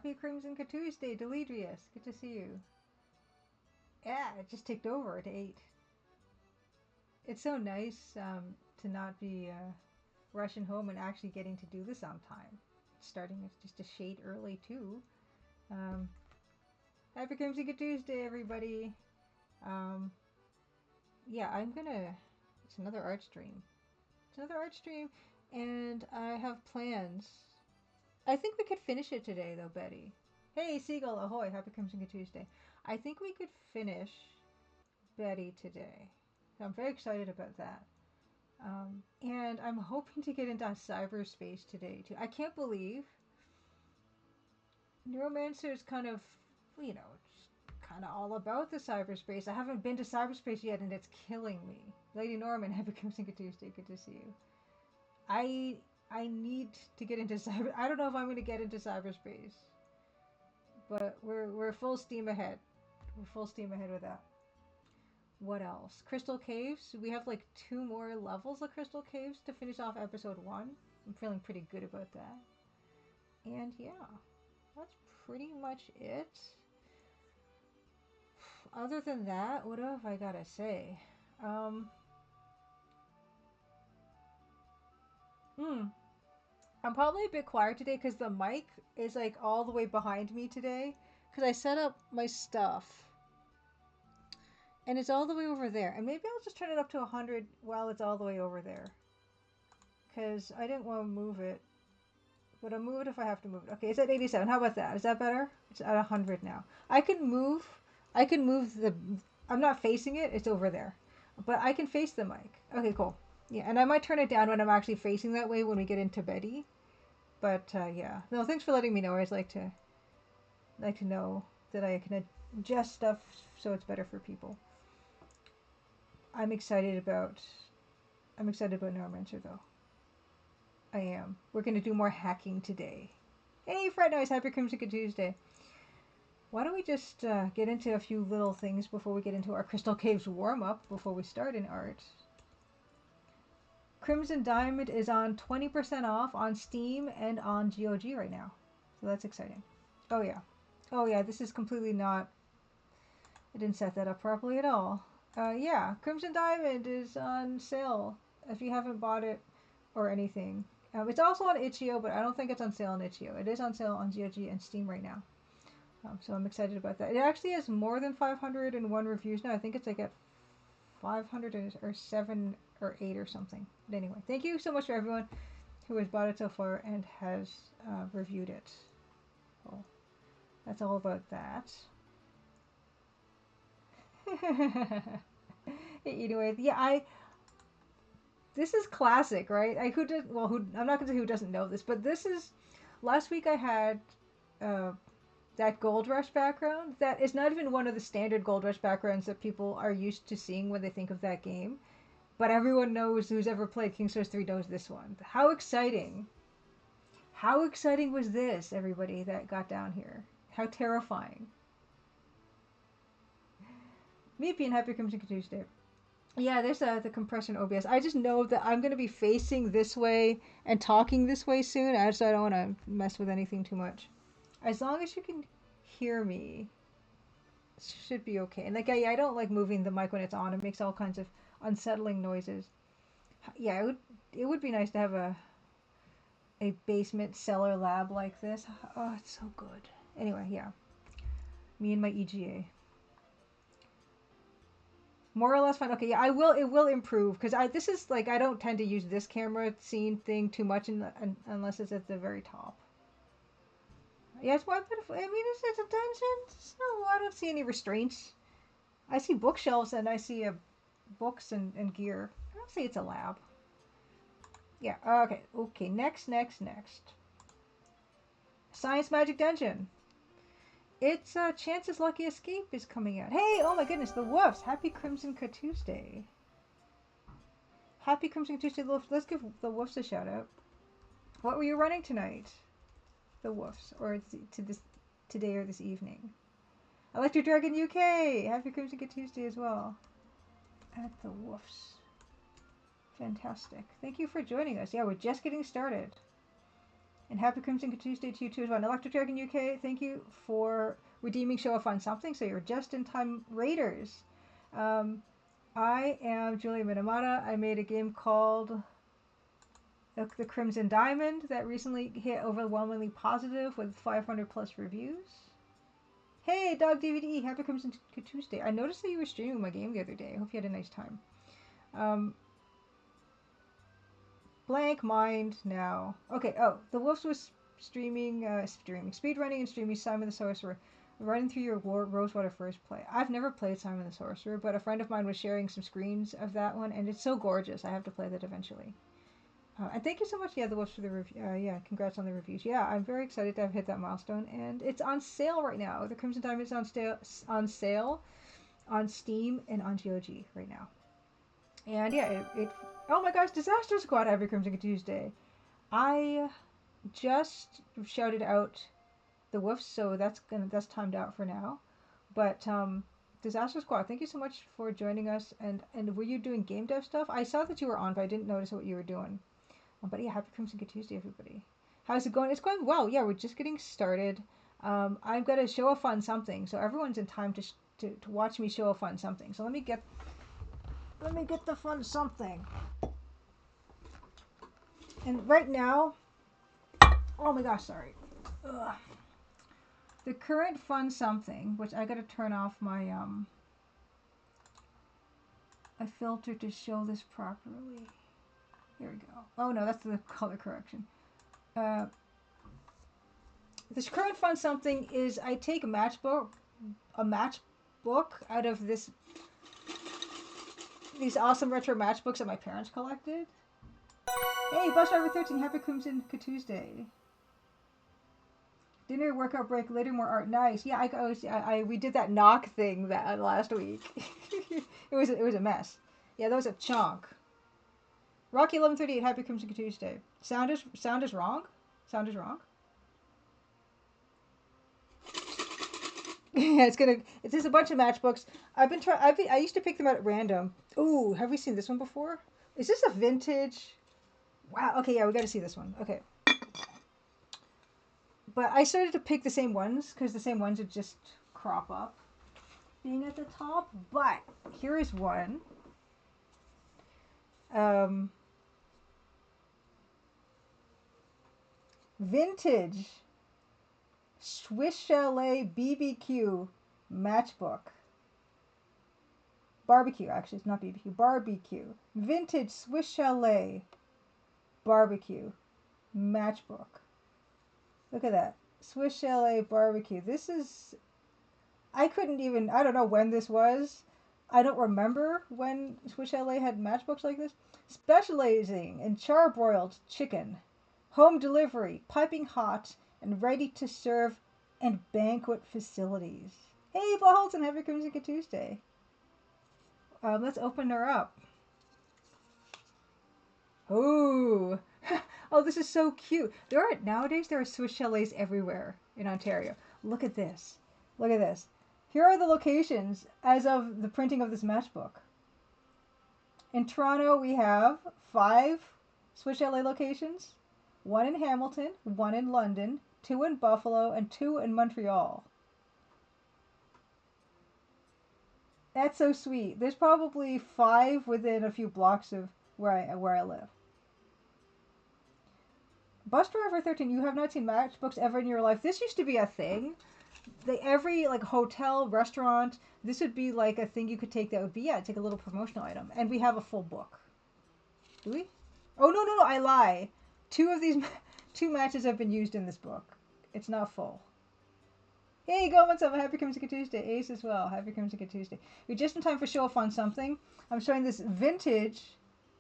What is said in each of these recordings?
Happy Crimson Tuesday, Deledrius. Good to see you. Yeah, it just ticked over to 8. It's so nice to not be rushing home and actually getting to do this on time. Starting just a shade early too. Um, Happy Crimson Tuesday, everybody. Yeah, I'm gonna. It's another art stream. It's another art stream, and I have plans. I think we could finish it today, though, Betty. Hey, Seagull, ahoy! Happy Crimson Tuesday. I think we could finish Betty today. So I'm very excited about that. And I'm hoping to get into cyberspace today too. I can't believe Neuromancer is kind of, you know, kind of all about the cyberspace. I haven't been to cyberspace yet, and it's killing me. Lady Norman, happy Crimson Tuesday. Good to see you. I need to get into cyber. I don't know if I'm going to get into cyberspace, but we're full steam ahead. We're full steam ahead with that. What else? Crystal Caves. We have like 2 more levels of Crystal Caves to finish off episode 1. I'm feeling pretty good about that. And yeah, that's pretty much it. Other than that, what have I gotta say? I'm probably a bit quiet today because the mic is like all the way behind me today. Because I set up my stuff. And it's all the way over there. And maybe I'll just turn it up to 100 while it's all the way over there. Because I didn't want to move it. But I'll move it if I have to move it. Okay, it's at 87. How about that? Is that better? It's at 100 now. I can move the... I'm not facing it. It's over there. But I can face the mic. Okay, cool. Yeah, and I might turn it down when I'm actually facing that way when we get into Betty. But yeah. No, thanks for letting me know. I always like to know that I can adjust stuff so it's better for people. I'm excited about Neuromancer though. I am. We're gonna do more hacking today. Hey, Fred Noise, happy Crimson Tuesday. Why don't we just get into a few little things before we get into our Crystal Caves warm-up before we start in art. Crimson Diamond is on 20% off on Steam and on GOG right now. So that's exciting. Oh yeah. Oh yeah, this is completely not... I didn't set that up properly at all. Yeah, Crimson Diamond is on sale if you haven't bought it or anything. It's also on itch.io, but I don't think it's on sale on itch.io. It is on sale on GOG and Steam right now. So I'm excited about that. It actually has more than 501 reviews now. I think it's like at 507 or 8 or something. But anyway, thank you so much for everyone who has bought it so far and has reviewed it. Well, that's all about that. Anyway, yeah, this is classic, right? I'm not gonna say who doesn't know this, but this is, last week I had that Gold Rush background. That is not even one of the standard Gold Rush backgrounds that people are used to seeing when they think of that game. But everyone knows, who's ever played King's Quest 3 knows this one. How exciting! How exciting was this, everybody that got down here? How terrifying. Meepy and happy Crimson Tuesday. Yeah, there's the compression OBS. I just know that I'm going to be facing this way and talking this way soon, so I don't want to mess with anything too much. As long as you can hear me, it should be okay. And like, I don't like moving the mic when it's on. It makes all kinds of unsettling noises. Yeah, it would be nice to have a basement cellar lab like this. Oh, it's so good. Anyway, yeah. Me and my EGA. More or less fine. Okay, yeah, it will improve because this is like, I don't tend to use this camera scene thing too much unless it's at the very top. Yeah, it's more beautiful. I mean, it's a dungeon. No, I don't see any restraints. I see bookshelves and I see books and gear. I don't say it's a lab. Yeah. Okay. Next. Science Magic Dungeon. It's Chance's Lucky Escape is coming out. Hey, oh my goodness, the Woofs. Happy Crimson Tuesday. Happy Crimson Tuesday, let's give the Woofs a shout out. What were you running tonight? The Woofs, or today or this evening. Electric Dragon UK. Happy Crimson Tuesday as well. At the Woofs. Fantastic. Thank you for joining us. Yeah, we're just getting started. And happy Crimson Tuesday to you too as well. And Electric Dragon UK, thank you for redeeming Show Off on something. So you're just in time raiders. I am Julia Minamata. I made a game called the Crimson Diamond that recently hit overwhelmingly positive with 500 plus reviews. Hey, Dog DVD, happy Crimson Tuesday. I noticed that you were streaming my game the other day. I hope you had a nice time. Blank mind now. Okay, oh, the Wolves was streaming speedrunning and streaming Simon the Sorcerer, running through your Rosewater first play. I've never played Simon the Sorcerer, but a friend of mine was sharing some screens of that one, and it's so gorgeous. I have to play that eventually. And thank you so much, the Wolves, for the review. Congrats on the reviews. Yeah, I'm very excited to have hit that milestone, and it's on sale right now. The Crimson Diamond is on sale on Steam and on GOG right now. And yeah, it oh my gosh, Disaster Squad, happy Crimson Tuesday. I just shouted out the woofs, so that's timed out for now. But Disaster Squad, thank you so much for joining us. And were you doing game dev stuff? I saw that you were on, but I didn't notice what you were doing. But yeah, happy Crimson Tuesday, everybody. How's it going? It's going well. Yeah, we're just getting started. I've got to show off on something, so everyone's in time to watch me show off on something. So let me get the fun something. And right now, oh my gosh, sorry. Ugh. The current fun something, which I gotta turn off my a filter to show this properly. Here we go. Oh no, that's the color correction. This current fun something is I take a matchbook out of these awesome retro matchbooks that my parents collected. Hey, Bus Driver 13, happy Crimson Tuesday. Dinner, workout break, later more art. Nice. Yeah, we did that knock thing that last week. it was a mess. Yeah, that was a chunk. Rocky 1138, happy Crimson Tuesday. Sound is wrong. Sound is wrong. Yeah, it's just a bunch of matchbooks. I used to pick them out at random. Ooh, have we seen this one before? Is this a vintage? Wow. Okay, yeah, we got to see this one. Okay. But I started to pick the same ones because the same ones would just crop up being at the top. But here is one. Vintage Swiss Chalet BBQ matchbook. Barbecue, actually, it's not BBQ. Barbecue. Vintage Swiss Chalet barbecue matchbook. Look at that. Swiss Chalet barbecue. This is... I don't know when this was. I don't remember when Swiss Chalet had matchbooks like this. Specializing in charbroiled chicken. Home delivery, piping hot, and ready to serve, and banquet facilities. Hey, Beholden, happy Crimson Tuesday. Let's open her up. Ooh. Oh, this is so cute. Nowadays there are Swiss chalets everywhere in Ontario. Look at this. Look at this. Here are the locations as of the printing of this matchbook. In Toronto, we have 5 Swiss chalet locations. 1 in Hamilton, 1 in London, 2 in Buffalo, and 2 in Montreal. That's so sweet. There's probably 5 within a few blocks of where I live. Bus Driver 13, you have not seen matchbooks ever in your life. This used to be a thing. Every hotel, restaurant, this would be like a thing you could take that would be, it's like a little promotional item. And we have a full book. Do we? Oh, no, I lie. 2 matches have been used in this book. It's not full. Hey, Goldman's up. Happy Crimson Tuesday. Ace as well. Happy Crimson Tuesday. We're just in time for show off on something. I'm showing this vintage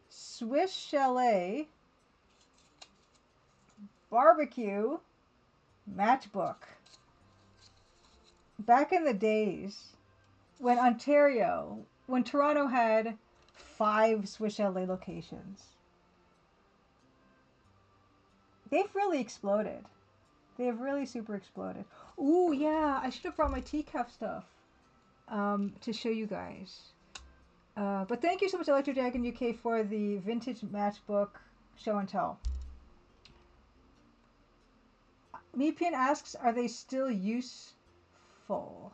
Swiss Chalet barbecue matchbook. Back in the days when Toronto had 5 Swiss Chalet locations. They've really exploded. They have really super exploded. Ooh, yeah, I should have brought my teacup stuff to show you guys. But thank you so much, Electric Dragon UK, for the vintage matchbook show and tell. Meepian asks, are they still useful?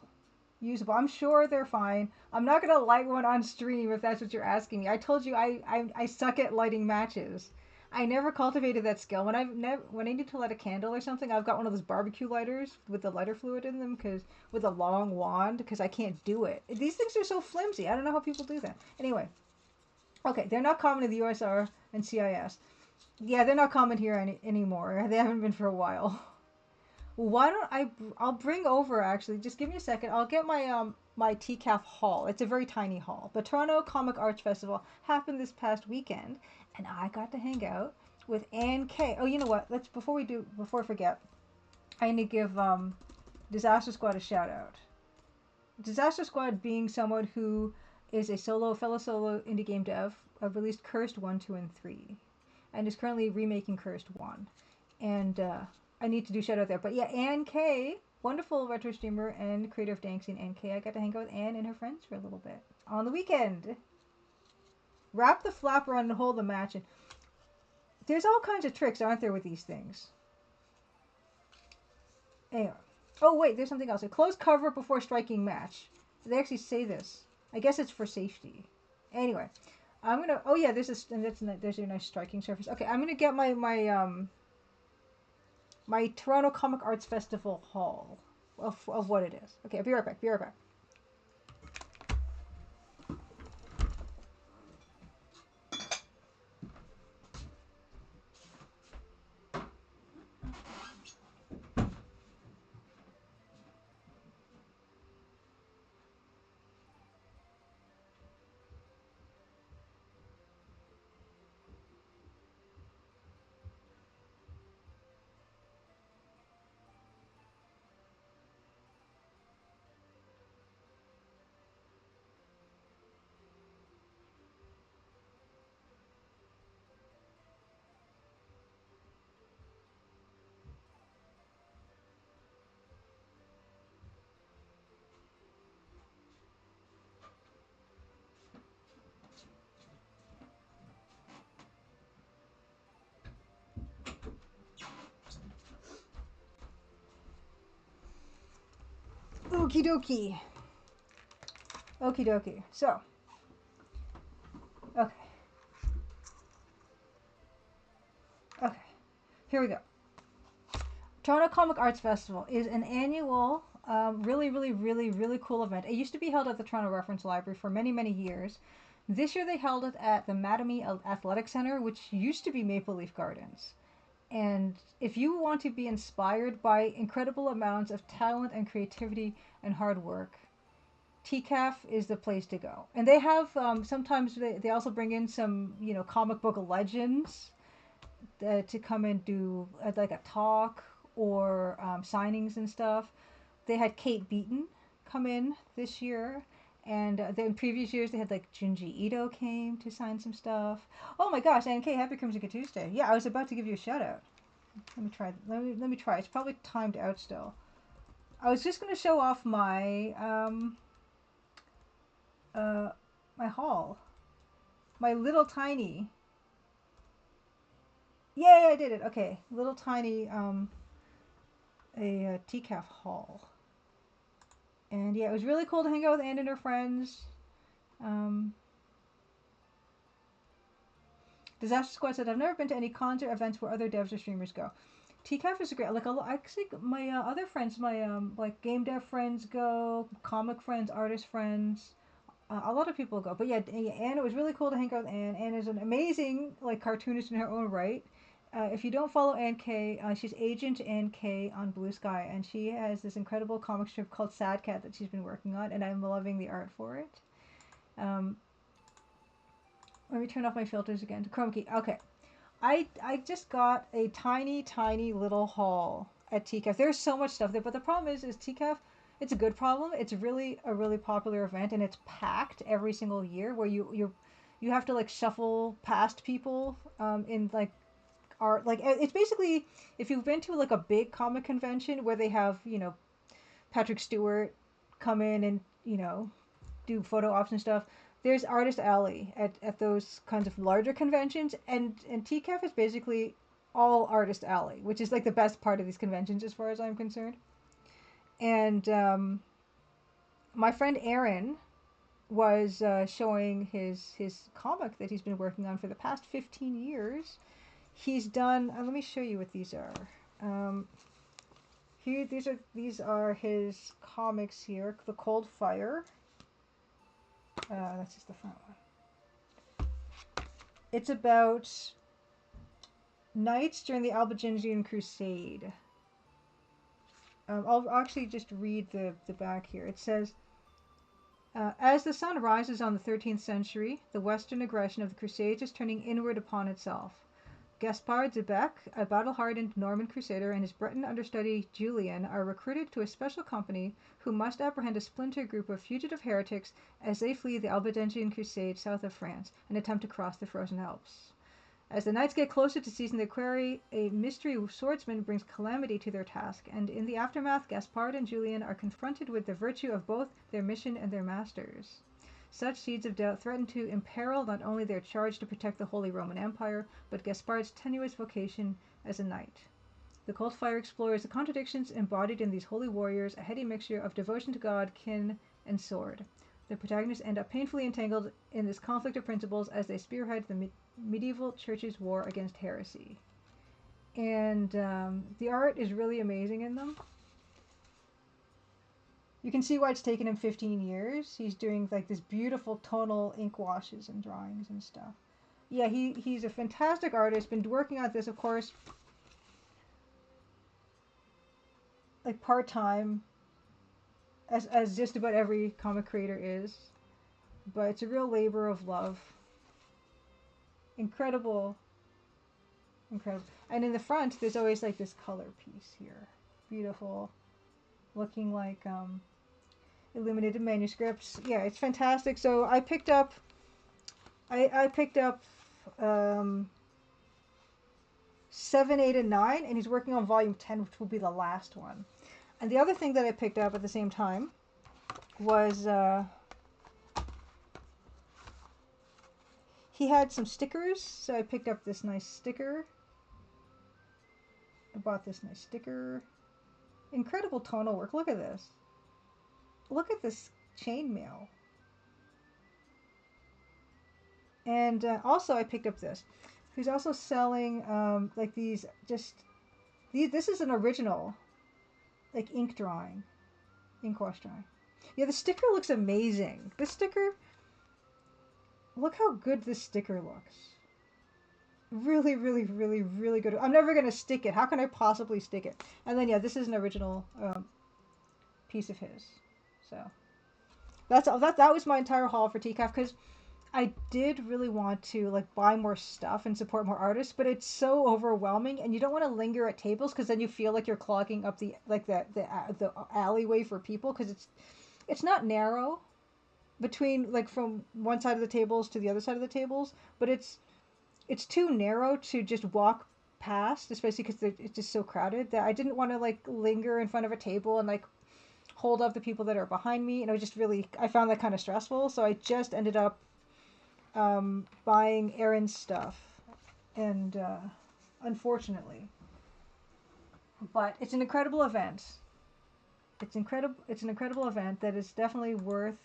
Usable. I'm sure they're fine. I'm not gonna light one on stream if that's what you're asking me. I told you I suck at lighting matches. I never cultivated that skill. When I need to light a candle or something, I've got one of those barbecue lighters with the lighter fluid in them, because with a long wand, because I can't do it. These things are so flimsy. I don't know how people do that. Anyway, okay, they're not common in the USR and CIS. Yeah, they're not common here anymore. They haven't been for a while. Why don't I'll bring over, actually, just give me a second. I'll get my TCAF hall. It's a very tiny hall. The Toronto Comic Arts Festival happened this past weekend, and I got to hang out with Ann K. Oh, you know what? Before I forget, I need to give Disaster Squad a shout out. Disaster Squad being someone who is a fellow solo indie game dev, released Cursed 1, 2, and 3, and is currently remaking Cursed 1. And I need to do shout out there. But yeah, Ann K, wonderful retro streamer and creator of Danksy and Ann K. I got to hang out with Ann and her friends for a little bit on the weekend. Wrap the flap around and hold the match. And there's all kinds of tricks, aren't there, with these things? Anyway. Oh wait, there's something else. A close cover before striking match. They actually say this. I guess it's for safety. Anyway, I'm gonna. Oh yeah, there's a nice striking surface. Okay, I'm gonna get my Toronto Comic Arts Festival haul of what it is. Okay, I'll be right back. Be right back. Okie dokie. Okie dokie. So, okay. Okay. Here we go. Toronto Comic Arts Festival is an annual, really cool event. It used to be held at the Toronto Reference Library for many, many years. This year they held it at the Mattamy Athletic Center, which used to be Maple Leaf Gardens. And if you want to be inspired by incredible amounts of talent and creativity and hard work, TCAF is the place to go. And they have, sometimes they also bring in some, comic book legends to come and do like a talk or signings and stuff. They had Kate Beaton come in this year. And then in previous years, they had like Junji Ito came to sign some stuff. Oh my gosh, NK, happy Crimson Tuesday. Yeah, I was about to give you a shout out. Let me try. Let me try. It's probably timed out still. I was just going to show off my my haul. My little tiny. Yay, I did it. Okay, little tiny a TCAF haul. And yeah, it was really cool to hang out with Anne and her friends. Disaster Squad said, I've never been to any concert events where other devs or streamers go. TCAF is great. Like, actually, my other friends, my like game dev friends go, comic friends, artist friends. A lot of people go. But yeah, Anne, it was really cool to hang out with Anne. Anne is an amazing like cartoonist in her own right. If you don't follow Ann K, she's Agent Ann K on Blue Sky, and she has this incredible comic strip called Sad Cat that she's been working on, and I'm loving the art for it. Let me turn off my filters again. Chroma key. Okay. I just got a tiny little haul at TCAF. There's so much stuff there, but the problem is TCAF, it's a good problem. It's really a really popular event, and it's packed every single year where you have to like shuffle past people in like art. Like it's basically, if you've been to like a big comic convention where they have, Patrick Stewart come in and, do photo ops and stuff, there's Artist Alley at those kinds of larger conventions, and TCAF is basically all artist alley, which is like the best part of these conventions as far as I'm concerned. And my friend Aaron was showing his comic that he's been working on for the past 15 years. He's done. Let me show you what these are. Here, these are his comics here. The Cold Fire. That's just the front one. It's about knights during the Albigensian Crusade. I'll actually just read the back here. It says, as the sun rises on the 13th century, the western aggression of the Crusades is turning inward upon itself. Gaspard de Bec, a battle-hardened Norman crusader, and his Breton understudy Julian are recruited to a special company who must apprehend a splinter group of fugitive heretics as they flee the Albigensian Crusade south of France and attempt to cross the frozen Alps. As the knights get closer to seizing their quarry, a mystery swordsman brings calamity to their task, and in the aftermath, Gaspard and Julian are confronted with the virtue of both their mission and their masters. Such seeds of doubt threaten to imperil not only their charge to protect the Holy Roman Empire, but Gaspard's tenuous vocation as a knight. The Cold Fire explores the contradictions embodied in these holy warriors, a heady mixture of devotion to God, kin, and sword. The protagonists end up painfully entangled in this conflict of principles as they spearhead the medieval church's war against heresy. And the art is really amazing in them. You can see why it's taken him 15 years. He's doing like this beautiful tonal ink washes and drawings and stuff. Yeah, he's a fantastic artist. Been working on this, of course, like part-time, as just about every comic creator is. But it's a real labor of love. Incredible. Incredible. And in the front, there's always like this color piece here. Beautiful. Looking like illuminated manuscripts. Yeah, it's fantastic. So I picked up 7, 8, and 9, and he's working on volume 10, which will be the last one. And the other thing that I picked up at the same time was he had some stickers, so I picked up this nice sticker. I bought this nice sticker. Incredible tonal work. Look at this. Look at this chainmail. And also I picked up this. He's also selling like these, this is an original like ink drawing, ink wash drawing. Yeah, the sticker looks amazing. This sticker, look how good this sticker looks. Really, really, really, really good. I'm never gonna stick it. How can I possibly stick it? And then yeah, this is an original piece of his. So that's all. That was my entire haul for TCAF, because I did really want to like buy more stuff and support more artists, but it's so overwhelming, and you don't want to linger at tables because then you feel like you're clogging up the alleyway for people, because it's not narrow between like from one side of the tables to the other side of the tables, but it's too narrow to just walk past, especially because it's just so crowded, that I didn't want to like linger in front of a table and like hold up the people that are behind me, and I found that kind of stressful, so I just ended up buying Aaron's stuff, and unfortunately, but it's an incredible event. It's an incredible event that is definitely worth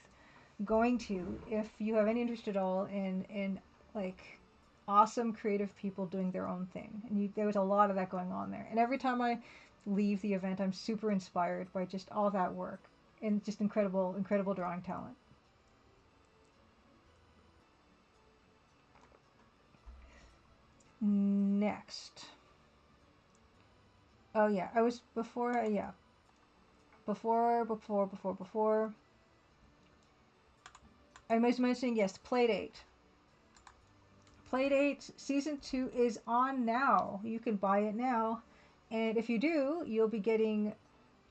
going to if you have any interest at all in like awesome creative people doing their own thing. And there was a lot of that going on there. And every time I leave the event, I'm super inspired by just all that work and just incredible drawing talent. Next. Oh yeah, I was before. I was mentioning, yes, Playdate. Playdate Season 2 is on now. You can buy it now. And if you do, you'll be getting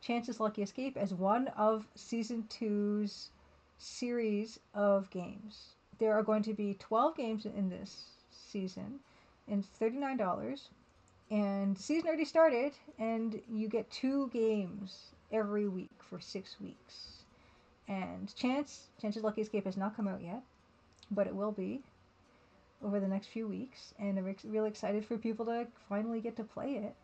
Chance's Lucky Escape as one of Season 2's series of games. There are going to be 12 games in this season, and it's $39. And the season already started, and you get 2 games every week for 6 weeks. And Chance's Lucky Escape has not come out yet, but it will be. over the next few weeks, and I'm really excited for people to finally get to play it.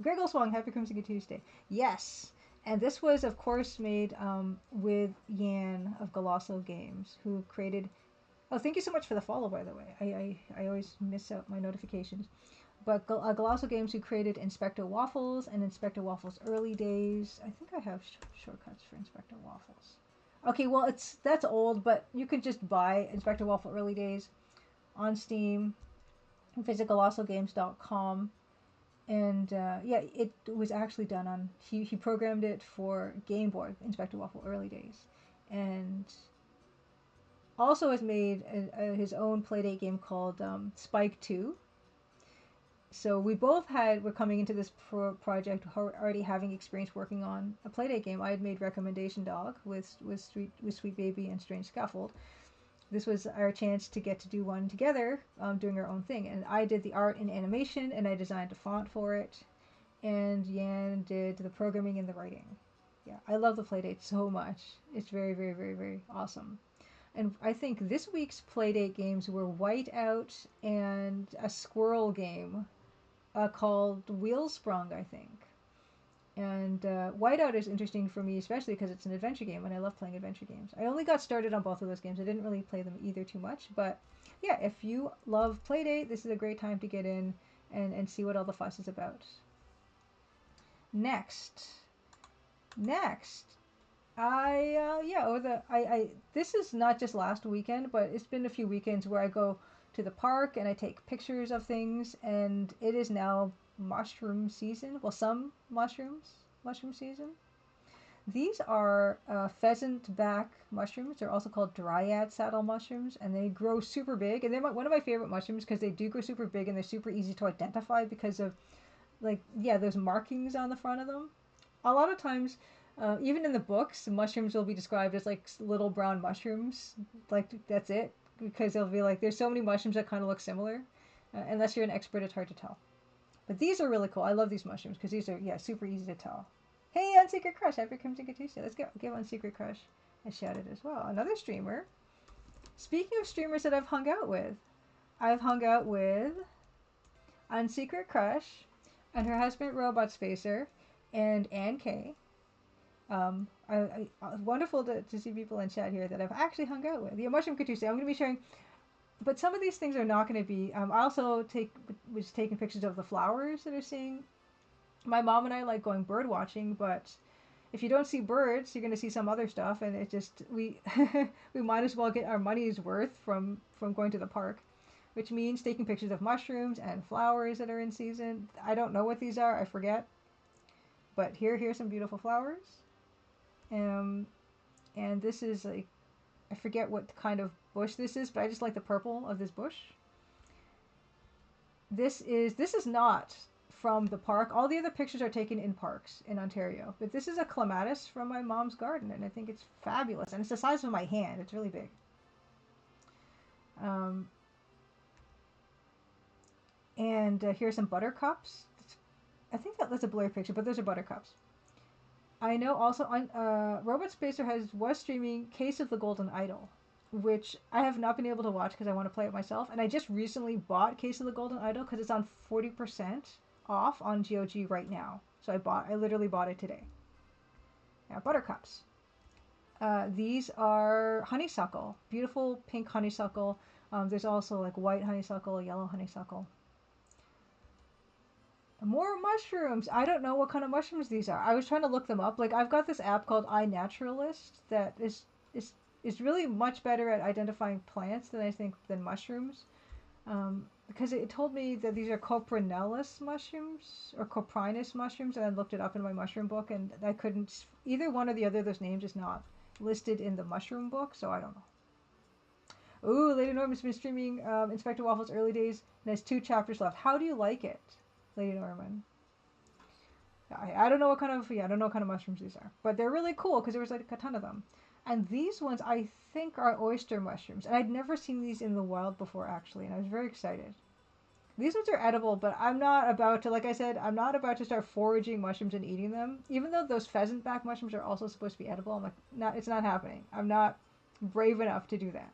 Gregor Swang, happy Crimson Tuesday. Yes, and this was, of course, made with Yan of Golosso Games, who created. Oh, thank you so much for the follow, by the way. I always miss out my notifications. But Golosso Games, who created Inspector Waffles and Inspector Waffles Early Days. I think I have shortcuts for Inspector Waffles. Okay, well, that's old, but you could just buy Inspector Waffle Early Days on Steam. Visit GolossoGames.com. And yeah, it was actually done on. He programmed it for Game Boy, Inspector Waffle Early Days, and also has made his own Playdate game called Spike 2. So we both were coming into this project already having experience working on a Playdate game. I had made Recommendation Dog with Sweet Baby and Strange Scaffold. This was our chance to get to do one together, doing our own thing. And I did the art and animation, and I designed a font for it. And Yan did the programming and the writing. Yeah, I love the Playdate so much. It's very, very, very, very awesome. And I think this week's Playdate games were Whiteout and a squirrel game called Wheelsprung, I think. And Whiteout is interesting for me, especially because it's an adventure game, and I love playing adventure games. I only got started on both of those games. I didn't really play them either too much, but yeah, if you love Playdate, this is a great time to get in and see what all the fuss is about. Next, this is not just last weekend, but it's been a few weekends where I go to the park and I take pictures of things, and it is now mushroom season. Well, some mushroom season. These are pheasant back mushrooms. They're also called dryad saddle mushrooms, and they grow super big. And they're one of my favorite mushrooms because they do grow super big, and they're super easy to identify because of, like, yeah, those markings on the front of them. A lot of times, even in the books, mushrooms will be described as like little brown mushrooms. Like, that's it, because they'll be like, there's so many mushrooms that kind of look similar. Unless you're an expert, it's hard to tell. But these are really cool. I love these mushrooms because these are, yeah, super easy to tell. Hey, Unsecret Crush, happy Crimson Tuesday. Let's go give Unsecret Crush a shout out as well. Another streamer. Speaking of streamers that I've hung out with Unsecret Crush and her husband Robot Spacer and Ann Kay. Wonderful to see people in chat here that I've actually hung out with. Yeah, Mushroom Tuesday. I'm going to be sharing. But some of these things are not going to be. I also was taking pictures of the flowers that are seeing. My mom and I like going bird watching, but if you don't see birds, you're going to see some other stuff, and it just we might as well get our money's worth from going to the park, which means taking pictures of mushrooms and flowers that are in season. I don't know what these are. I forget. But here's some beautiful flowers. And this is like, I forget what kind of bush this is, but I just like the purple of this bush. This is not from the park. All the other pictures are taken in parks in Ontario. But this is a clematis from my mom's garden, and I think it's fabulous. And it's the size of my hand. It's really big. Here's some buttercups. I think that's a blurry picture, but those are buttercups. I know also on Robot Spacer was streaming Case of the Golden Idol, which I have not been able to watch because I want to play it myself. And I just recently bought Case of the Golden Idol because it's on 40% off on GOG right now. So I literally bought it today. Now, buttercups. These are honeysuckle, beautiful pink honeysuckle. There's also like white honeysuckle, yellow honeysuckle. More mushrooms. I don't know what kind of mushrooms these are. I was trying to look them up. Like, I've got this app called iNaturalist that is really much better at identifying plants than mushrooms. Because it told me that these are coprinellus mushrooms or coprinus mushrooms, and I looked it up in my mushroom book, and I couldn't. Either one or the other of those names is not listed in the mushroom book, so I don't know. Ooh, Lady Norman's been streaming Inspector Waffle's Early Days, and has 2 chapters left. How do you like it, Lady Norman? I don't know what kind of mushrooms these are, but they're really cool because there was like a ton of them. And these ones I think are oyster mushrooms, and I'd never seen these in the wild before actually, and I was very excited. These ones are edible, but I'm not about to, like I said, I'm not about to start foraging mushrooms and eating them. Even though those pheasant back mushrooms are also supposed to be edible, I'm like, no, it's not happening. I'm not brave enough to do that.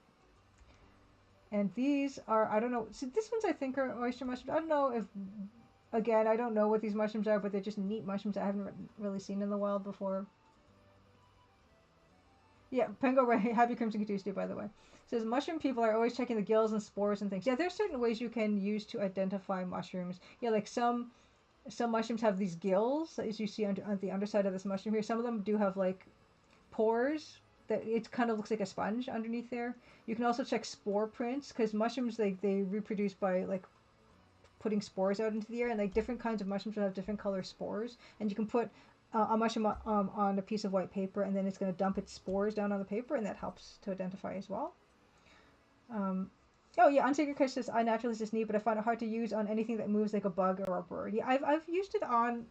And these are, I don't know, see, these ones I think are oyster mushrooms. I don't know if, again, I don't know what these mushrooms are, but they're just neat mushrooms I haven't really seen in the wild before. Yeah, Pengo Ray, happy Crimson Tuesday, by the way. Says mushroom people are always checking the gills and spores and things. Yeah, there's certain ways you can use to identify mushrooms. Yeah, like some mushrooms have these gills, as you see on the underside of this mushroom here. Some of them do have like pores that it kind of looks like a sponge underneath there. You can also check spore prints because mushrooms they reproduce by like putting spores out into the air, and like different kinds of mushrooms will have different color spores, and you can put a mushroom on a piece of white paper, and then it's going to dump its spores down on the paper, and that helps to identify as well. Um, oh yeah, Unsacred Kush says iNaturalist is neat, but I find it hard to use on anything that moves like a bug or a bird. Yeah, I've used it on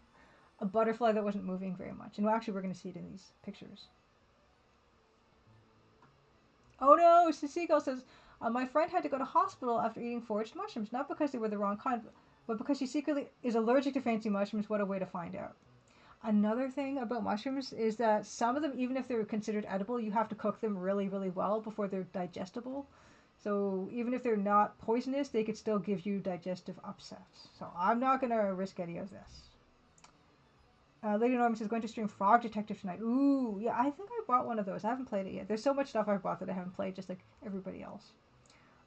a butterfly that wasn't moving very much, and actually we're going to see it in these pictures. Oh no, Seagull says, my friend had to go to hospital after eating foraged mushrooms, not because they were the wrong kind, but because she secretly is allergic to fancy mushrooms. What a way to find out. Another thing about mushrooms is that some of them, even if they're considered edible, you have to cook them really, really well before they're digestible. So even if they're not poisonous, they could still give you digestive upsets. So I'm not going to risk any of this. Lady Norman says, going to stream Frog Detective tonight. Ooh, yeah, I think I bought one of those. I haven't played it yet. There's so much stuff I've bought that I haven't played, just like everybody else.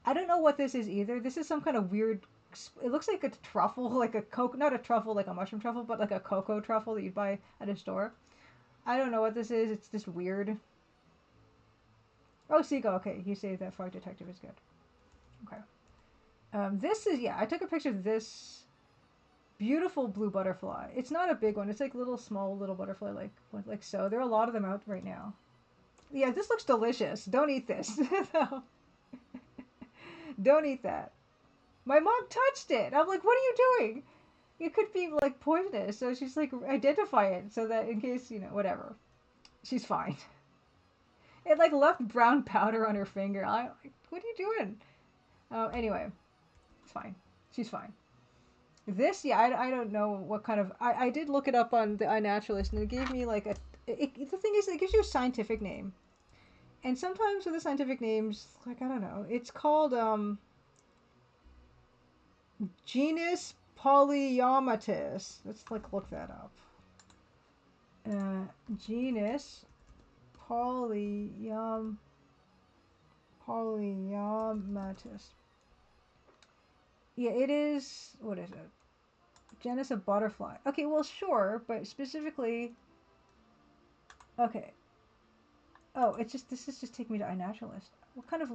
I don't know what this is either. This is some kind of weird. It looks like a truffle, like a not a truffle like a mushroom truffle, but like a cocoa truffle that you'd buy at a store. I don't know what this is. It's just weird. Oh, Seagull. Okay, you say that Frog Detective is good. Okay. This is, yeah, I took a picture of this beautiful blue butterfly. It's not a big one. It's like little small little butterfly like so. There are a lot of them out right now. Yeah, this looks delicious. Don't eat this. No. Don't eat that. My mom touched it. I'm like, what are you doing? It could be like poisonous. So she's like, identify it so that in case, whatever. She's fine. It like left brown powder on her finger. I'm like, what are you doing? Anyway, it's fine. She's fine. This, yeah, I don't know what kind of. I did look it up on the iNaturalist, and it gave me like a. The thing is, it gives you a scientific name, and sometimes with the scientific names, like I don't know, it's called genus Polyomatis. Let's like look that up. Genus Polyomatis. Yeah, it is. What is it? Genus of butterfly. Okay, well, sure, but specifically. Okay. Oh, it's just this is just taking me to iNaturalist. What kind of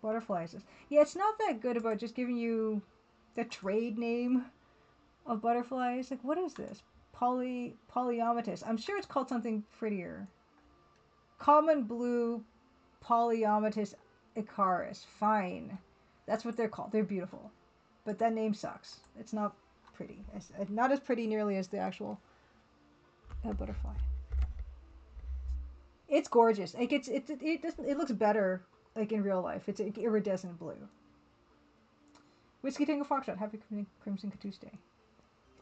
butterfly is this? Yeah, it's not that good about just giving you the trade name of butterflies. Like, what is this? Polyomatis. I'm sure it's called something prettier. Common blue Polyomatis icarus. Fine. That's what they're called. They're beautiful. But that name sucks. It's not pretty. It's not as pretty nearly as the actual butterfly. It's gorgeous. Like it doesn't. It looks better like in real life. It's an iridescent blue. Whiskey Tango Foxtrot. Happy Crimson Tuesday.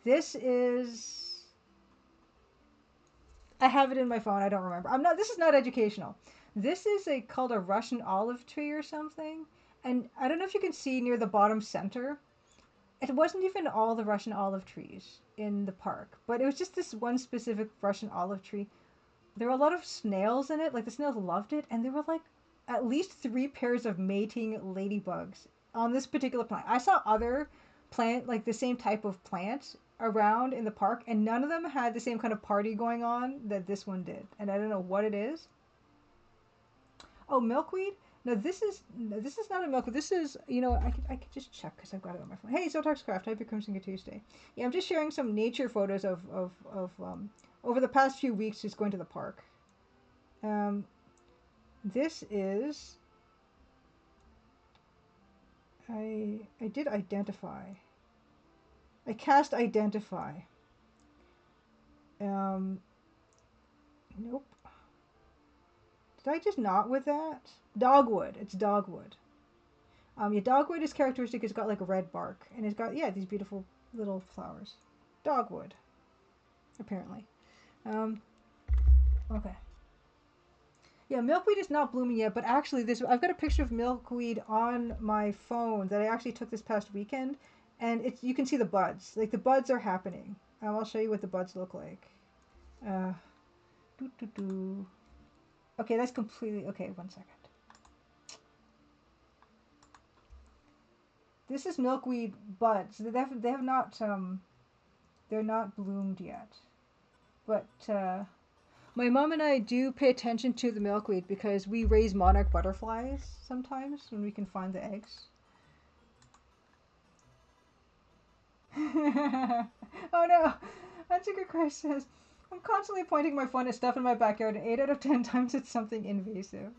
This is. I have it in my phone. I don't remember. I'm not. This is not educational. This is called a Russian olive tree or something. And I don't know if you can see near the bottom center. It wasn't even all the Russian olive trees in the park, but it was just this one specific Russian olive tree. There were a lot of snails in it, like the snails loved it, and there were like at least 3 pairs of mating ladybugs on this particular plant. I saw other plant, like the same type of plant around in the park, and none of them had the same kind of party going on that this one did. And I don't know what it is. Oh, milkweed? No, this is not a milkweed. This is, I could just check because I've got it on my phone. Hey, Zotox Craft, happy Crimson Tuesday. Yeah, I'm just sharing some nature photos of over the past few weeks just going to the park. This is I did identify. I cast identify. Nope. Did I just not with that? Dogwood. It's dogwood. Yeah, dogwood is characteristic. It's got like a red bark, and it's got these beautiful little flowers. Dogwood, apparently. Okay. Yeah, milkweed is not blooming yet, but actually this I've got a picture of milkweed on my phone that I actually took this past weekend, and it's you can see the buds. Like the buds are happening. I'll show you what the buds look like. Uh, doo, doo, doo. Okay, that's completely okay. 1 second. This is milkweed buds. They have not they're not bloomed yet, but my mom and I do pay attention to the milkweed because we raise monarch butterflies sometimes when we can find the eggs. Oh no! Antika Christ says, I'm constantly pointing my phone at stuff in my backyard, and 8 out of 10 times it's something invasive.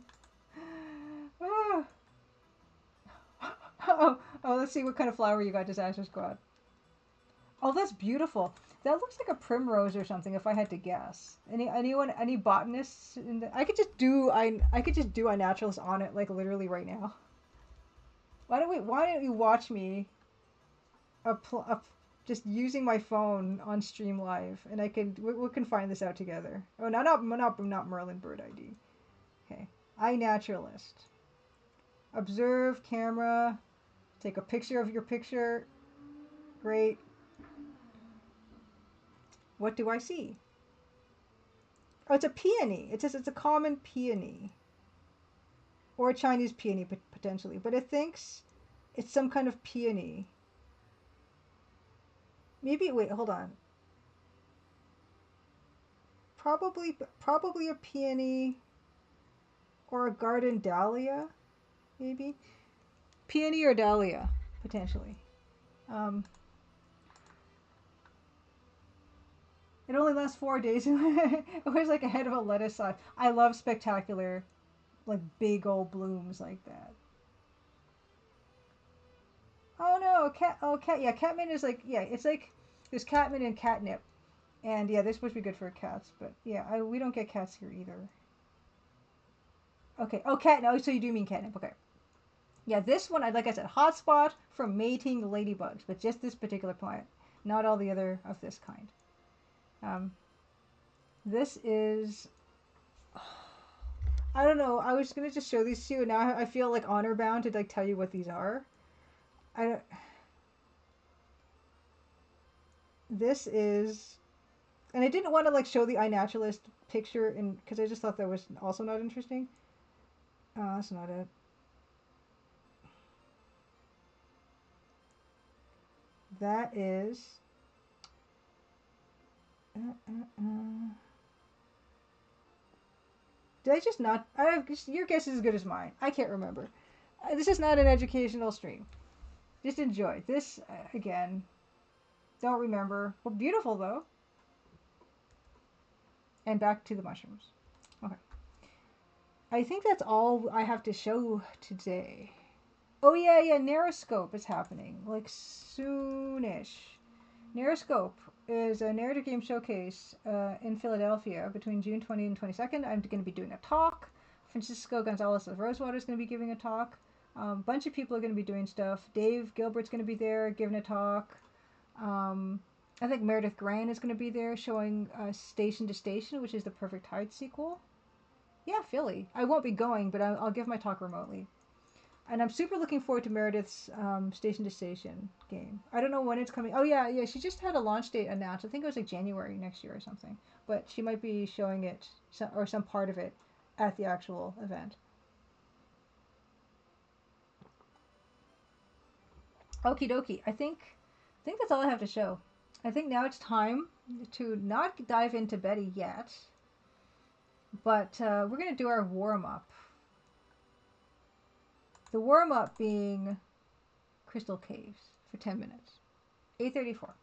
Oh, oh, let's see what kind of flower you got, Disaster Squad. Oh, that's beautiful. That looks like a primrose or something, if I had to guess. Any botanists? I could just do iNaturalist on it, like literally right now. Why don't you watch me just using my phone on stream live, and we can find this out together. Oh, not Merlin Bird ID. Okay, iNaturalist. Observe camera. Take a picture of your picture. Great. What do I see? Oh, it's a peony. It says it's a common peony. Or a Chinese peony, potentially. But it thinks it's some kind of peony. Maybe, wait, hold on. Probably a peony or a garden dahlia, maybe. Peony or dahlia, potentially. It only lasts 4 days. It was like a head of a lettuce size. I love spectacular, like big old blooms like that. Oh no, cat. Yeah, catmint is like, yeah, it's like there's catmint and catnip, and yeah, they're supposed to be good for cats. But yeah, we don't get cats here either. Okay. Oh, cat. No, so you do mean catnip. Okay. Yeah, this one, like I said, hotspot for mating ladybugs, but just this particular plant, not all the other of this kind. This is, I don't know. I was gonna just show these to you, and now I feel like honor bound to like tell you what these are. This is, and I didn't want to like show the iNaturalist picture, because I just thought that was also not interesting. That's not it. That is. Did I just not? Your guess is as good as mine. I can't remember. This is not an educational stream. Just enjoy. This, again, don't remember. Well, beautiful, though. And back to the mushrooms. Okay. I think that's all I have to show today. Oh, yeah, Narrowscope is happening. Like, soonish. Narrowscope is a narrative game showcase in Philadelphia between June 20 and 22nd. I'm going to be doing a talk. Francisco Gonzalez of Rosewater is going to be giving a talk. A bunch of people are going to be doing stuff. Dave Gilbert's going to be there giving a talk. I think Meredith Grant is going to be there showing Station to Station, which is the Perfect Heights sequel. Yeah, Philly. I won't be going, but I'll give my talk remotely. And I'm super looking forward to Meredith's Station to Station game. I don't know when it's coming. Oh, yeah, she just had a launch date announced. I think it was like January next year or something. But she might be showing it, or some part of it, at the actual event. Okie dokie. I think that's all I have to show. I think now it's time to not dive into Betty yet, but we're going to do our warm-up. The warm-up being Crystal Caves for 10 minutes. 8:34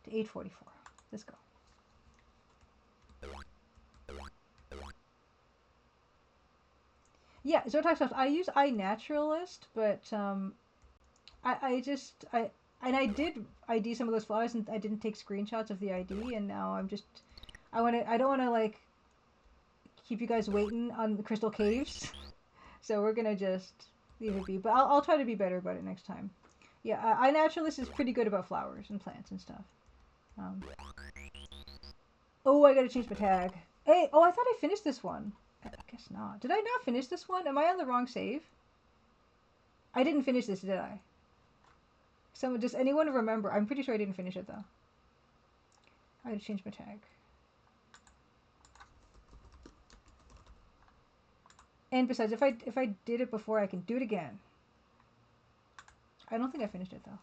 to 8:44. Let's go. Yeah, Zotac stuff. I use iNaturalist, but I did ID some of those flowers, and I didn't take screenshots of the ID, and now I don't want to like keep you guys waiting on the Crystal Caves, so we're gonna just leave it be. But I'll try to be better about it next time. Yeah, iNaturalist is pretty good about flowers and plants and stuff. Oh, I gotta change my tag. Hey, I thought I finished this one. Guess not. Did I not finish this one? Am I on the wrong save? I didn't finish this, did I? Does anyone remember? I'm pretty sure I didn't finish it though. I had to change my tag. And besides, if I did it before, I can do it again. I don't think I finished it though.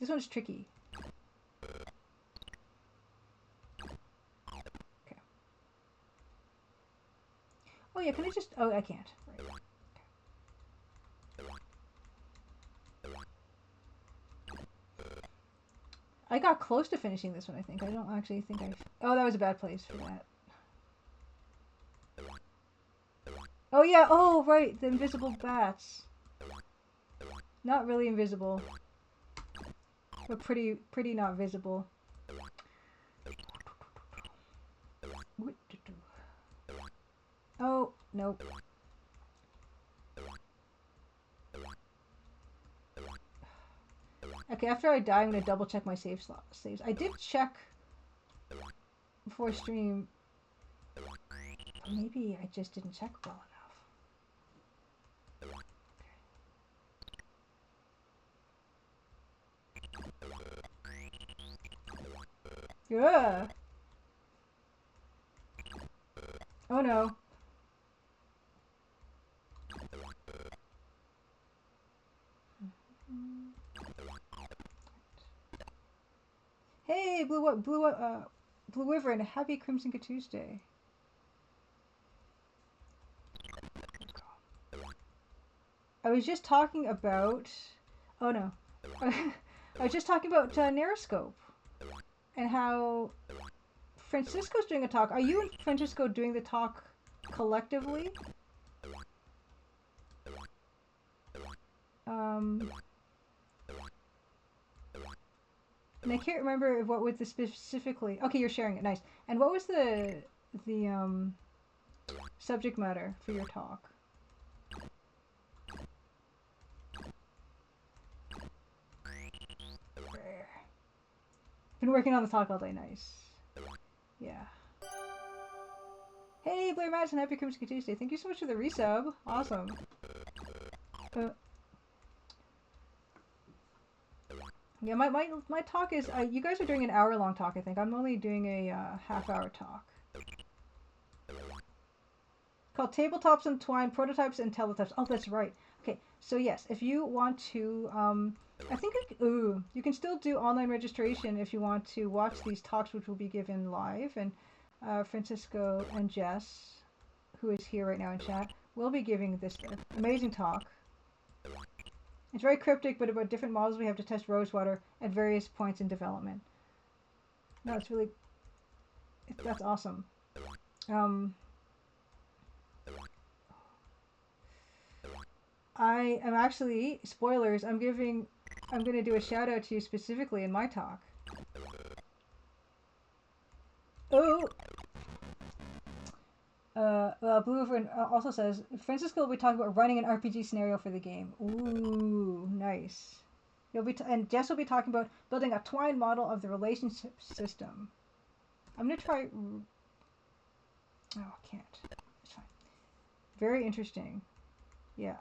This one's tricky. Okay. Oh yeah, can I just... Oh, I can't. Right. I got close to finishing this one, I think. I don't actually think I... Oh, that was a bad place for that. Oh yeah, oh right, the invisible bats. Not really invisible. But pretty not visible. Oh, nope. Okay, after I die, I'm going to double check my saves. I did check before stream. Maybe I just didn't check well enough. Yeah. Oh no. Hey, Blue Wyvern, happy Crimson Tuesday. I was just talking about... Oh no. I was just talking about Neuroscope. And how Francisco's doing a talk. Are you and Francisco doing the talk collectively? And I can't remember what was the specifically... Okay, you're sharing it. Nice. And what was the subject matter for your talk? Been working on the talk all day. Nice. Yeah. Hey, Blair Madison, happy Crimson Tuesday. Thank you so much for the resub. Awesome. Yeah, my talk is... you guys are doing an hour-long talk, I think. I'm only doing a half-hour talk. Called Tabletops and Twine, Prototypes and Teletypes. Oh, that's right. Okay, so yes, if you want to... I think you can still do online registration if you want to watch these talks, which will be given live. And Francisco and Jess, who is here right now in chat, will be giving this amazing talk. It's very cryptic, but about different models we have to test rosewater at various points in development. No, it's really... That's awesome. I am actually... Spoilers, I'm going to do a shout out to you specifically in my talk. Oh! Blue River also says, Francisco will be talking about running an RPG scenario for the game. Ooh, nice. And Jess will be talking about building a twine model of the relationship system. I'm going to try... Oh, I can't. It's fine. Very interesting. Yeah,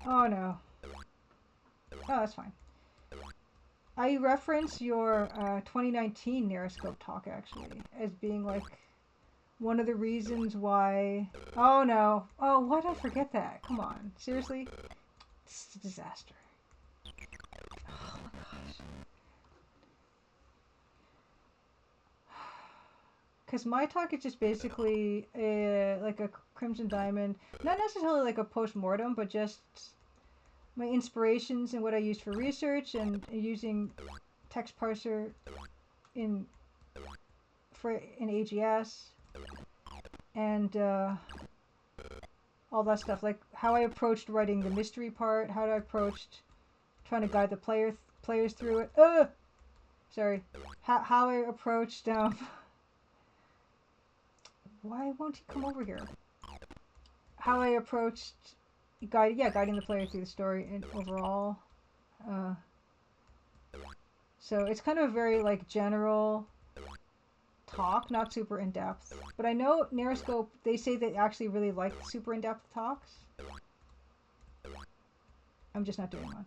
Oh, no. Oh, that's fine. I reference your 2019 Neuroscope talk, actually, as being, like, one of the reasons why... Oh, no. Oh, why did I forget that? Come on. Seriously? This is a disaster. Oh, my gosh. Because my talk is just basically like a Crimson Diamond. Not necessarily like a post-mortem, but just my inspirations and what I used for research and using text parser in AGS and all that stuff. Like how I approached writing the mystery part, how I approached trying to guide the players through it. Sorry. How I approached... Why won't he come over here? How I approached guiding the player through the story and overall. So it's kind of a very like general talk, not super in-depth. But I know Neuroscope, they say they actually really like super in-depth talks. I'm just not doing one.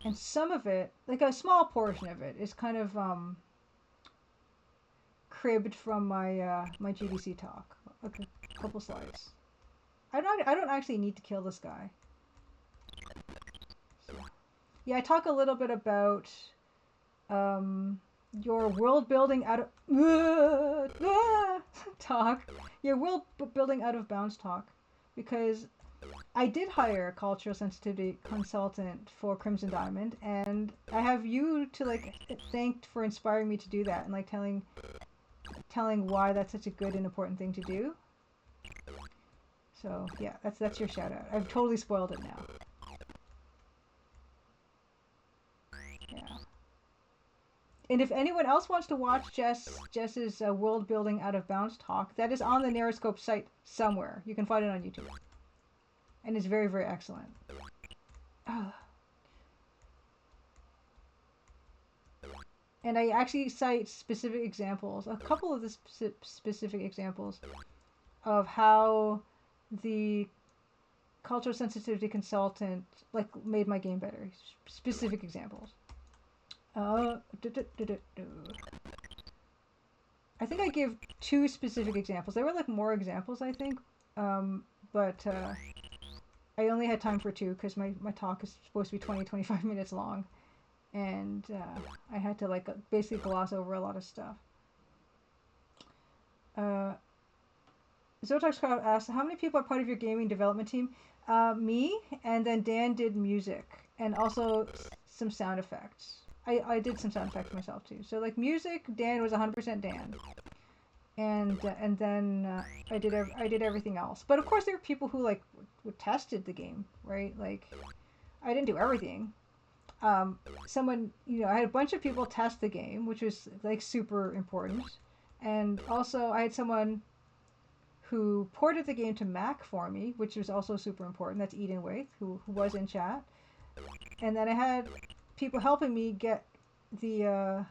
And some of it, like a small portion of it, is kind of cribbed from my my GDC talk. Okay, a couple slides. I don't actually need to kill this guy. So, yeah, I talk a little bit about your world building out of talk. Your world building out of bounds talk, because I did hire a cultural sensitivity consultant for Crimson Diamond, and I have you to like thank for inspiring me to do that, and like telling why that's such a good and important thing to do. So yeah, that's your shout out. I've totally spoiled it now. Yeah. And if anyone else wants to watch Jess's world building out of bounds talk, that is on the Neuroscope site somewhere. You can find it on YouTube. And it's very, very excellent. Oh. And I actually cite specific examples, a couple of the specific examples of how the cultural sensitivity consultant like made my game better. Specific examples. I think I give 2 specific examples. There were like more examples, I think, but I only had time for 2 because my talk is supposed to be 20-25 minutes long, and I had to like basically gloss over a lot of stuff. Zotax Crowd asked, how many people are part of your gaming development team? Me, and then Dan did music, and also some sound effects. I did some sound effects myself too. So like music, Dan was 100% Dan, and then I did everything else. But of course there were people who like tested the game, right? Like I didn't do everything. Someone, I had a bunch of people test the game, which was like super important, and also I had someone who ported the game to Mac for me, which was also super important. That's Eden Waith, who was in chat, and then I had people helping me get the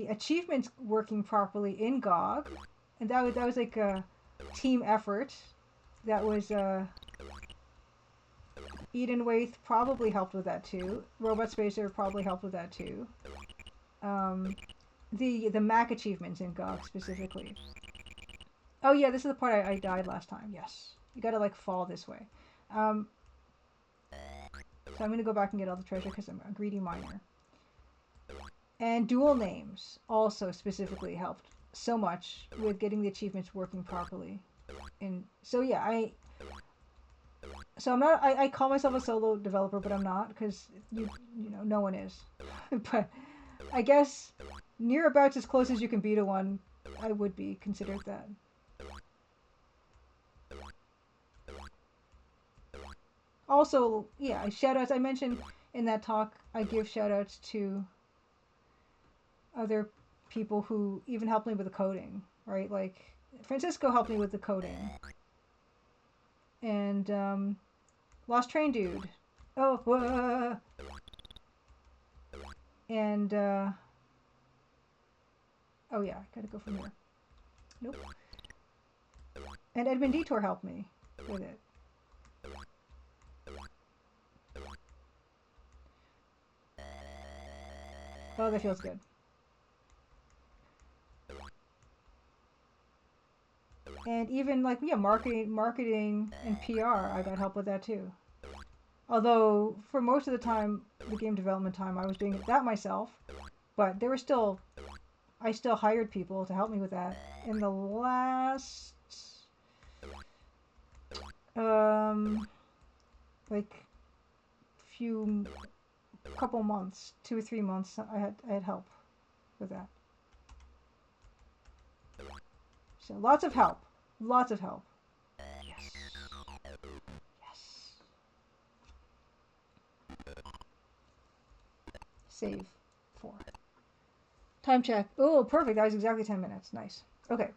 achievements working properly in GOG, and that was like a team effort. That was Eden Waith probably helped with that too. Robot Spacer probably helped with that too. The Mac achievements in GOG specifically. Oh yeah, this is the part I died last time. Yes, you gotta like fall this way. So I'm going to go back and get all the treasure because I'm a greedy miner. And dual names also specifically helped so much with getting the achievements working properly. And so yeah, I call myself a solo developer, but I'm not, because no one is. But I guess near about as close as you can be to one, I would be considered that. Also, yeah, shoutouts. I mentioned in that talk, I give shoutouts to other people who even helped me with the coding, right? Like, Francisco helped me with the coding. And, Lost Train Dude. Oh, and, oh yeah, I gotta go from here. Nope. And Edmund Detour helped me with it. Oh, that feels good. And even like, yeah, marketing and PR, I got help with that too. Although for most of the time, the game development time, I was doing that myself, but I still hired people to help me with that. In the last, like couple months, 2 or 3 months, I had help with that. So lots of help. Yes. Yes. Save 4. Time check. Oh, perfect. That was exactly 10 minutes. Nice. Okay.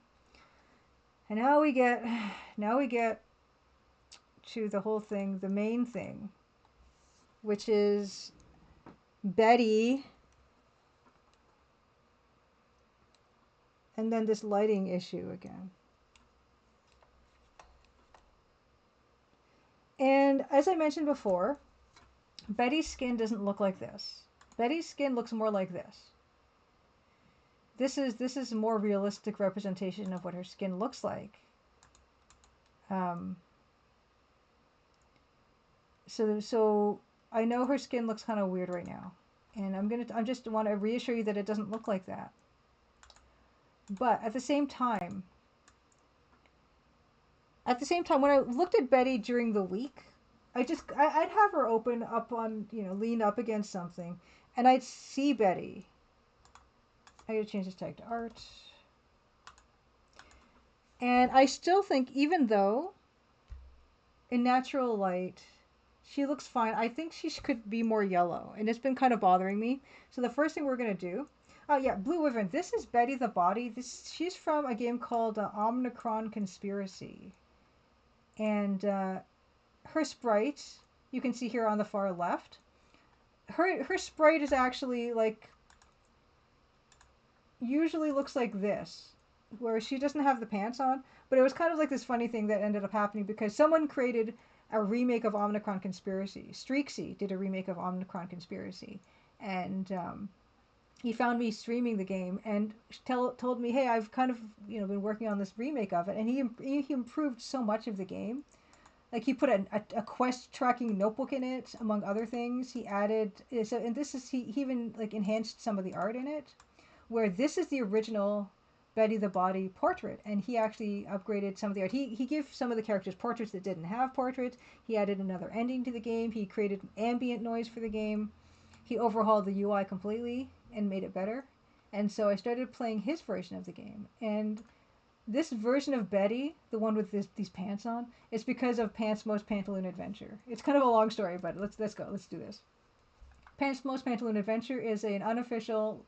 And now we get to the whole thing, the main thing, which is Betty, and then this lighting issue again. And as I mentioned before, Betty's skin doesn't look like this. Betty's skin looks more like this. This is a more realistic representation of what her skin looks like. So I know her skin looks kind of weird right now, and I just want to reassure you that it doesn't look like that. But at the same time, when I looked at Betty during the week, I'd have her open up on, lean up against something, and I'd see Betty. I gotta change this tag to art. And I still think, even though in natural light she looks fine, I think she could be more yellow, and it's been kind of bothering me. So the first thing we're gonna do, oh yeah, Blue Wyvern. This is Betty the body. She's from a game called Omnicron Conspiracy, and her sprite you can see here on the far left. Her sprite is actually like, usually looks like this, where she doesn't have the pants on. But it was kind of like this funny thing that ended up happening because someone created a remake of Omnicron Conspiracy. Streaksy did a remake of Omnicron Conspiracy, and he found me streaming the game and told me, hey, I've kind of been working on this remake of it, and he improved so much of the game. Like, he put a quest tracking notebook in it, among other things. He added and this is he even like enhanced some of the art in it, where this is the original Betty the Body portrait, and he actually upgraded some of the art. He gave some of the characters portraits that didn't have portraits. He added another ending to the game. He created ambient noise for the game. He overhauled the UI completely and made it better. And so I started playing his version of the game. And this version of Betty, the one with these pants on, is because of Pants Most Pantaloon Adventure. It's kind of a long story, but let's go. Let's do this. Pants Most Pantaloon Adventure is an unofficial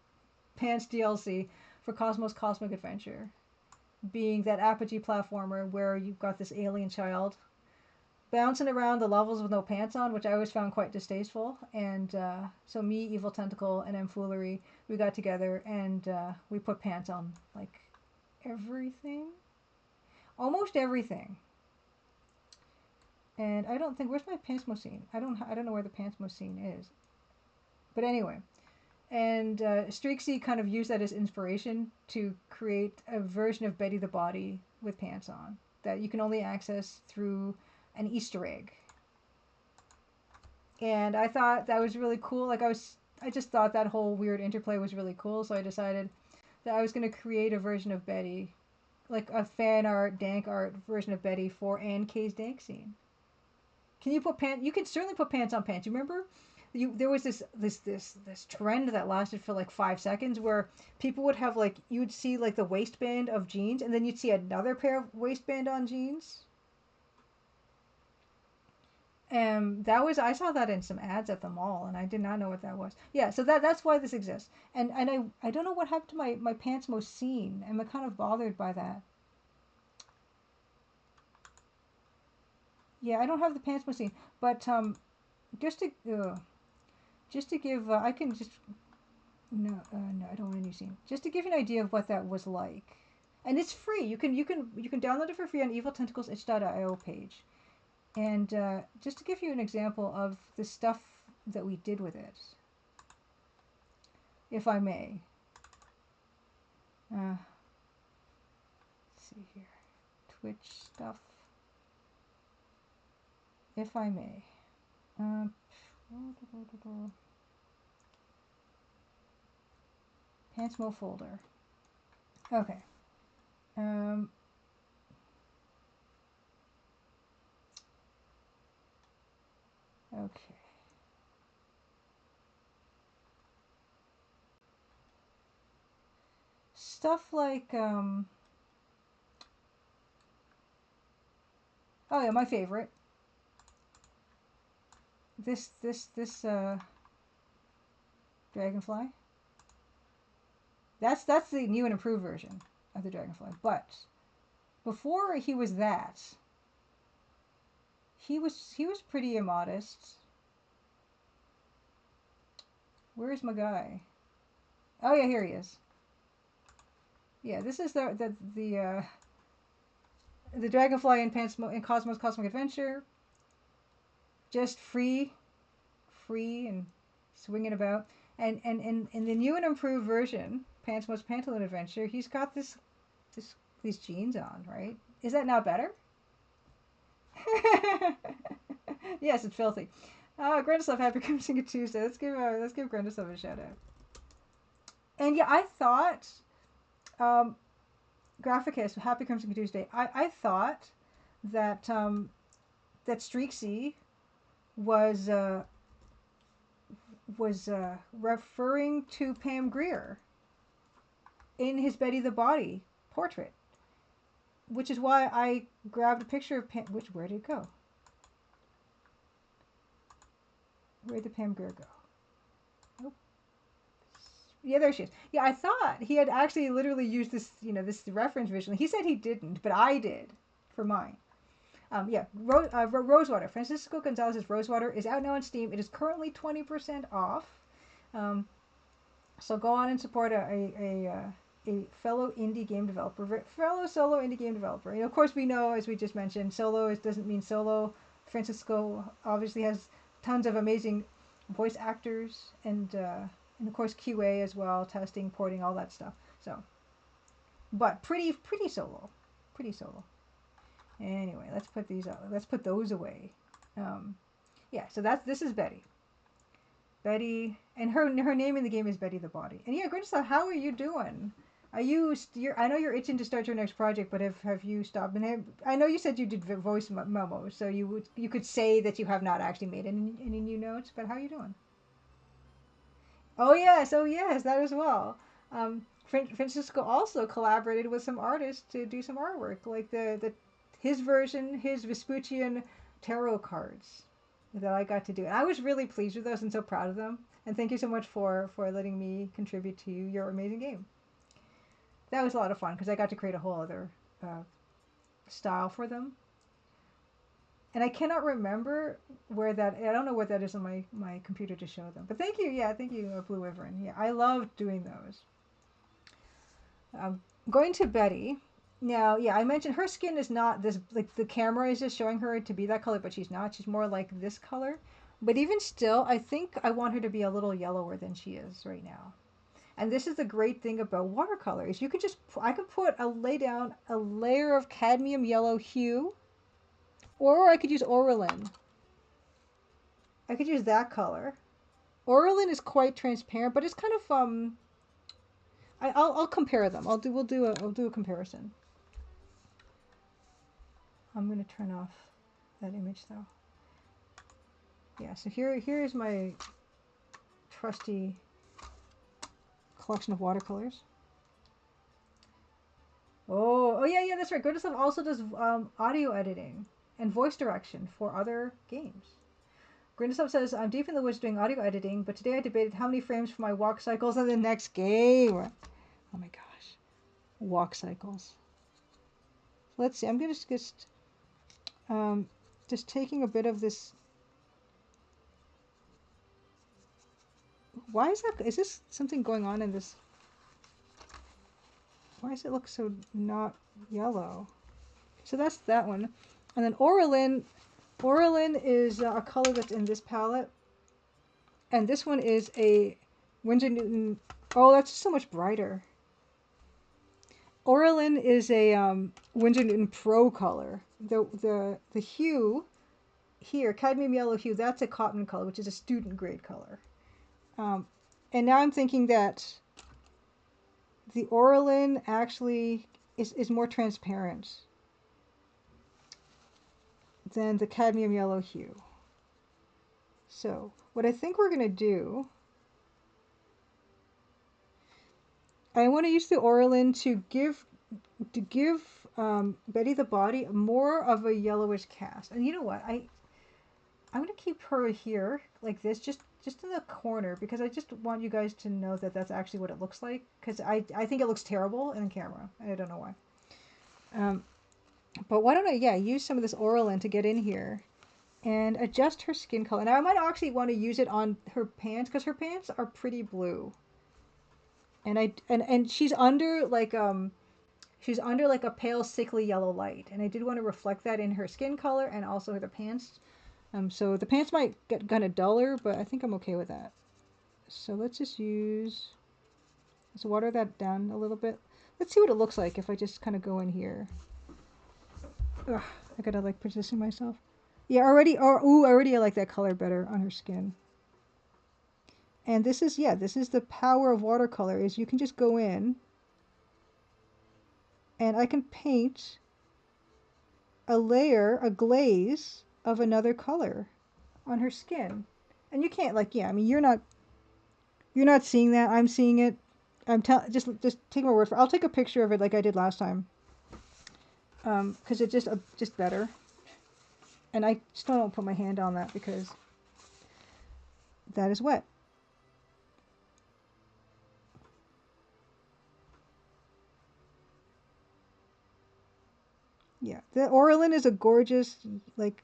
Pants DLC for Cosmos Cosmic Adventure, being that apogee platformer where you've got this alien child bouncing around the levels with no pants on, which I always found quite distasteful. And so me, Evil Tentacle, and Mfoolery, we got together and we put pants on like everything, almost everything. And I don't think, where's my Pantsmo scene? I don't know where the Pantsmo scene is. But anyway, and Streaksy kind of used that as inspiration to create a version of Betty the Body with pants on that you can only access through an Easter egg. And I thought that was really cool. Like, I just thought that whole weird interplay was really cool, so I decided that I was going to create a version of Betty, like a fan art, dank art version of Betty for Ann K's dank scene. Can you put pants? You can certainly put pants on pants. You remember? There was this trend that lasted for like 5 seconds where people would have like, you would see like the waistband of jeans, and then you'd see another pair of waistband on jeans. I saw that in some ads at the mall, and I did not know what that was. Yeah, so that's why this exists. And I don't know what happened to my Pantsmo scene. I'm kind of bothered by that. Yeah, I don't have the Pantsmo scene, but just to give I can just no, I don't want a new scene. Just to give you an idea of what that was like, and it's free. You can download it for free on Evil Tentacles itch.io page. And just to give you an example of the stuff that we did with it, if I may. Let's see here. Twitch stuff. If I may. Pantsmo folder. Okay. Okay. Stuff like, oh yeah, my favorite. This Dragonfly. That's the new and improved version of the Dragonfly. But before he was that, he was pretty immodest. Where's my guy? Oh yeah, here he is. Yeah, this is the Dragonfly in Cosmos Cosmic Adventure. Just free and swinging about. And in the new and improved version, Pansmo's Pantaloon Adventure, he's got these jeans on, right? Is that now better? Yes, it's filthy. Grendislav, happy Coming Tuesday. Let's give Grendislav a shout out. And yeah, I thought, Graphicus, happy Coming Tuesday. I thought that that Streaksy was referring to Pam Grier in his Betty the Body portrait, which is why I grabbed a picture of Pam. Where did it go? Where did Pam Grier go? Nope. Yeah, there she is. Yeah, I thought he had actually literally used this, this reference visually. He said he didn't, but I did for mine. Yeah, Rosewater. Francisco Gonzalez's Rosewater is out now on Steam. It is currently 20% off. So go on and support a fellow indie game developer, fellow solo indie game developer. Of course, we know, as we just mentioned, solo doesn't mean solo. Francisco obviously has tons of amazing voice actors and of course QA as well, testing, porting, all that stuff. So, but pretty solo, pretty solo. Anyway, let's put these out. Let's put those away. Yeah, so this is Betty. Betty, and her name in the game is Betty the Body. And yeah, Grinchla, how are you doing? I know you're itching to start your next project, but have you stopped? And I know you said you did voice memos, so you could say that you have not actually made any new notes. But how are you doing? Oh yes, that as well. Francisco also collaborated with some artists to do some artwork, like his Vespuccian tarot cards that I got to do. And I was really pleased with those and so proud of them. And thank you so much for letting me contribute to your amazing game. That was a lot of fun because I got to create a whole other style for them. And I cannot remember I don't know where that is on my computer to show them. But thank you, thank you, Blue Wyvern. Yeah, I love doing those. Going to Betty. Now, yeah, I mentioned her skin is not this, like the camera is just showing her to be that color, but she's not. She's more like this color. But even still, I think I want her to be a little yellower than she is right now. And this is the great thing about watercolors. You can I can lay down a layer of cadmium yellow hue, or I could use Auralin. I could use that color. Auralin is quite transparent, but it's kind of I'll compare them. I'll do a comparison. I'm going to turn off that image though. Yeah, so here is my trusty collection of watercolors. Oh yeah, that's right. Grindislav also does audio editing and voice direction for other games. Grindislav says, I'm deep in the woods doing audio editing, but today I debated how many frames for my walk cycles in the next game. Oh my gosh. Walk cycles. Let's see. I'm going to just taking a bit of this. Why is that? Is this something going on in this? Why does it look so not yellow? So that's that one. And then Auralin is a color that's in this palette. And this one is a Winsor Newton. Oh, that's so much brighter. Auralin is a Winsor Newton Pro color. The hue here, cadmium yellow hue, that's a cotton color, which is a student grade color. And now I'm thinking that the Auralin actually is more transparent than the cadmium yellow hue. So what I think we're going to do, I want to use the Auralin to give Betty the Body more of a yellowish cast. And you know what? I'm going to keep her here like this, just in the corner, because I just want you guys to know that that's actually what it looks like, because I think it looks terrible in camera. I don't know why. But why don't I, use some of this Auralin to get in here and adjust her skin color. Now I might actually want to use it on her pants because her pants are pretty blue. And she's under like a pale sickly yellow light, and I did want to reflect that in her skin color and also the pants. So the pants might get kind of duller, but I think I'm okay with that. So let's water that down a little bit. Let's see what it looks like if I just kind of go in here. Ugh, I gotta like position myself. Yeah, already I like that color better on her skin. And this is the power of watercolor, is you can just go in and I can paint a glaze of another color on her skin. And you can't I mean, you're not seeing that. I'm seeing it. Just take my word for it. I'll take a picture of it like I did last time. Because it's just better. And I still don't put my hand on that because that is wet. Yeah, the Orolin is a gorgeous, like,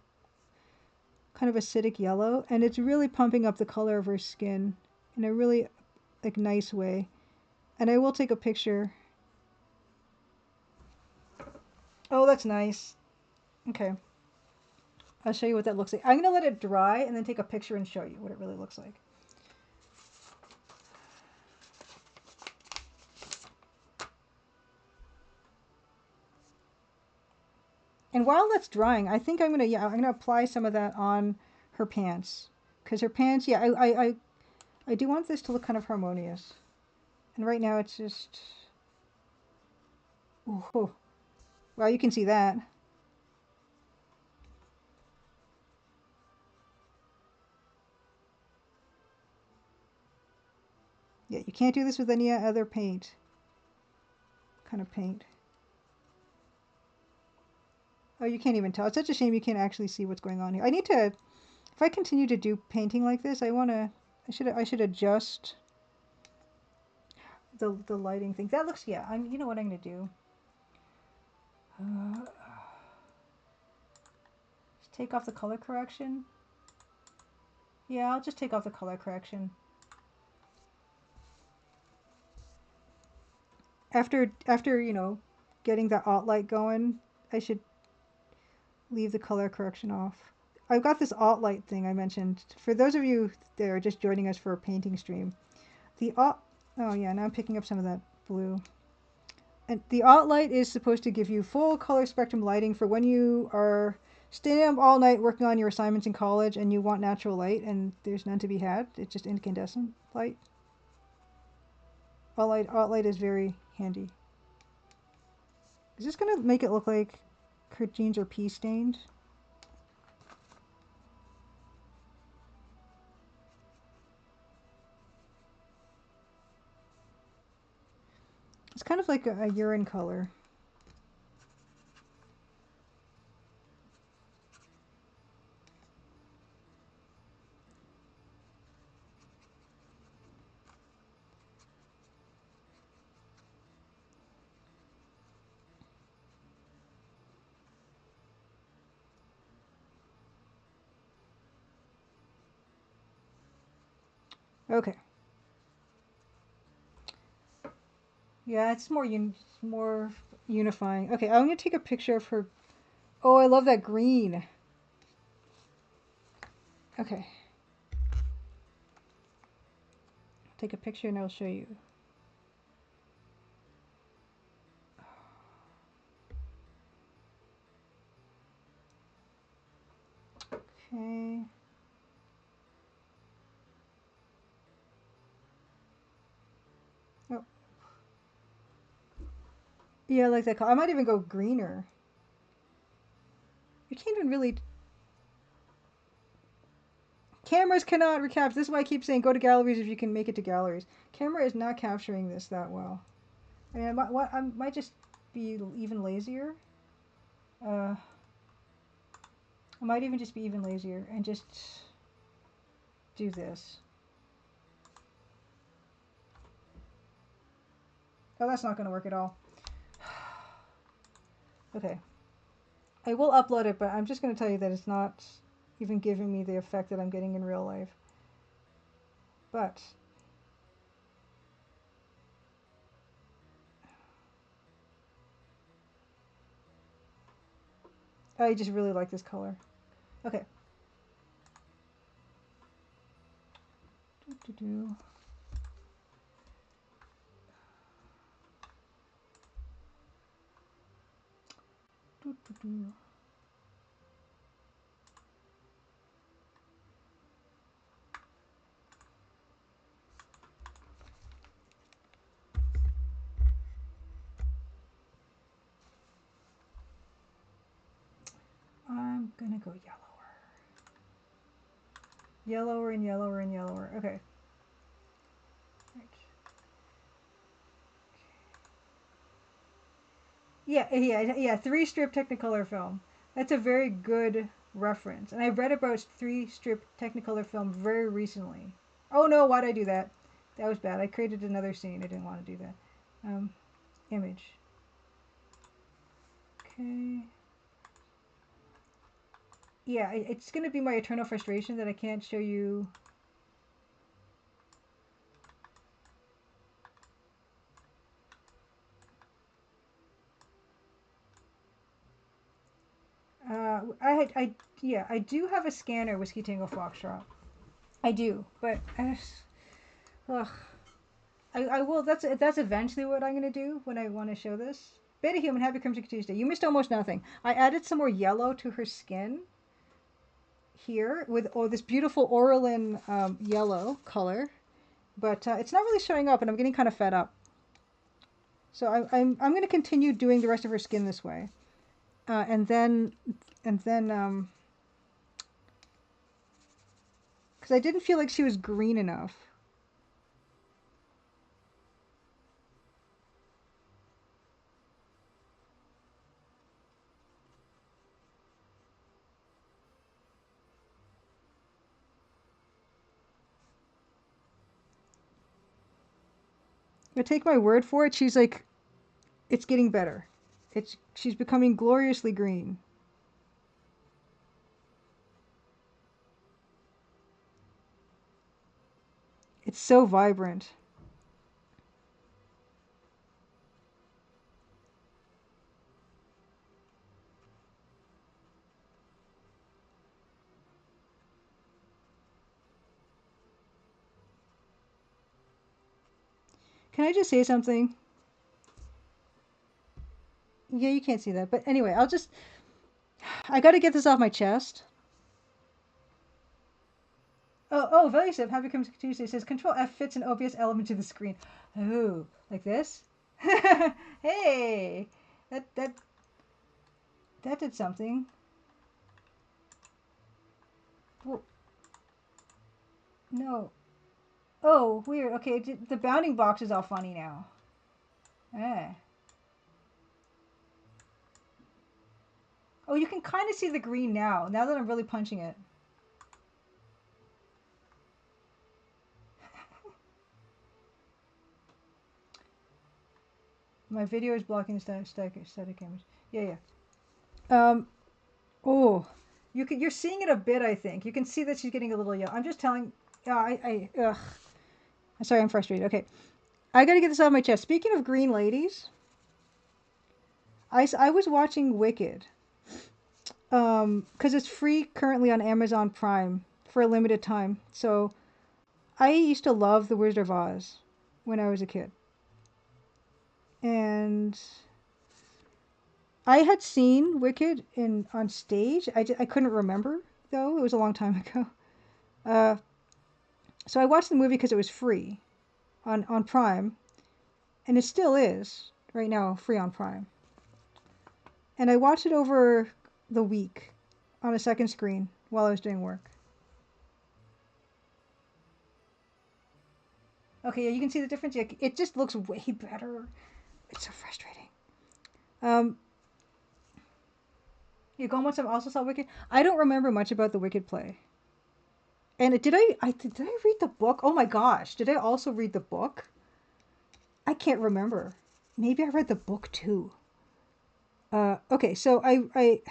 kind of acidic yellow, and it's really pumping up the color of her skin in a really, like, nice way. And I will take a picture. Oh, that's nice. Okay. I'll show you what that looks like. I'm going to let it dry and then take a picture and show you what it really looks like. And while that's drying, I think I'm gonna apply some of that on her pants, because her pants, I do want this to look kind of harmonious. And right now it's just, ooh, well, you can see that. Yeah, you can't do this with any other paint. Kind of paint. Oh, you can't even tell. It's such a shame you can't actually see what's going on here. I need to, if I continue to do painting like this, I should adjust the lighting thing. That looks, yeah, you know what I'm gonna do? Just take off the color correction. Yeah, I'll just take off the color correction. After getting that alt light going, I should leave the color correction off. I've got this alt light thing I mentioned. For those of you that are just joining us for a painting stream, oh yeah, now I'm picking up some of that blue. And the alt light is supposed to give you full color spectrum lighting for when you are staying up all night working on your assignments in college and you want natural light and there's none to be had. It's just incandescent light. Alt light is very handy. Is this gonna make it look like her jeans are pea stained? It's kind of like a urine color. Okay. Yeah, it's more unifying. Okay, I'm gonna take a picture of her. Oh, I love that green. Okay. Take a picture and I'll show you. Okay. Oh. Yeah, I like that color. I might even go greener. You can't even really... Cameras cannot recapture. This is why I keep saying go to galleries if you can make it to galleries. Camera is not capturing this that well. I mean, I might just be even lazier. I might even just be even lazier and just do this. Oh, that's not going to work at all. Okay. I will upload it, but I'm just going to tell you that it's not even giving me the effect that I'm getting in real life. But I just really like this color. Okay. Do-do-do. Do-do-do. I'm gonna go yellower. Yellower and yellower and yellower. Okay. Right. Yeah, 3-strip Technicolor film. That's a very good reference. And I read about 3-strip Technicolor film very recently. Oh no, why'd I do that? That was bad. I created another scene. I didn't want to do that. Image. Okay. Yeah, it's going to be my eternal frustration that I can't show you. I do have a scanner, Whiskey Tango Foxtrot. I do, but ugh. I will. That's eventually what I'm going to do when I want to show this. Beta Human, happy Crimson Tuesday. You missed almost nothing. I added some more yellow to her skin here with this beautiful Oralin yellow color, but it's not really showing up, and I'm getting kind of fed up. So I'm going to continue doing the rest of her skin this way, and then because I didn't feel like she was green enough. But take my word for it, she's like, it's getting better. She's becoming gloriously green. It's so vibrant. Can I just say something? Yeah, you can't see that. But anyway, I got to get this off my chest. Oh, Velisip, Happy Crimson Tuesday says Control F fits an obvious element to the screen. Oh, like this? Hey, that did something. Well, no. Oh, weird. Okay, the bounding box is all funny now. Eh. Oh, you can kind of see the green now that I'm really punching it. My video is blocking the static image. Yeah. Oh, you're seeing it a bit, I think. You can see that she's getting a little yellow. I'm just telling, ugh. I'm sorry, I'm frustrated. Okay. I gotta get this off my chest. Speaking of green ladies, I was watching Wicked. Because it's free currently on Amazon Prime for a limited time. So I used to love The Wizard of Oz when I was a kid. And I had seen Wicked on stage. I couldn't remember, though. It was a long time ago. So I watched the movie because it was free on Prime. And it still is, right now, free on Prime. And I watched it over the week on a second screen while I was doing work. Okay, yeah, you can see the difference. Yeah, it just looks way better. It's so frustrating. You once also saw Wicked. I don't remember much about the Wicked play. And did I read the book? Oh my gosh, did I also read the book? I can't remember. Maybe I read the book too. Okay, so I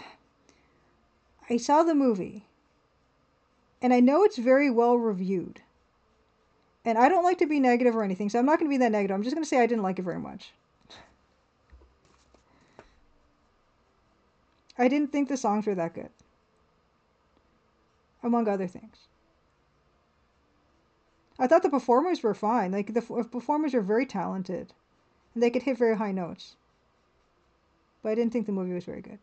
saw the movie, And I know it's very well reviewed. And I don't like to be negative or anything, so I'm not going to be that negative. I'm just going to say I didn't like it very much. I didn't think the songs were that good, among other things. I thought the performers were fine. Like, the performers are very talented, and they could hit very high notes. But I didn't think the movie was very good.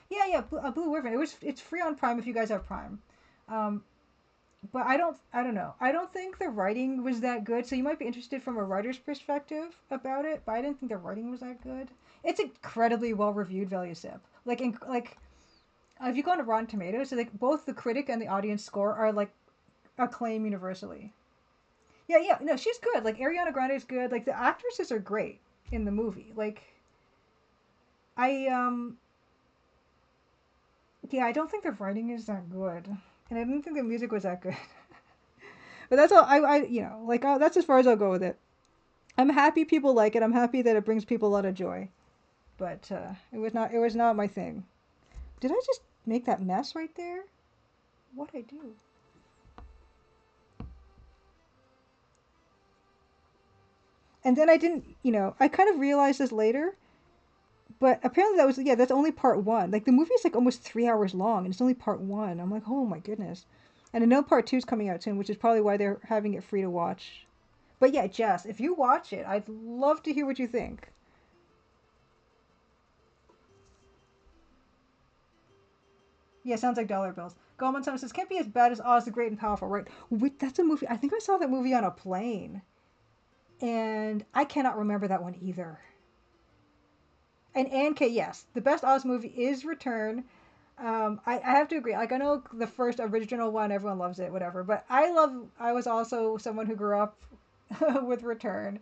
Yeah, Blue Ribbon. It's free on Prime if you guys have Prime. Um, but I don't know. I don't think the writing was that good. So you might be interested from a writer's perspective about it. But I didn't think the writing was that good. It's incredibly well reviewed, Value Sip. If you go on to Rotten Tomatoes, so like both the critic and the audience score are like acclaim universally. Yeah. No, she's good. Like Ariana Grande is good. Like the actresses are great in the movie. Like I yeah, I don't think the writing is that good, and I didn't think the music was that good. But that's all. That's as far as I'll go with it. I'm happy people like it. I'm happy that it brings people a lot of joy. But it was not. It was not my thing. Did I just make that mess right there? What'd I do? And then I didn't. I kind of realized this later. But apparently that's only part one. Like the movie is like almost 3 hours long, and it's only part one. I'm like, oh my goodness. And I know part two is coming out soon, which is probably why they're having it free to watch. But yeah, Jess, if you watch it, I'd love to hear what you think. Yeah, sounds like dollar bills. Goldman Sachs says can't be as bad as Oz the Great and Powerful, right? Wait, that's a movie. I think I saw that movie on a plane, and I cannot remember that one either. And Anne K, yes, the best Oz movie is Return. I have to agree. Like I know the first original one, everyone loves it, whatever. But I was also someone who grew up with Return,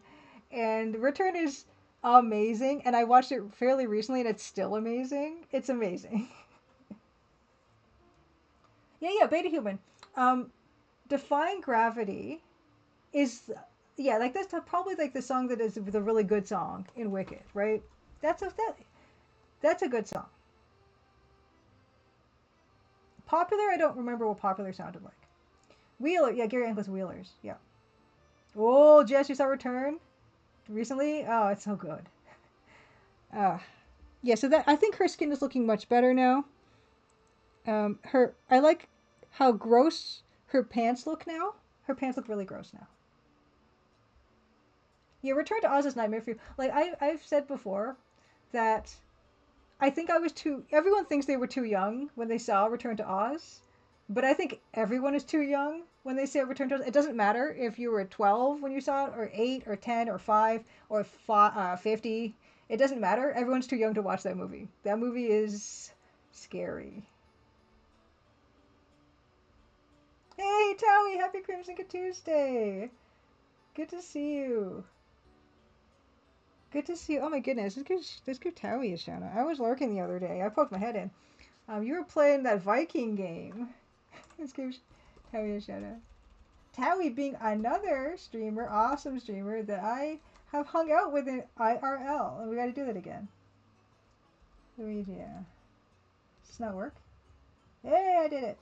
and Return is amazing. And I watched it fairly recently, and it's still amazing. It's amazing. Yeah, Beta Human. Um, Defying Gravity is like that's probably like the song that is the really good song in Wicked, right? That's a good song. Popular, I don't remember what Popular sounded like. Wheeler, yeah, Gary Angus Wheelers, yeah. Oh, Jess, you saw Return recently? Oh, it's so good. Uh, yeah, so that I think her skin is looking much better now. I like how gross her pants look now. Her pants look really gross now. Yeah, Return to Oz is Nightmare for You. Like I've said before that I think I was too. Everyone thinks they were too young when they saw Return to Oz, but I think everyone is too young when they say Return to Oz. It doesn't matter if you were 12 when you saw it, or 8, or 10, or 5, or 50. It doesn't matter. Everyone's too young to watch that movie. That movie is scary. Hey, Towie, happy Crimson Tuesday. Good to see you. Good to see you. Oh my goodness, this good Towie is showing up. I was lurking the other day. I poked my head in. You were playing that Viking game. Let's give Towie a shout out. Towie being another streamer, awesome streamer that I have hung out with in IRL, and we got to do that again. Luigi, yeah. Does this not work? Hey, I did it.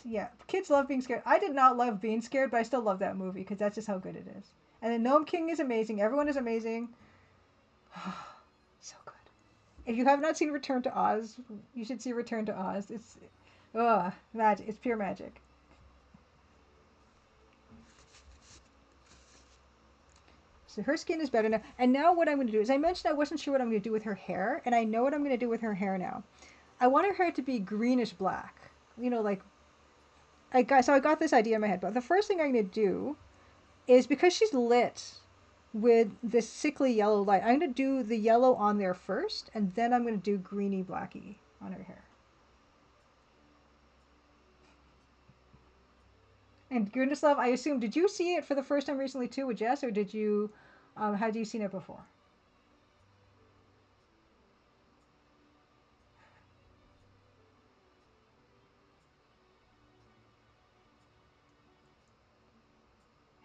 Yeah, kids love being scared. I did not love being scared, but I still love that movie because that's just how good it is. And then Gnome King is amazing. Everyone is amazing. So good. If you have not seen Return to Oz, you should see Return to Oz. It's magic. It's pure magic. So her skin is better now. And now what I'm going to do is I mentioned I wasn't sure what I'm going to do with her hair, and I know what I'm going to do with her hair now. I want her hair to be greenish black. Like I got this idea in my head, but the first thing I'm going to do is because she's lit with this sickly yellow light, I'm going to do the yellow on there first, and then I'm going to do greeny blacky on her hair. And Gundislav, I assume, did you see it for the first time recently too with Jess, or did you, had you seen it before?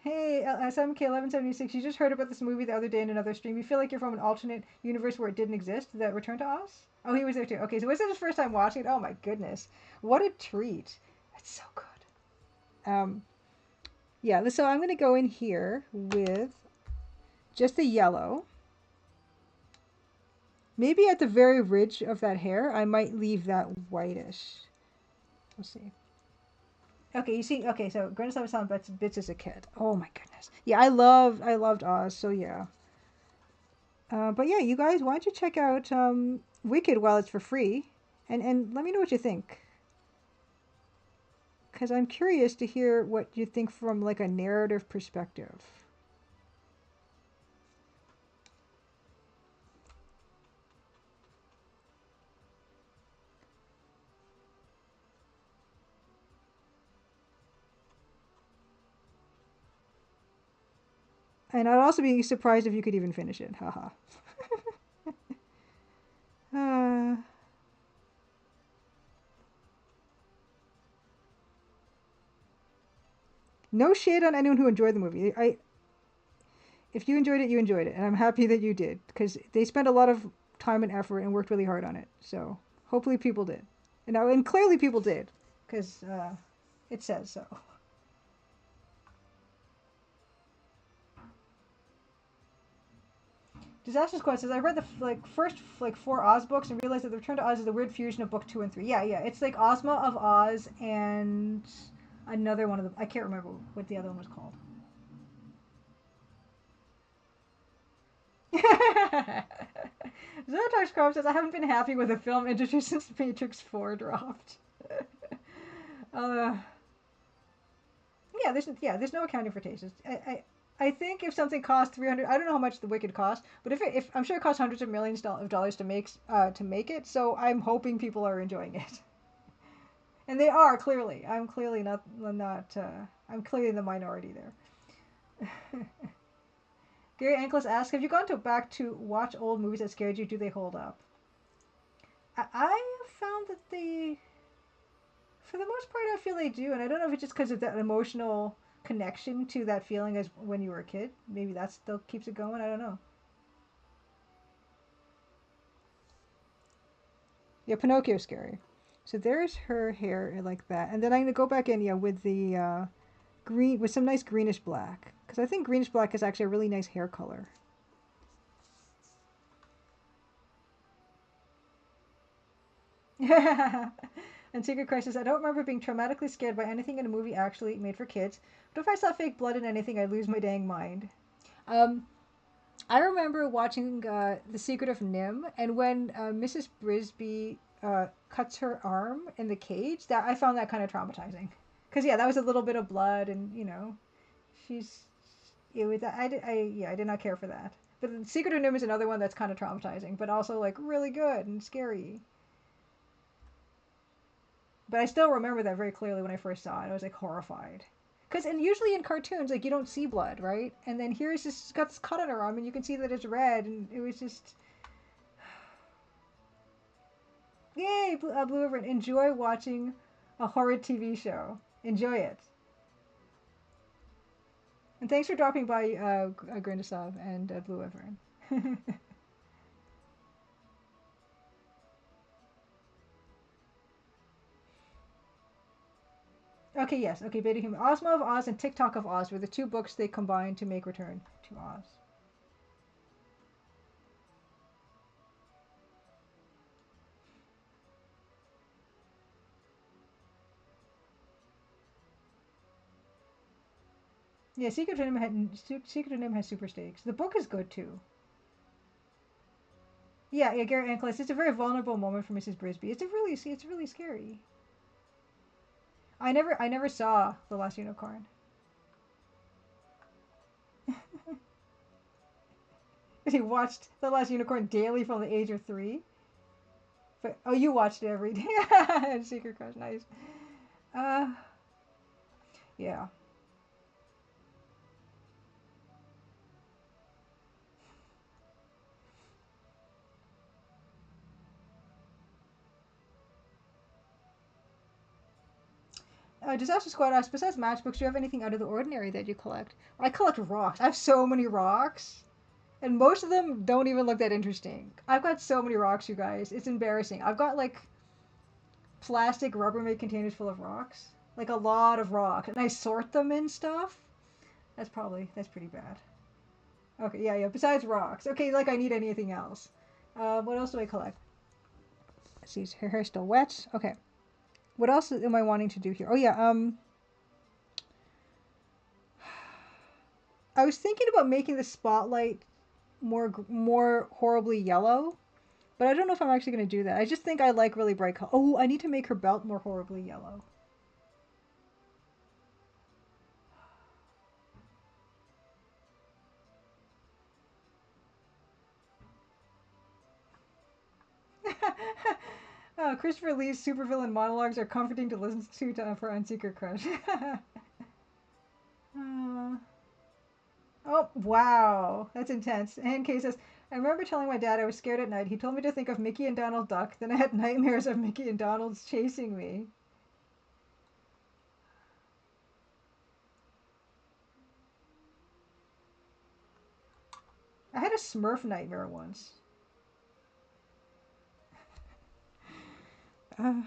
Hey, SMK1176, you just heard about this movie the other day in another stream. You feel like you're from an alternate universe where it didn't exist? The Return to Oz? Oh, he was there too. Okay, so was it his first time watching it? Oh my goodness. What a treat. That's so good. Yeah, so I'm going to go in here with just the yellow. Maybe at the very ridge of that hair, I might leave that whitish. We'll see. Okay, you see, okay, so Granny Smith selling bits as a kid. Oh my goodness. Yeah, I loved Oz, so yeah. But yeah, you guys, why don't you check out Wicked while it's for free, and let me know what you think. Because I'm curious to hear what you think from like a narrative perspective. And I'd also be surprised if you could even finish it. Haha. No shade on anyone who enjoyed the movie. If you enjoyed it, you enjoyed it, and I'm happy that you did because they spent a lot of time and effort and worked really hard on it. So hopefully people did, and clearly people did because it says so. Disaster Squad says I read the first 4 Oz books and realized that the Return to Oz is a weird fusion of book 2 and 3. Yeah, it's like Ozma of Oz and another one of them. I can't remember what the other one was called. Zotax Crop says I haven't been happy with the film industry since Matrix 4 dropped. uh, there's no accounting for tastes. I think if something costs 300, I don't know how much the Wicked cost, but if I'm sure it costs hundreds of millions of dollars to make it, so I'm hoping people are enjoying it, and they are clearly. I'm clearly not. I'm clearly the minority there. Gary Ankles asks, "Have you gone back to watch old movies that scared you? Do they hold up?" I found that they, for the most part, I feel they do, and I don't know if it's just because of that emotional connection to that feeling as when you were a kid. Maybe that still keeps it going. I don't know. Yeah, Pinocchio's scary. So there's her hair like that, and then I'm gonna go back in, with the green with some nice greenish black, because I think greenish black is actually a really nice hair color. And Secret Crisis, I don't remember being traumatically scared by anything in a movie actually made for kids, but if I saw fake blood in anything, I'd lose my dang mind. Um, I remember watching The Secret of Nim, and when Mrs. Brisby cuts her arm in the cage, that I found that kind of traumatizing. Because yeah, that was a little bit of blood, and she's it was I did not care for that. But The Secret of Nim is another one that's kind of traumatizing, but also like really good and scary. But I still remember that very clearly when I first saw it. I was like horrified. And usually in cartoons, like you don't see blood, right? And then here's just got this cut on her arm, and you can see that it's red, and it was just, yay, Blue River. Enjoy watching a horrid TV show. Enjoy it. And thanks for dropping by, Grindasov and Blue River. Okay, yes. Okay, Beta Human. Ozma of Oz and TikTok of Oz were the 2 books they combined to make Return to Oz. Yeah, Secret of Nim has super stakes. The book is good too. Yeah, Garrett Ankles. It's a very vulnerable moment for Mrs. Brisby. It's really scary. I never saw The Last Unicorn. He watched The Last Unicorn daily from the age of 3. But oh, you watched it every day. Secret Crush, nice. Uh, yeah. Disaster Squad asks, besides matchbooks, do you have anything out of the ordinary that you collect? I collect rocks. I have so many rocks. And most of them don't even look that interesting. I've got so many rocks, you guys. It's embarrassing. I've got like plastic Rubbermaid containers full of rocks. Like a lot of rocks. And I sort them and stuff. That's pretty bad. Okay, yeah. Besides rocks. Okay, like I need anything else. What else do I collect? Let's see, her hair's still wet. Okay. What else am I wanting to do here? Oh yeah, I was thinking about making the spotlight more horribly yellow, but I don't know if I'm actually going to do that. I just think I like really bright color. Oh, I need to make her belt more horribly yellow. Christopher Lee's supervillain monologues are comforting to listen to for Unsecret Crush. Oh, wow. That's intense. And Kay says, I remember telling my dad I was scared at night. He told me to think of Mickey and Donald Duck. Then I had nightmares of Mickey and Donald's chasing me. I had a Smurf nightmare once. Uh,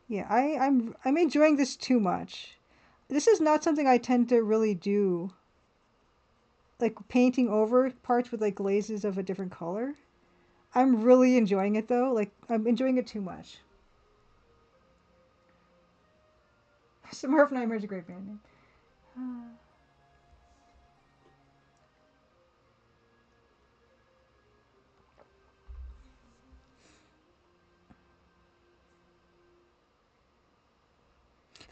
yeah, I'm enjoying this too much. This is not something I tend to really do. Like painting over parts with like glazes of a different color. I'm really enjoying it though. Like I'm enjoying it too much. Smurf Nightmare is a great band name.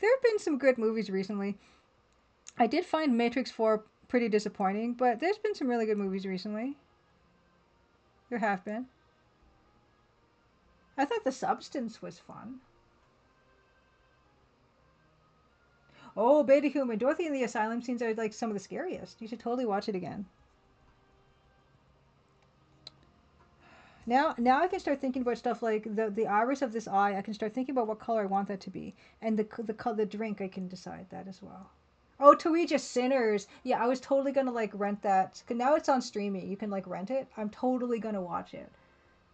There have been some good movies recently. I did find Matrix 4 pretty disappointing, but there's been some really good movies recently. There have been. I thought The Substance was fun. Oh, Beta Human. Dorothy in the Asylum scenes are like some of the scariest. You should totally watch it again. Now I can start thinking about stuff like the iris of this eye. I can start thinking about what color I want that to be, and the drink I can decide that as well. Oh, Ouija Sinners. Yeah, I was totally gonna like rent that. 'Cause now it's on streaming. You can like rent it. I'm totally gonna watch it.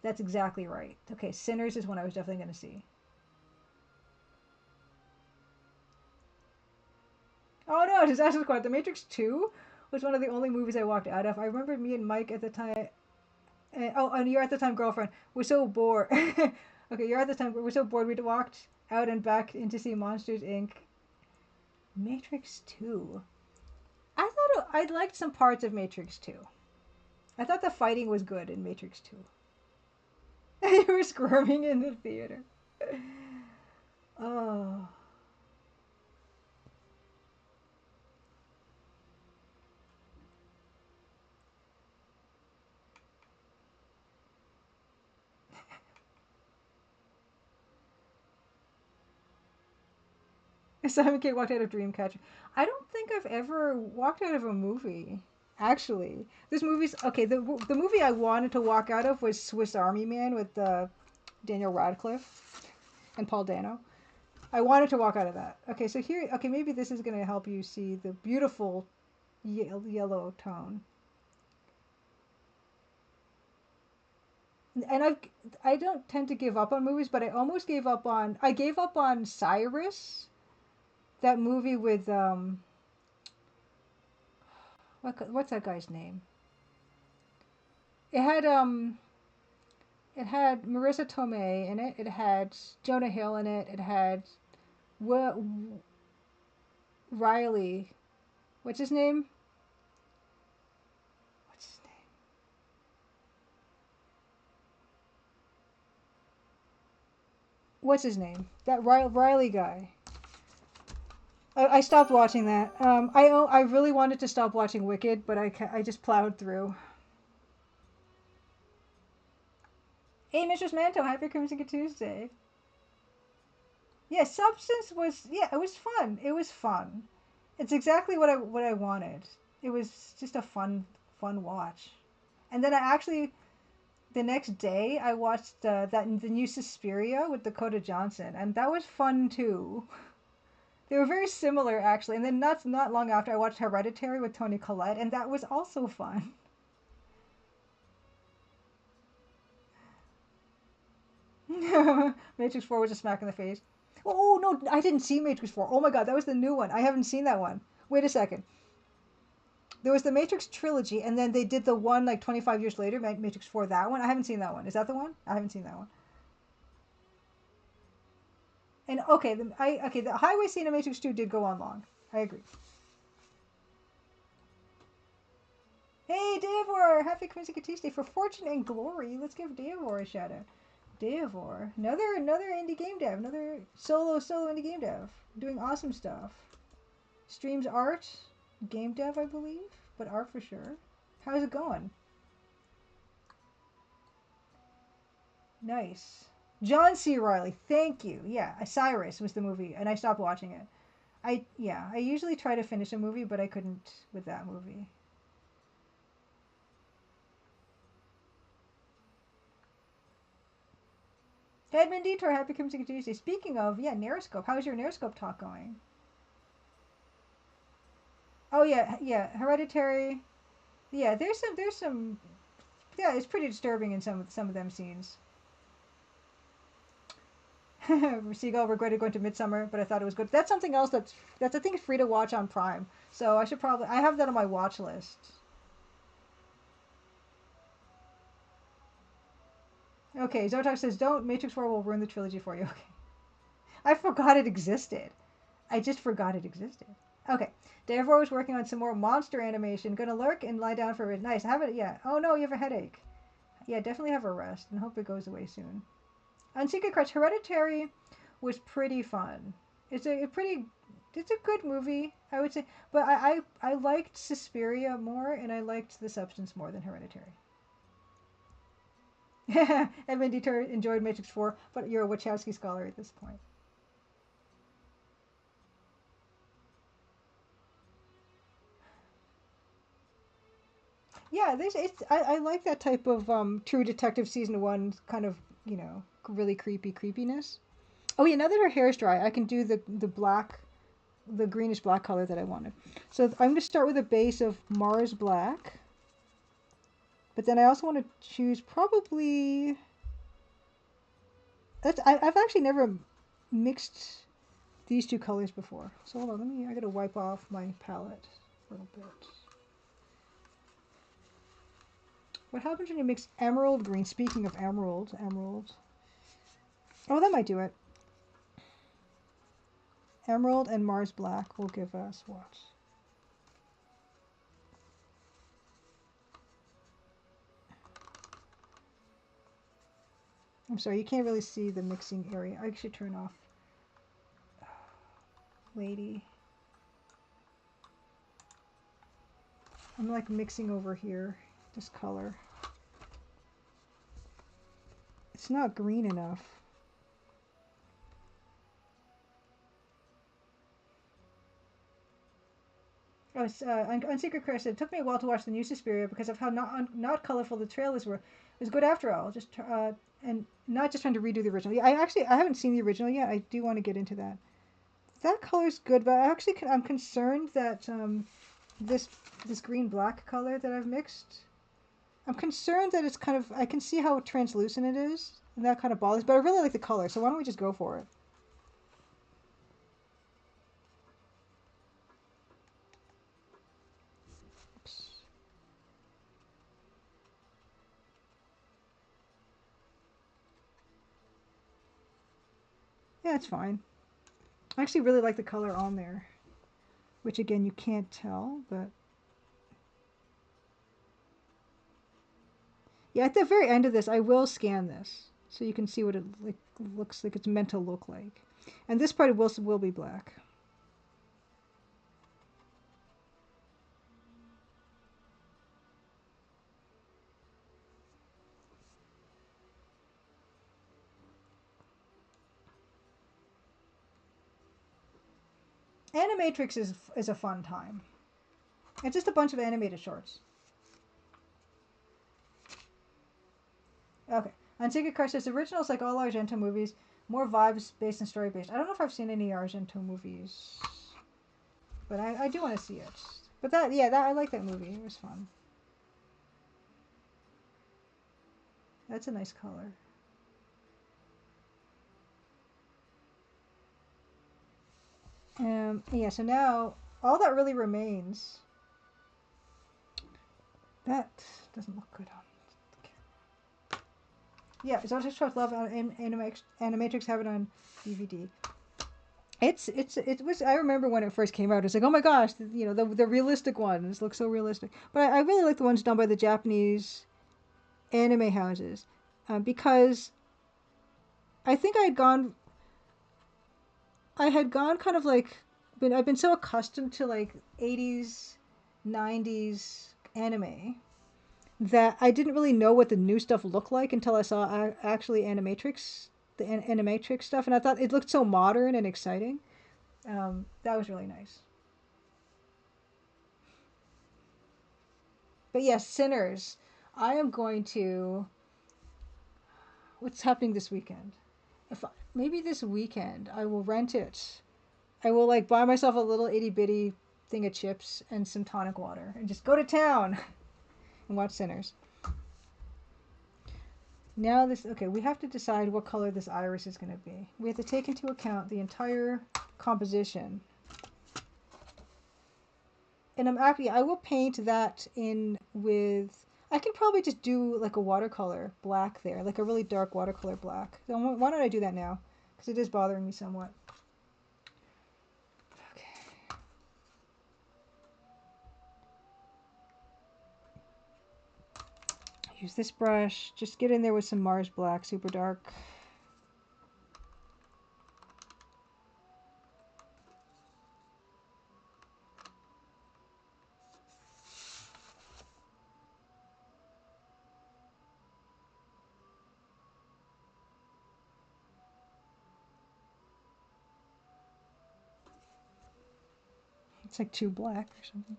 That's exactly right. Okay, Sinners is one I was definitely gonna see. Oh no, Disaster Squad. The Matrix 2 was one of the only movies I walked out of. I remember me and Mike at the time. And you're at the time girlfriend. We're so bored. Okay, you're at the time. We're so bored. We walked out and back in to see Monsters Inc. Matrix 2. I liked some parts of Matrix 2. I thought the fighting was good in Matrix 2. You were squirming in the theater. Oh. Simon K walked out of Dreamcatcher. I don't think I've ever walked out of a movie. Actually, this movie's okay. The movie I wanted to walk out of was Swiss Army Man with Daniel Radcliffe and Paul Dano. I wanted to walk out of that. Okay, so here, okay, maybe this is going to help you see the beautiful yellow tone. And I don't tend to give up on movies, but I gave up on Cyrus, that movie with what's that guy's name? It had it had Marissa Tomei in it. It had Jonah Hill in it. It had Riley. What's his name? What's his name? What's his name? That Riley guy. I stopped watching that. I really wanted to stop watching Wicked, but I just plowed through. Hey, Mistress Manto, happy Crimson Tuesday. Yeah, Substance was it was fun. It was fun. It's exactly what I wanted. It was just a fun watch. And then I actually the next day I watched the new Suspiria with Dakota Johnson, and that was fun too. They were very similar actually. And then not long after I watched Hereditary with Toni Collette, and that was also fun. Matrix 4 was a smack in the face. Oh no, I didn't see Matrix 4. Oh my god, that was the new one. I haven't seen that one. Wait a second. There was the Matrix trilogy, and then they did the one like 25 years later, Matrix 4. That one, I haven't seen that one. Is that the one? I haven't seen that one. And okay, the highway scene in Matrix 2 did go on long. I agree. Hey, Davor! Happy Quincy Tuesday for Fortune and Glory. Let's give Davor a shout out. Davor, another indie game dev, another solo indie game dev, doing awesome stuff. Streams art, game dev, I believe, but art for sure. How's it going? Nice. John C. Riley, thank you. Yeah, Cyrus was the movie, and I stopped watching it. I usually try to finish a movie, but I couldn't with that movie. Edmund Detour, happy Crimson Tuesday. Speaking of, yeah, Neuroscope. How's your Neuroscope talk going? Oh yeah, Hereditary. Yeah, there's some. Yeah, it's pretty disturbing in some of them scenes. Seagull regretted going to Midsummer, but I thought it was good. That's something else that's I think free to watch on Prime. So I have that on my watch list. Okay, Zotok says don't Matrix 4 will ruin the trilogy for you. Okay. I forgot it existed. I just forgot it existed. Okay. Davor was working on some more monster animation. Gonna lurk and lie down for a nice. Have it yeah. Oh no, you have a headache. Yeah, definitely have a rest and hope it goes away soon. On Secret Crush, Hereditary was pretty fun. It's a good movie, I would say. But I liked Suspiria more and I liked The Substance more than Hereditary. Edmund Detour enjoyed Matrix 4, but you're a Wachowski scholar at this point. Yeah, I like that type of True Detective season one kind of really creepy creepiness. Oh yeah, now that her hair is dry, I can do the greenish black color that I wanted. So I'm gonna start with a base of Mars black, but then I also want to choose probably I've actually never mixed these two colors before. So hold on, I gotta wipe off my palette a little bit. What happens when you mix emerald green? Speaking of emerald. Oh, that might do it. Emerald and Mars black will give us what? I'm sorry, you can't really see the mixing area. I should turn off. Lady. I'm like mixing over here. This color. It's not green enough. Oh, on Secret Crush, it took me a while to watch the new Suspiria because of how not colorful the trailers were. It was good after all. Just and not just trying to redo the original. Yeah, I haven't seen the original yet. I do want to get into that. That color's good, but I'm concerned that this green black color that I've mixed. I'm concerned that it's kind of I can see how translucent it is, and that kind of bothers. But I really like the color, so why don't we just go for it? Oops. Yeah, it's fine. I actually really like the color on there, which again you can't tell, but yeah, at the very end of this, I will scan this so you can see what it looks like it's meant to look like. And this part will be black. Animatrix is a fun time. It's just a bunch of animated shorts. Okay. On Secret Crush says originals like all Argento movies, more vibes based and story based. I don't know if I've seen any Argento movies, but I do want to see it. But that, yeah, that I like that movie. It was fun. That's a nice color. Yeah, so now all that really remains. That doesn't look good on. Yeah, it's also Trust Love and Animatrix have it on DVD. It was, I remember when it first came out. It's like, oh my gosh, you know, the realistic ones look so realistic. But I really like the ones done by the Japanese anime houses, because I think I had gone kind of like, I've been so accustomed to like 80s, 90s anime that I didn't really know what the new stuff looked like until I saw actually Animatrix, the Animatrix stuff, and I thought it looked so modern and exciting. That was really nice. But yes, Sinners. I am going to. What's happening this weekend? Maybe this weekend I will rent it. I will like buy myself a little itty bitty thing of chips and some tonic water and just go to town and watch Sinners. Now this, okay, we have to decide what color this iris is going to be. We have to take into account the entire composition. And I will paint that in with, I can probably just do like a watercolor black there, like a really dark watercolor black. So why don't I do that now? Because it is bothering me somewhat. Okay. Use this brush, just get in there with some Mars black, super dark. It's like too black or something.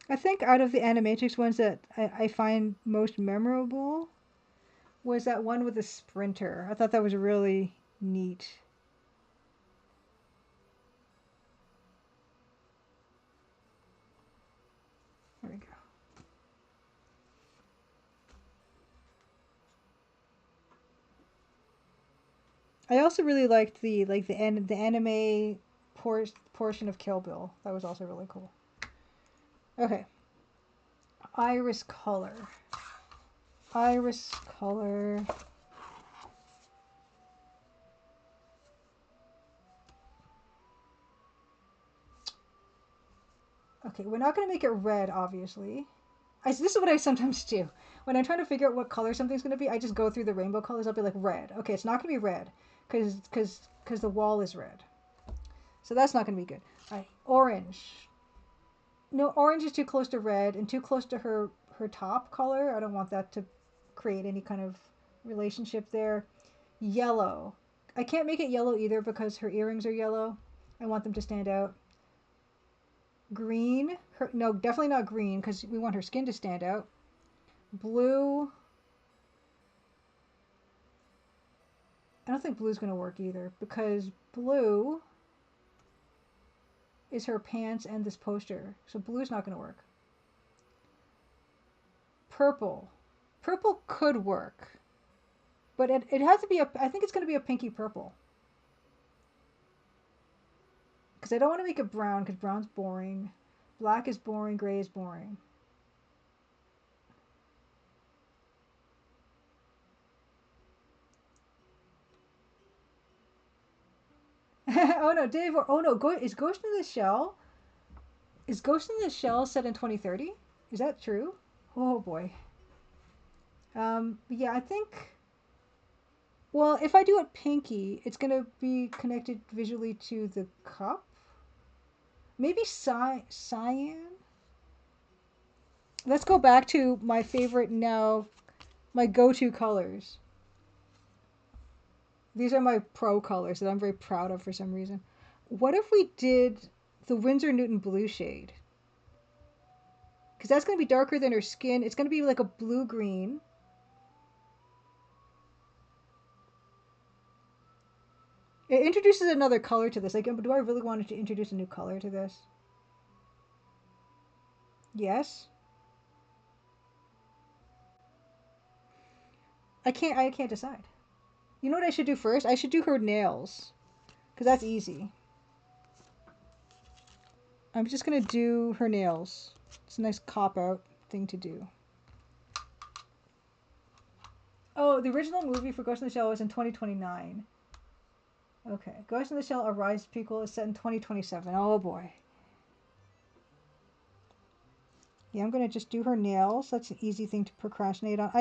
I think out of the Animatrix ones that I find most memorable was that one with the sprinter. I thought that was really neat. There we go. I also really liked the anime portion of Kill Bill. That was also really cool. Okay. Iris color. Iris color. Okay, we're not going to make it red, obviously. This is what I sometimes do. When I'm trying to figure out what color something's going to be, I just go through the rainbow colors. I'll be like, red. Okay, it's not going to be red because the wall is red. So that's not going to be good. All right, orange. No, orange is too close to red and too close to her top color. I don't want that to create any kind of relationship there. Yellow. I can't make it yellow either because her earrings are yellow. I want them to stand out. Green. No, definitely not green because we want her skin to stand out. Blue. I don't think blue's going to work either because blue is her pants and this poster. So blue's not going to work. Purple. Purple could work. But it has to be I think it's going to be a pinky purple. Because I don't want to make it brown because brown's boring. Black is boring. Gray is boring. Oh no, Dave. Oh no, is Ghost in the Shell? Is Ghost in the Shell set in 2030? Is that true? Oh boy. Yeah, I think. Well, if I do it pinky, it's gonna be connected visually to the cup. Maybe cyan. Let's go back to my favorite now, my go-to colors. These are my pro colors that I'm very proud of for some reason. What if we did the Winsor Newton blue shade? Because that's going to be darker than her skin. It's going to be like a blue-green. It introduces another color to this. Like, do I really want it to introduce a new color to this? Yes. I can't decide. You know what I should do first? I should do her nails. Because that's easy. I'm just going to do her nails. It's a nice cop-out thing to do. Oh, the original movie for Ghost in the Shell was in 2029. Okay. Ghost in the Shell: A Rise prequel is set in 2027. Oh boy. Yeah, I'm going to just do her nails. That's an easy thing to procrastinate on.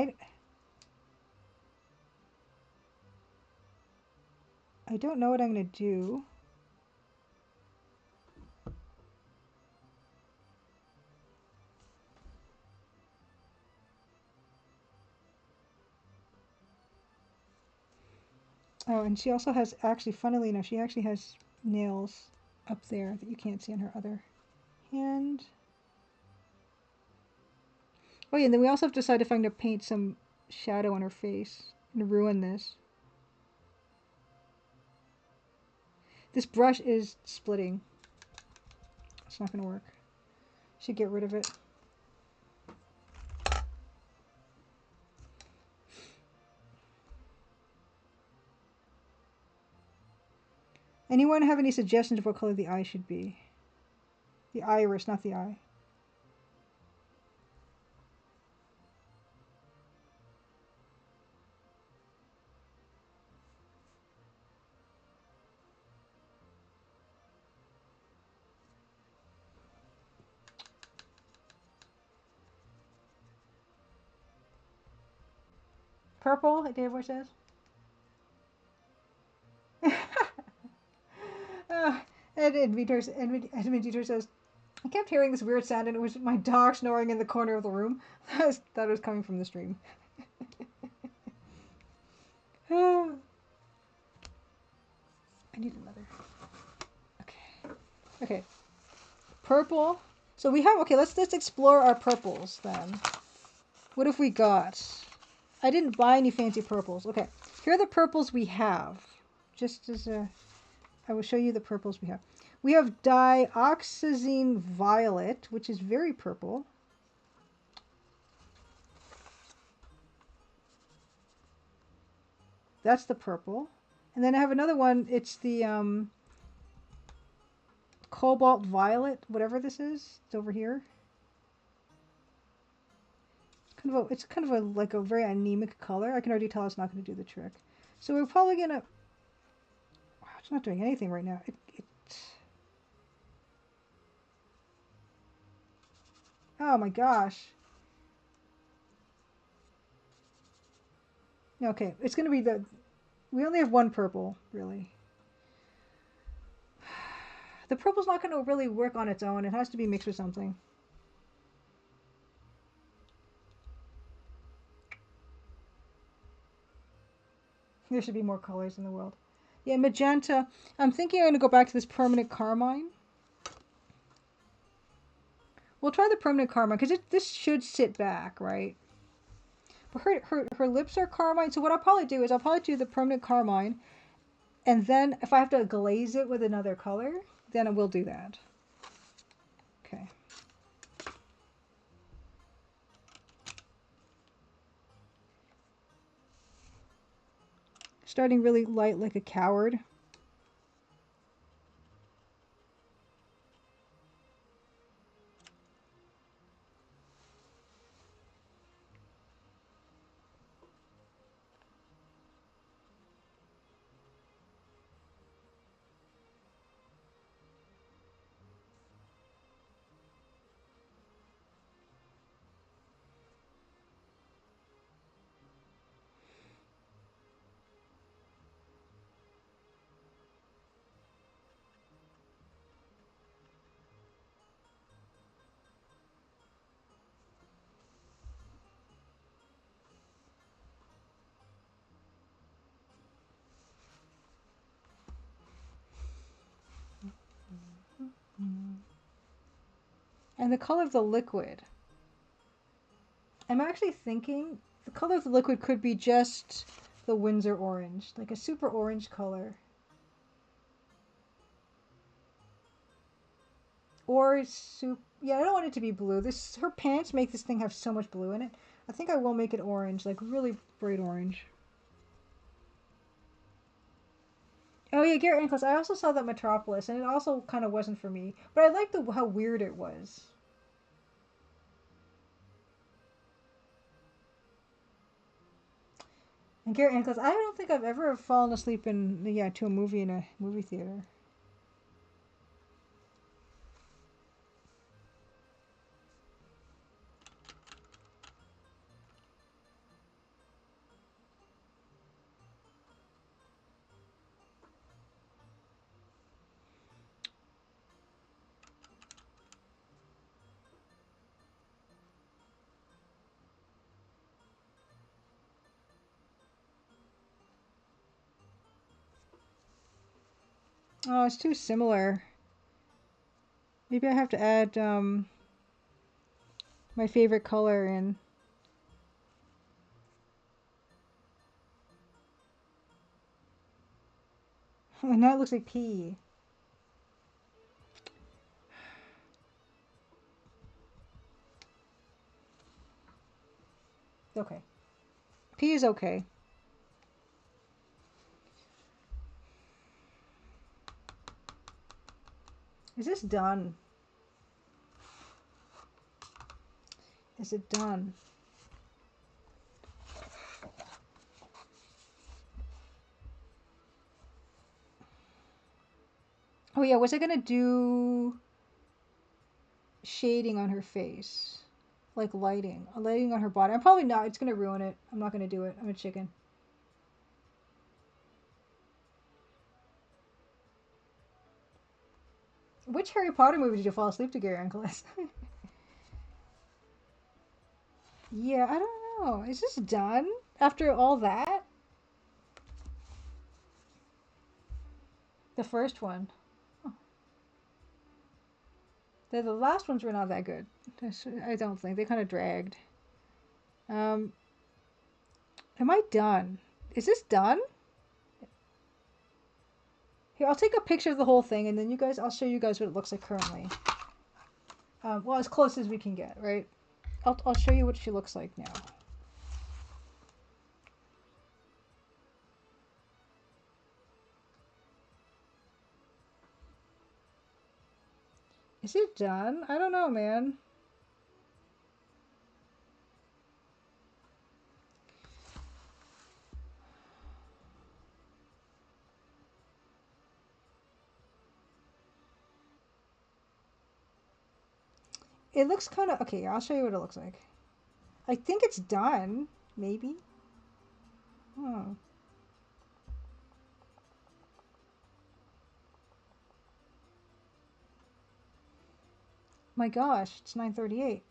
I don't know what I'm going to do. Oh, and she also has, actually, funnily enough, she actually has nails up there that you can't see on her other hand. Oh yeah, and then we also have to decide if I'm going to paint some shadow on her face and ruin this. This brush is splitting. It's not going to work. Should get rid of it. Anyone have any suggestions of what color the eye should be? The iris, not the eye. Purple, Dave says. Edmund Dieter says, I kept hearing this weird sound and it was my dog snoring in the corner of the room. That was coming from the stream. I need another. Okay. Okay. Purple. So we have, okay, let's explore our purples then. What have we got? I didn't buy any fancy purples. Okay. Here are the purples we have. Just as a, I will show you the purples we have. We have dioxazine violet, which is very purple. That's the purple. And then I have another one. It's the cobalt violet, whatever this is. It's over here. It's kind of a like a very anemic color. I can already tell it's not going to do the trick. So we're probably going to... Wow, it's not doing anything right now. Oh my gosh. Okay, it's going to be the... We only have one purple, really. The purple's not going to really work on its own. It has to be mixed with something. There should be more colors in the world. Yeah, magenta. I'm thinking I'm going to go back to this permanent carmine. We'll try the permanent carmine because this should sit back, right? But her lips are carmine. So what I'll probably do is I'll probably do the permanent carmine. And then if I have to glaze it with another color, then I will do that. Okay. Starting really light like a coward. And the color of the liquid. I'm actually thinking the color of the liquid could be just the Windsor orange, like a super orange color. Or yeah, I don't want it to be blue. Her pants make this thing have so much blue in it. I think I will make it orange, like really bright orange. Oh yeah, Garrett Ankles. I also saw that Metropolis, and it also kind of wasn't for me. But I liked how weird it was. And Garrett Ankles, I don't think I've ever fallen asleep to a movie in a movie theater. Oh, it's too similar. Maybe I have to add my favorite color in. Now it looks like pee. Okay. Pee is okay. Is this done? Is it done? Oh yeah, was I gonna do shading on her face? Like lighting on her body. I'm probably not. It's gonna ruin it. I'm not gonna do it. I'm a chicken. Which Harry Potter movie did you fall asleep to, Gary Nicholas? Yeah, I don't know. Is this done after all that? The first one. Oh. The last ones were not that good. I don't think. They kind of dragged. Am I done? Is this done? Here, I'll take a picture of the whole thing, and then I'll show you guys what it looks like currently. Well, as close as we can get, right? I'll show you what she looks like now. Is it done? I don't know, man. It looks kind of... Okay, I'll show you what it looks like. I think it's done. Maybe. Oh. My gosh, it's 9:38.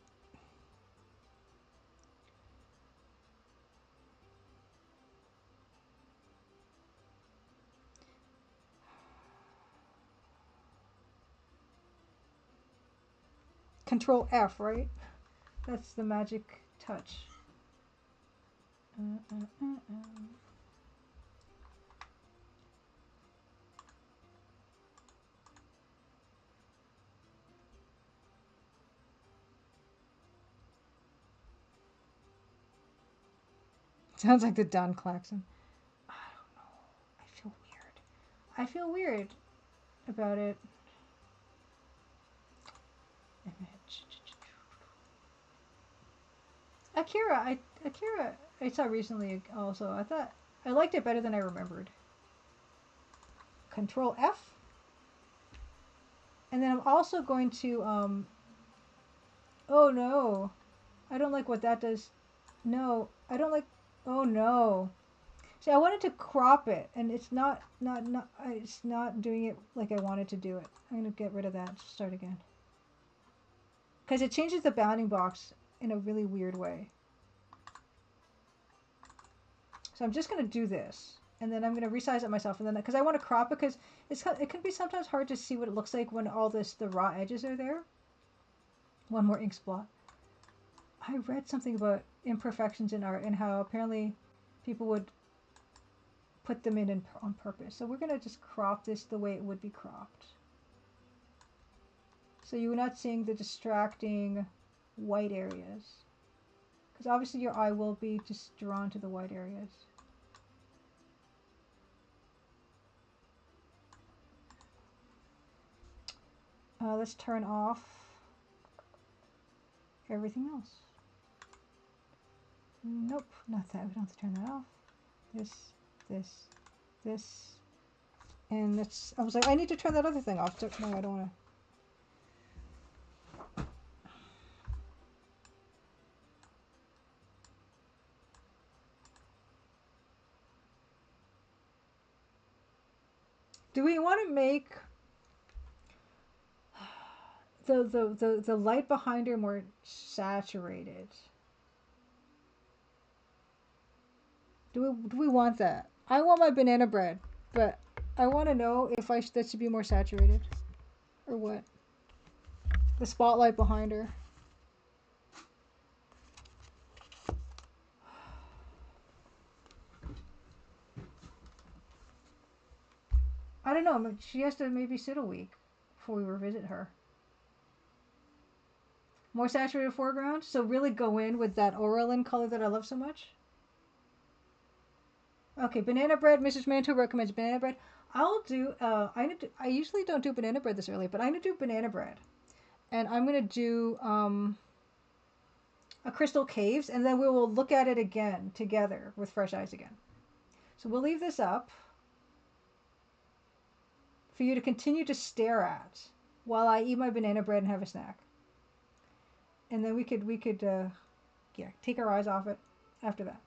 Control F, right? That's the magic touch. Sounds like the Don Klaxon. I don't know. I feel weird. I feel weird about it. Image. Akira, I saw recently also. I thought I liked it better than I remembered. Control F. And then I'm also going to oh no. I don't like what that does. No, I don't like... Oh no. See, I wanted to crop it, and it's not doing it like I wanted to do it. I'm gonna get rid of that. Start again. Because it changes the bounding box in a really weird way. So I'm just gonna do this, and then I'm gonna resize it myself, and then because I want to crop it, because it can be sometimes hard to see what it looks like when all the raw edges are there. One more ink splot. I read something about imperfections in art and how apparently people would put them in on purpose. So we're going to just crop this the way it would be cropped. So you're not seeing the distracting white areas. Because obviously your eye will be just drawn to the white areas. Let's turn off everything else. Nope, not that. We don't have to turn that off. This. And that's, I was like, I need to turn that other thing off. No, I don't want to. Do we want to make the light behind her more saturated? Do we want that? I want my banana bread, but I want to know if that should be more saturated or what. The spotlight behind her. I don't know. She has to maybe sit a week before we revisit her. More saturated foreground, so really go in with that Aurelin color that I love so much. Okay, banana bread. Mrs. Manto recommends banana bread. I'll do. I usually don't do banana bread this early, but I'm gonna do banana bread, and I'm gonna do a Crystal Caves, and then we will look at it again together with fresh eyes again. So we'll leave this up for you to continue to stare at while I eat my banana bread and have a snack. And then we could yeah, take our eyes off it after that.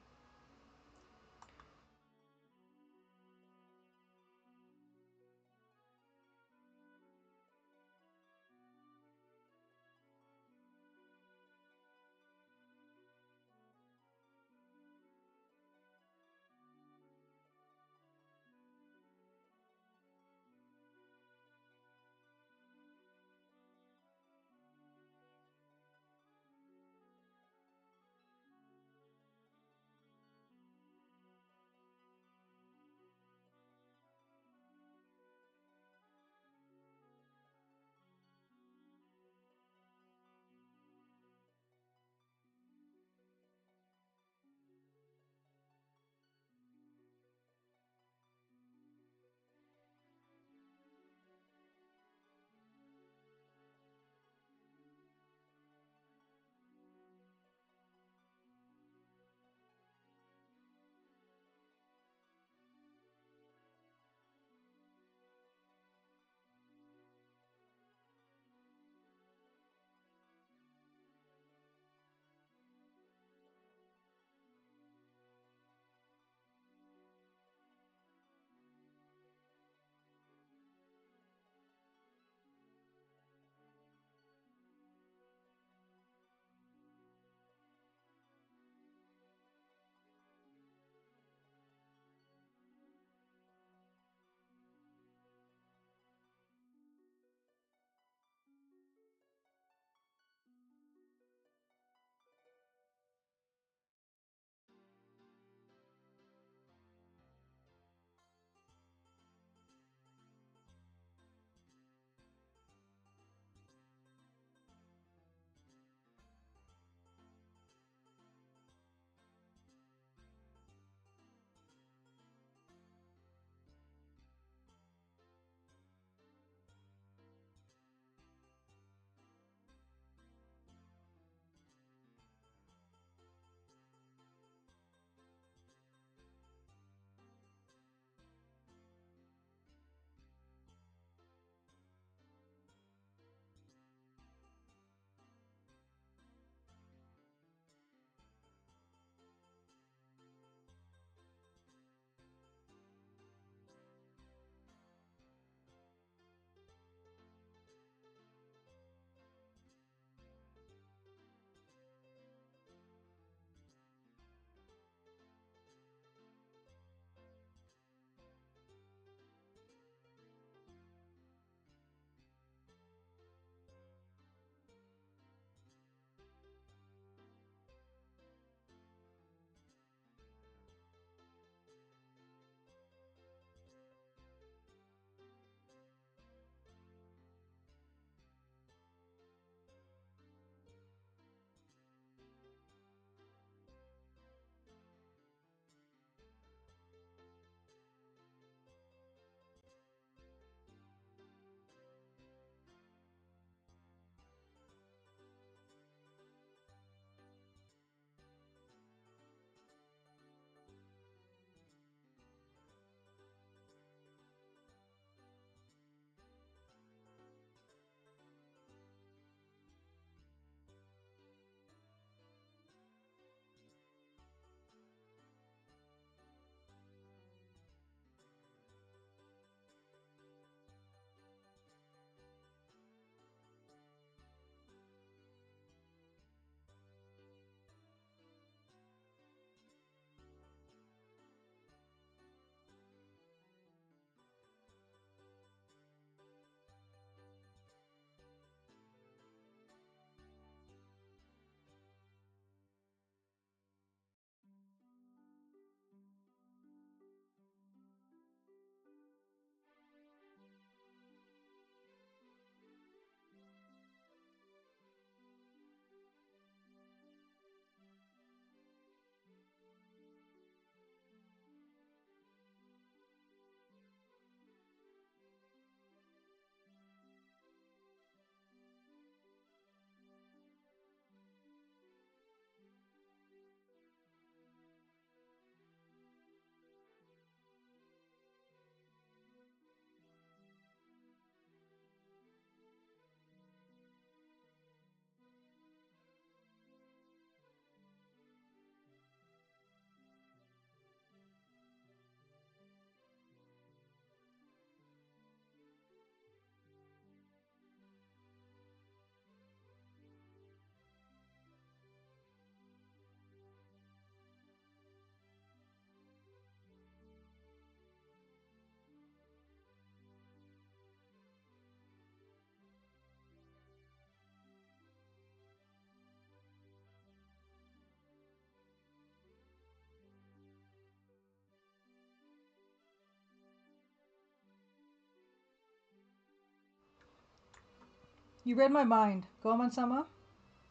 You read my mind. Goman-sama,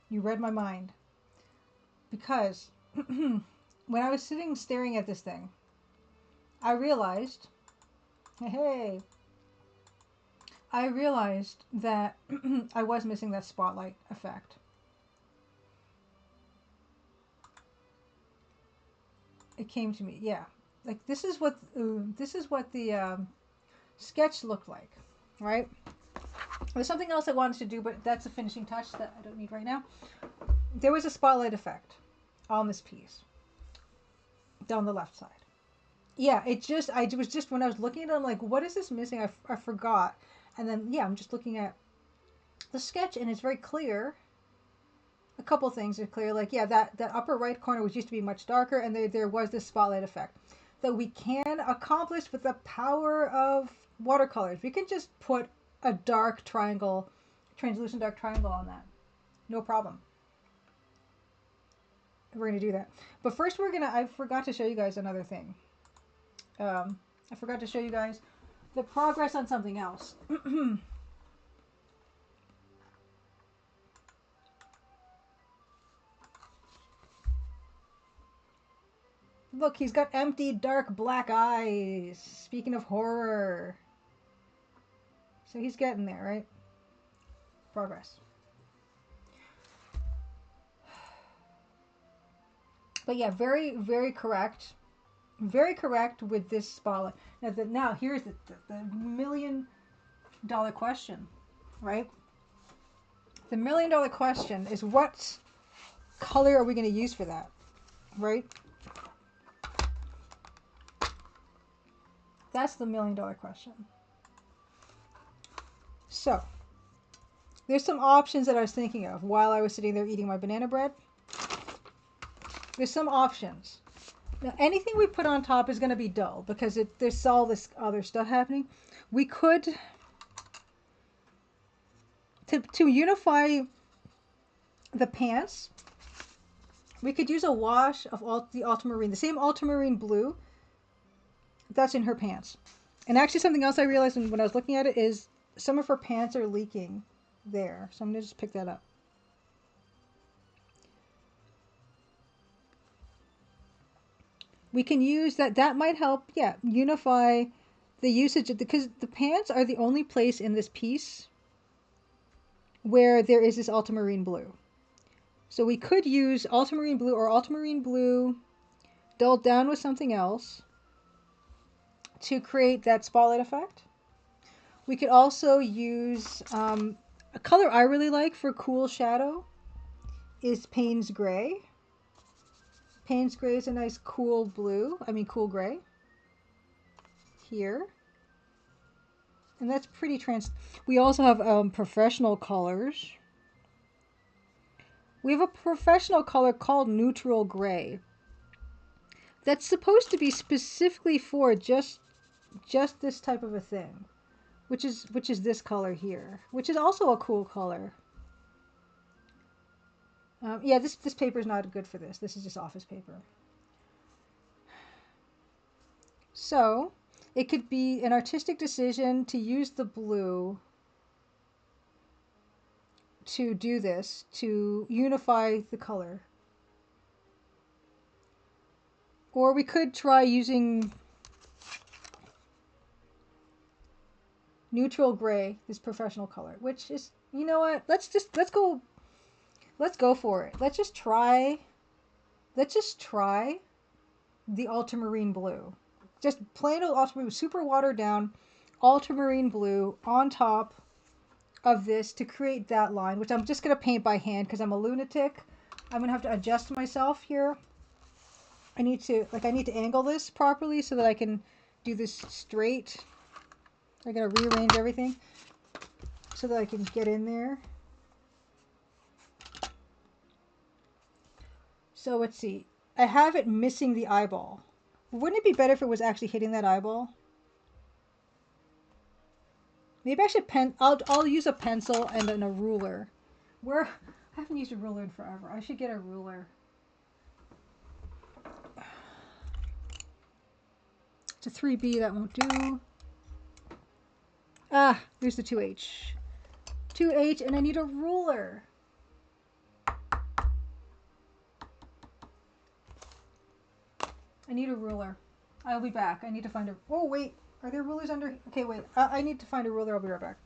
you read my mind. Because when I was sitting staring at this thing, I realized, hey, I realized that I was missing that spotlight effect. It came to me, yeah. Like this is what the sketch looked like, right? There's something else I wanted to do, but that's a finishing touch that I don't need right now. There was a spotlight effect on this piece down the left side. Yeah, I was just when I was looking at it, I'm like, what is this missing? I forgot. And then, yeah, I'm just looking at the sketch, and it's very clear. A couple things are clear. Like, yeah, that upper right corner was used to be much darker, and there was this spotlight effect that we can accomplish with the power of watercolors. We can just put a dark triangle, translucent dark triangle on that. No problem. We're going to do that. But first I forgot to show you guys another thing. I forgot to show you guys the progress on something else. Look, he's got empty, dark, black eyes. Speaking of horror. So he's getting there, right? Progress. But yeah, very, very correct. Very correct with this spotlight. Now here's the $1 million question, right? The $1 million question is, what color are we going to use for that, right? That's the $1 million question. So, there's some options that I was thinking of while I was sitting there eating my banana bread. There's some options. Now, anything we put on top is going to be dull because there's all this other stuff happening. We could, to unify the pants, we could use a wash of the ultramarine, the same ultramarine blue that's in her pants. And actually something else I realized when I was looking at it is some of her pants are leaking there. So I'm going to just pick that up. We can use that. That might help, yeah, unify the usage of because the pants are the only place in this piece where there is this ultramarine blue. So we could use ultramarine blue or ultramarine blue dulled down with something else to create that spotlight effect. We could also use a color I really like for cool shadow is Payne's Gray. Payne's Gray is a nice cool blue. I mean cool gray. Here. And that's pretty We also have professional colors. We have a professional color called neutral gray. That's supposed to be specifically for just this type of a thing, which is this color here, which is also a cool color. Yeah, this paper is not good for this. This is just office paper. So it could be an artistic decision to use the blue to do this, to unify the color. Or we could try using neutral gray, this professional color, which is, you know what? Let's go for it. Let's just try the ultramarine blue. Just plain old ultramarine, super watered down ultramarine blue on top of this to create that line, which I'm just going to paint by hand because I'm a lunatic. I'm going to have to adjust myself here. I need to angle this properly so that I can do this straight. I got to rearrange everything so that I can get in there. So let's see. I have it missing the eyeball. Wouldn't it be better if it was actually hitting that eyeball? Maybe I should I'll use a pencil and then a ruler. I haven't used a ruler in forever. I should get a ruler. It's a 3B, that won't do. Ah, there's the 2H. 2H, and I need a ruler. I need a ruler. I'll be back. I need to find a... Oh, wait. Are there rulers under... Okay, wait. I need to find a ruler. I'll be right back.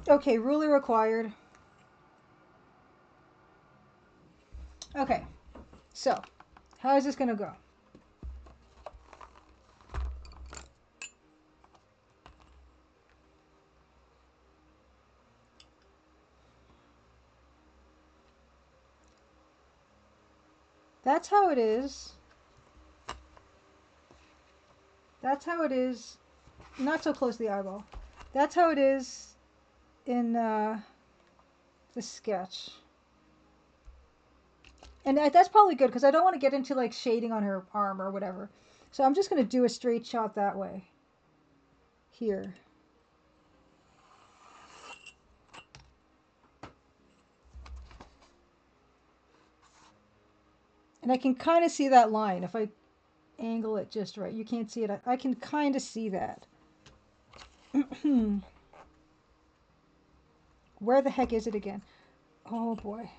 Okay, ruler required. Okay, so how is this going to go? That's how it is. That's how it is. Not so close to the eyeball. That's how it is in the sketch. And that's probably good because I don't want to get into like shading on her arm or whatever. So I'm just going to do a straight shot that way. Here. And I can kind of see that line if I angle it just right. You can't see it. I can kind of see that. Where the heck is it again? Oh boy.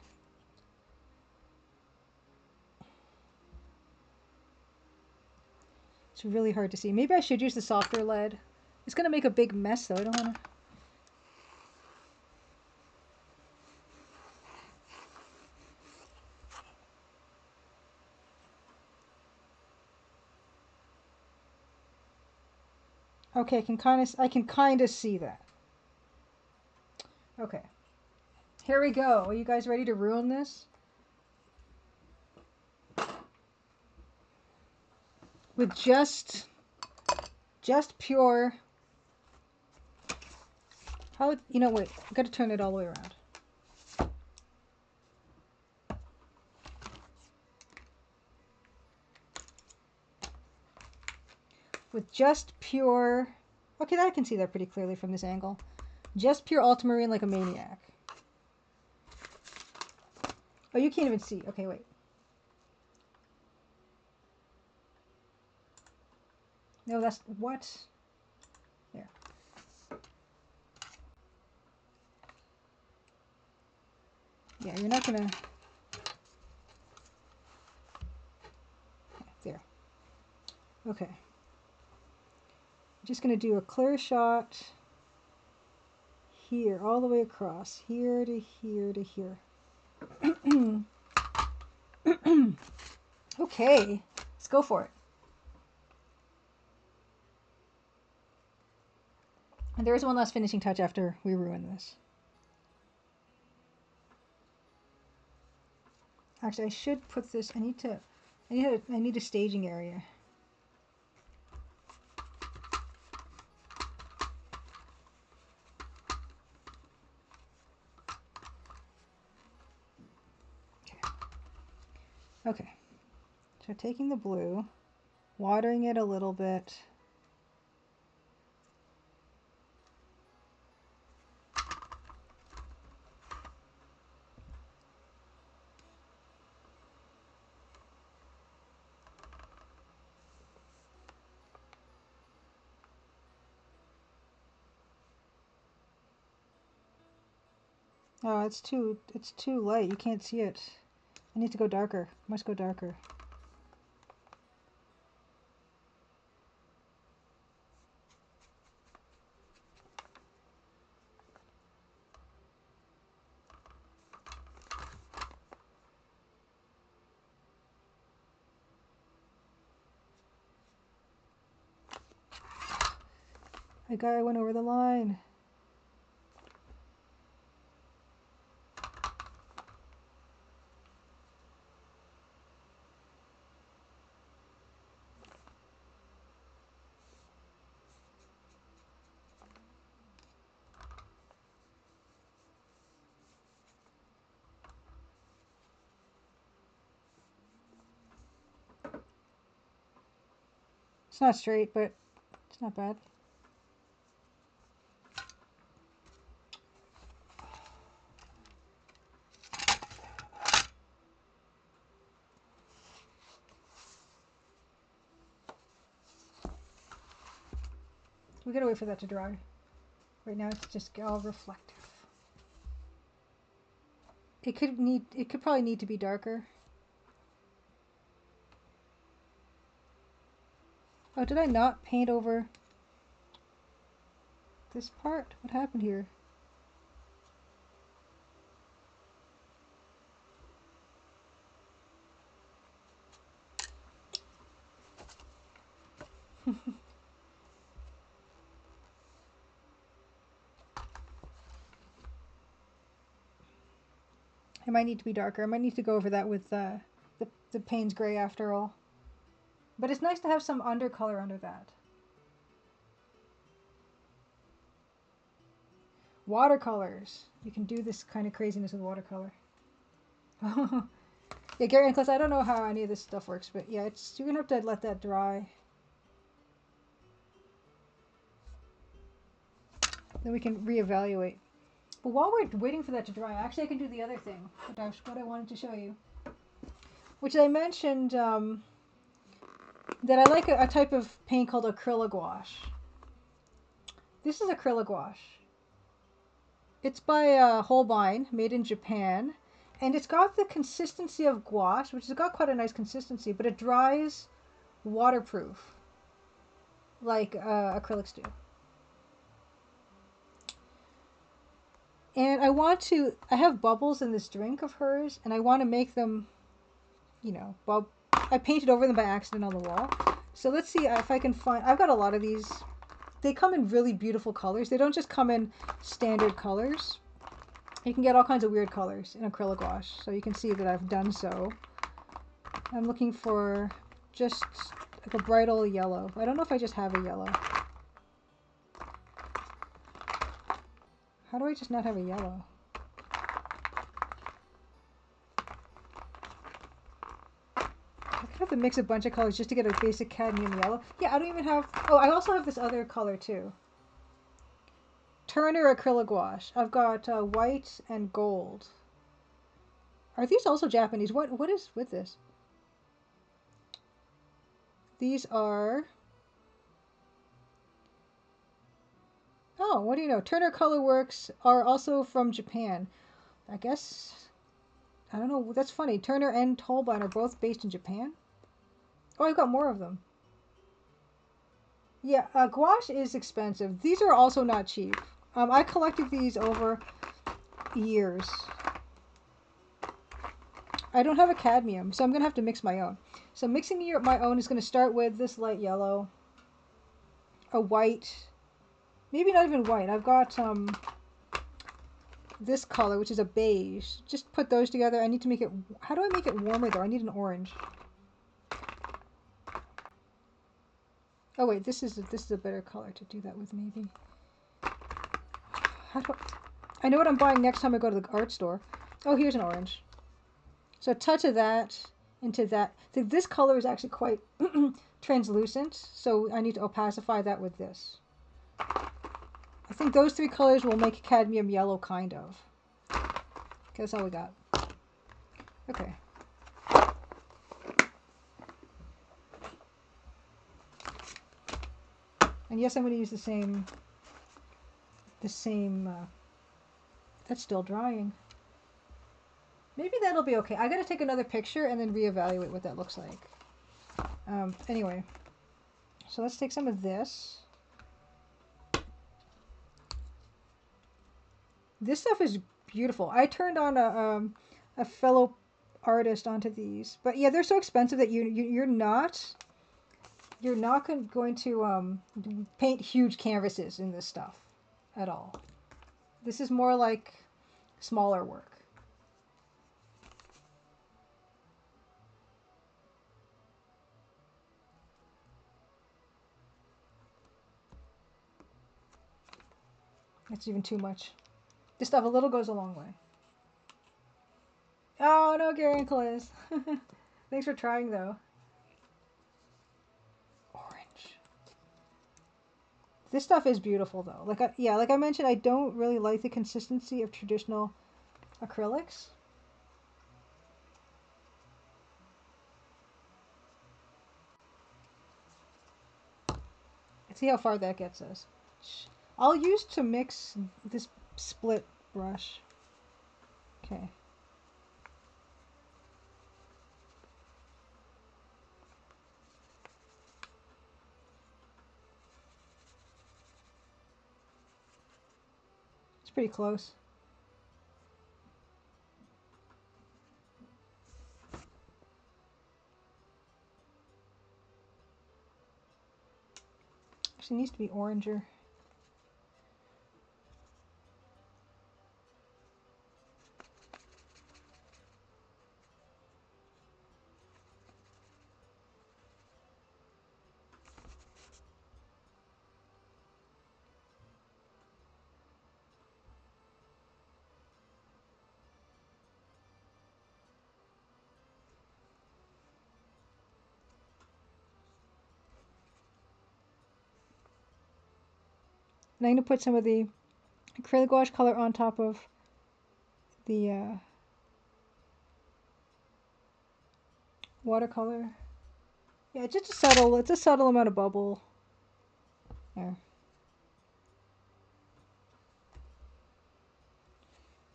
It's really hard to see. Maybe I should use the softer lead. It's going to make a big mess though. I don't want to... Okay, I can kind of see that. Okay. Here we go. Are you guys ready to ruin this? With just pure... How, you know, wait. I've got to turn it all the way around. With just pure... Okay, I can see that pretty clearly from this angle. Just pure ultramarine like a maniac. Oh, you can't even see. Okay, wait. No, that's... What? There. Yeah, you're not gonna... There. Okay. I'm just gonna do a clear shot here, all the way across. Here to here to here. Okay, let's go for it. And there is one last finishing touch after we ruin this. Actually, I should put this. I need a staging area. Okay. So taking the blue, watering it a little bit. Oh, it's too light. You can't see it. I need to go darker. Must go darker. I went over the line. It's not straight, but it's not bad. We gotta wait for that to dry. Right now it's just all reflective. It could probably need to be darker. Oh, did I not paint over this part? What happened here? It might need to be darker. I might need to go over that with the Payne's Gray after all. But it's nice to have some undercolor under that. Watercolors. You can do this kind of craziness with watercolor. Yeah, Gary and Cliff, I don't know how any of this stuff works, but yeah, you're gonna have to let that dry. Then we can reevaluate. But while we're waiting for that to dry, actually I can do the other thing, what I wanted to show you. Which I mentioned that I like a type of paint called acrylic gouache. This is acrylic gouache. It's by Holbein, made in Japan. And it's got the consistency of gouache, which has got quite a nice consistency, but it dries waterproof, like acrylics do. And I have bubbles in this drink of hers, and I want to make them, you know, I painted over them by accident on the wall. So let's see if I can find, I've got a lot of these. They come in really beautiful colors. They don't just come in standard colors. You can get all kinds of weird colors in acrylic gouache. So you can see that I've done so. I'm looking for just like a bright old yellow. I don't know if I just have a yellow. How do I just not have a yellow? I could have to mix a bunch of colors just to get a basic cadmium yellow. Yeah, I don't even have... Oh, I also have this other color too. Turner acrylic gouache. I've got white and gold. Are these also Japanese? What is with this? These are... Oh, what do you know? Turner Colorworks are also from Japan. I guess... I don't know. That's funny. Turner and Holbein are both based in Japan. Oh, I've got more of them. Yeah, gouache is expensive. These are also not cheap. I collected these over years. I don't have a cadmium, so I'm going to have to mix my own. So mixing my own is going to start with this light yellow, a white, maybe not even white. I've got this color, which is a beige. Just put those together. I need to make it... How do I make it warmer, though? I need an orange. Oh, wait. This is a better color to do that with, maybe. I know what I'm buying next time I go to the art store. Oh, here's an orange. So a touch of that into that. This color is actually quite translucent, so I need to opacify that with this. I think those three colors will make cadmium yellow, kind of. Okay, that's all we got. Okay. And yes, I'm going to use the same... that's still drying. Maybe that'll be okay. I got to take another picture and then reevaluate what that looks like. Anyway. So let's take some of this. This stuff is beautiful. I turned on a fellow artist onto these. But yeah, they're so expensive that you're not you're not going to paint huge canvases in this stuff at all. This is more like smaller work. It's even too much. This stuff, a little goes a long way. Oh, no, Gary and Cliz. Thanks for trying, though. Orange. This stuff is beautiful, though. Like, like I mentioned, I don't really like the consistency of traditional acrylics. Let's see how far that gets us. I'll use to mix this split brush. Okay. It's pretty close. Actually, needs to be oranger. And I'm going to put some of the acrylic gouache color on top of the watercolor. Yeah, it's a subtle amount of bubble. There.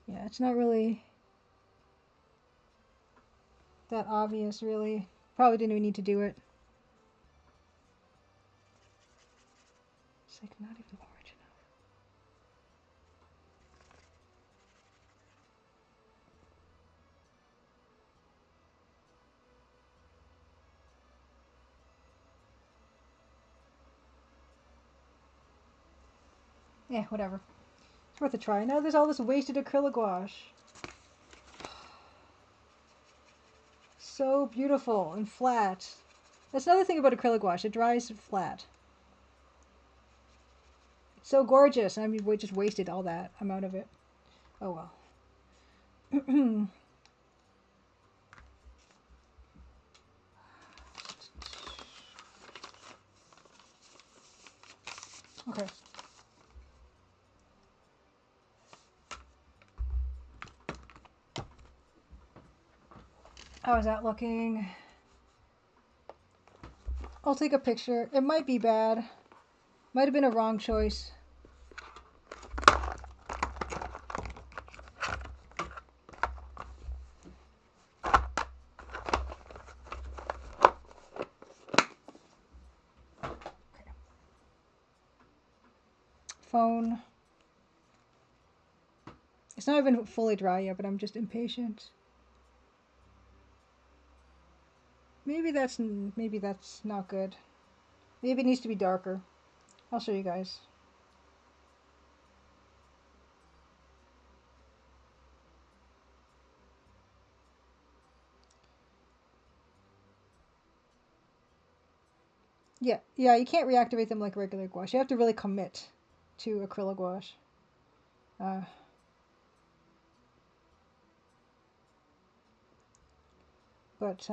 Yeah, it's not really that obvious, really. Probably didn't even need to do it. It's like not even orange enough. Yeah, whatever. It's worth a try. Now there's all this wasted acrylic gouache. So beautiful and flat. That's another thing about acrylic gouache. It dries flat. It's so gorgeous. I mean, we just wasted all that amount of it. Oh well. Okay. How is that looking? I'll take a picture. It might be bad. Might have been a wrong choice. Phone. It's not even fully dry yet, but I'm just impatient. Maybe that's not good. Maybe it needs to be darker. I'll show you guys. Yeah, you can't reactivate them like regular gouache. You have to really commit to acrylic gouache. But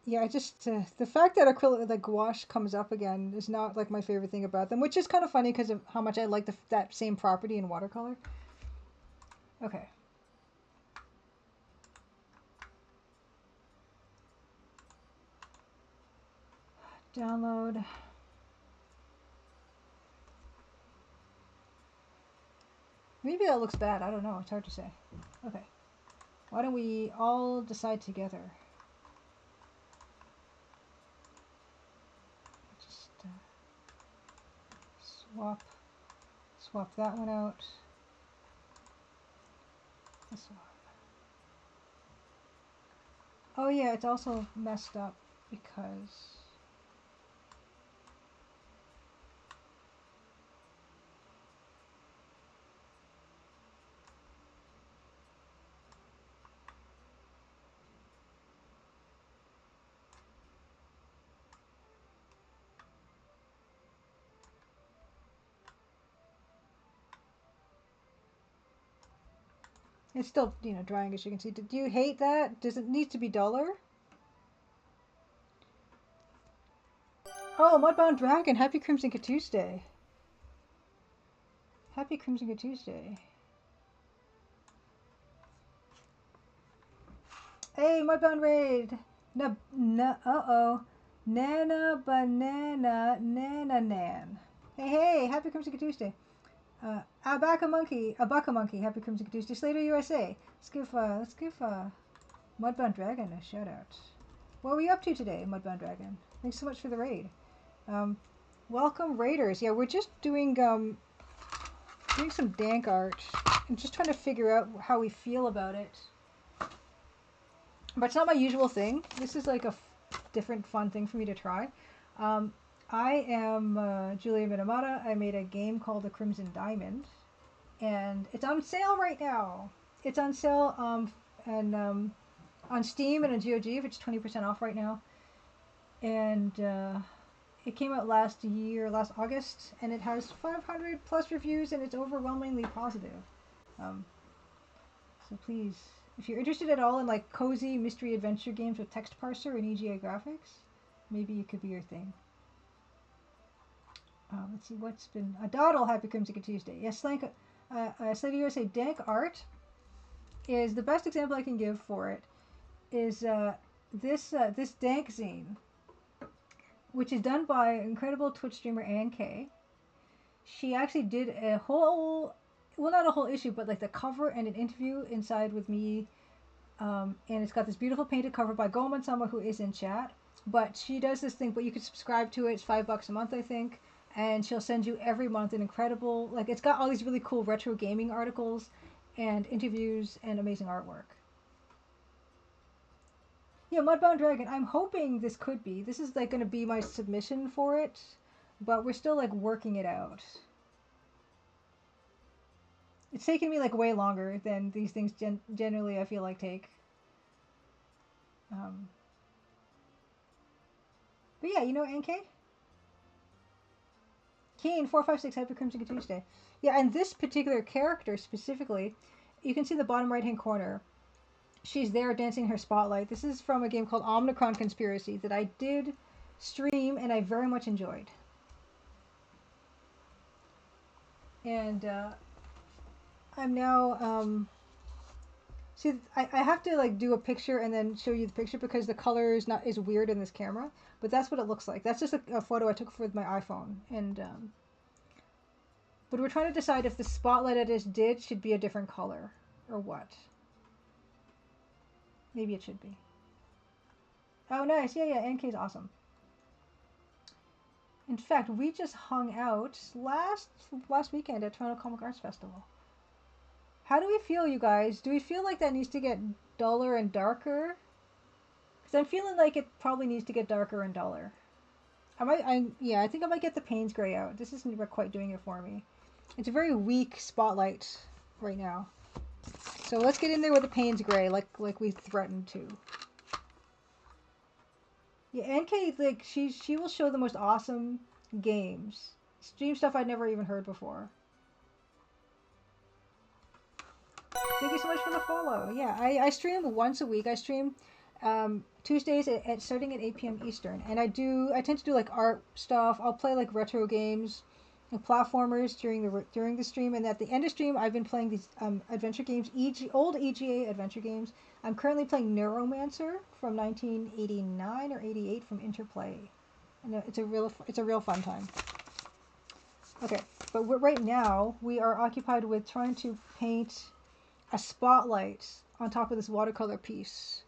yeah, just the fact that the gouache comes up again is not like my favorite thing about them, which is kind of funny because of how much I like that same property in watercolor. Okay. Download. Maybe that looks bad. I don't know. It's hard to say. Okay. Why don't we all decide together? Just swap that one out. This one. Oh yeah, it's also messed up because It's still, you know, drying as you can see. Do you hate that? Does it need to be duller? Oh, Mudbound Dragon, happy Crimson Tuesday. Happy Crimson Tuesday. Hey, Mudbound Raid. Uh-oh. Nana Banana Nana Nan. Hey, happy Crimson Tuesday. Abaka Monkey, happy Crimson Tuesday. Slater USA. Let's give Mudbound Dragon a shout out. What were you up to today, Mudbound Dragon? Thanks so much for the raid. Welcome Raiders. Yeah, we're just doing some dank art and just trying to figure out how we feel about it. But it's not my usual thing. This is like a different fun thing for me to try. I am Julia Minamata. I made a game called The Crimson Diamond, and it's on sale right now. It's on sale on Steam and on GOG, which is 20% off right now. And it came out last August, and it has 500 plus reviews, and it's overwhelmingly positive. So please, if you're interested at all in like cozy mystery adventure games with text parser and EGA graphics, maybe it could be your thing. Let's see what's been a Doddle. Happy Crimson Tuesday. Yes, Slater USA dank art is the best example I can give for it. Is this dank zine, which is done by incredible Twitch streamer Ann K. She actually did a whole, well, not a whole issue, but like the cover and an interview inside with me. And it's got this beautiful painted cover by Goman Sama, who is in chat. But she does this thing, but you can subscribe to it. It's $5 a month, I think. And she'll send you every month an incredible, like it's got all these really cool retro gaming articles and interviews and amazing artwork. Yeah, Mudbound Dragon, I'm hoping this could be. This is like going to be my submission for it, but we're still like working it out. It's taken me like way longer than these things generally I feel like take. But yeah, you know NK? Keen456, happy Crimson Tuesday. Yeah, and this particular character specifically, you can see the bottom right hand corner. She's there dancing her spotlight. This is from a game called Omnicron Conspiracy that I did stream and I very much enjoyed. And I'm now see, I have to like do a picture and then show you the picture because the color is weird in this camera, but that's what it looks like. That's just a photo I took with my iPhone. And but we're trying to decide if the spotlight I just did should be a different color or what. Maybe it should be. Oh, nice. Yeah, NK's awesome. In fact, we just hung out last weekend at Toronto Comic Arts Festival. How do we feel, you guys? Do we feel like that needs to get duller and darker? Because I'm feeling like it probably needs to get darker and duller. I think I might get the Payne's Gray out. This isn't quite doing it for me. It's a very weak spotlight right now. So let's get in there with the Payne's Gray, like we threatened to. Yeah, NK, like she will show the most awesome games. Stream stuff I'd never even heard before. Thank you so much for the follow. Yeah, I stream once a week. I stream Tuesdays at starting at 8 p.m. Eastern, and I tend to do like art stuff. I'll play like retro games and platformers during the stream, and at the end of stream, I've been playing these adventure games, old EGA adventure games. I'm currently playing Neuromancer from 1989 or 88 from Interplay, and it's a real fun time. Okay, but right now we are occupied with trying to paint a spotlight on top of this watercolor piece.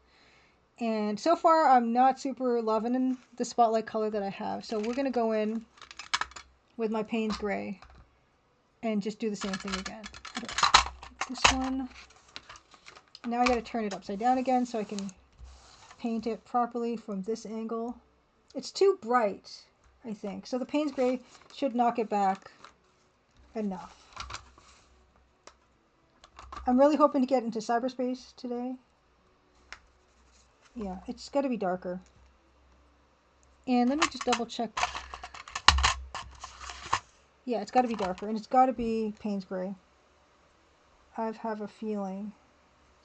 And so far, I'm not super loving the spotlight color that I have. So we're going to go in with my Payne's Gray and just do the same thing again. This one. Now I got to turn it upside down again so I can paint it properly from this angle. It's too bright, I think. So the Payne's Gray should knock it back enough. I'm really hoping to get into cyberspace today. Yeah, it's got to be darker. And let me just double check. Yeah, it's got to be darker, and it's got to be Payne's Gray. I have a feeling.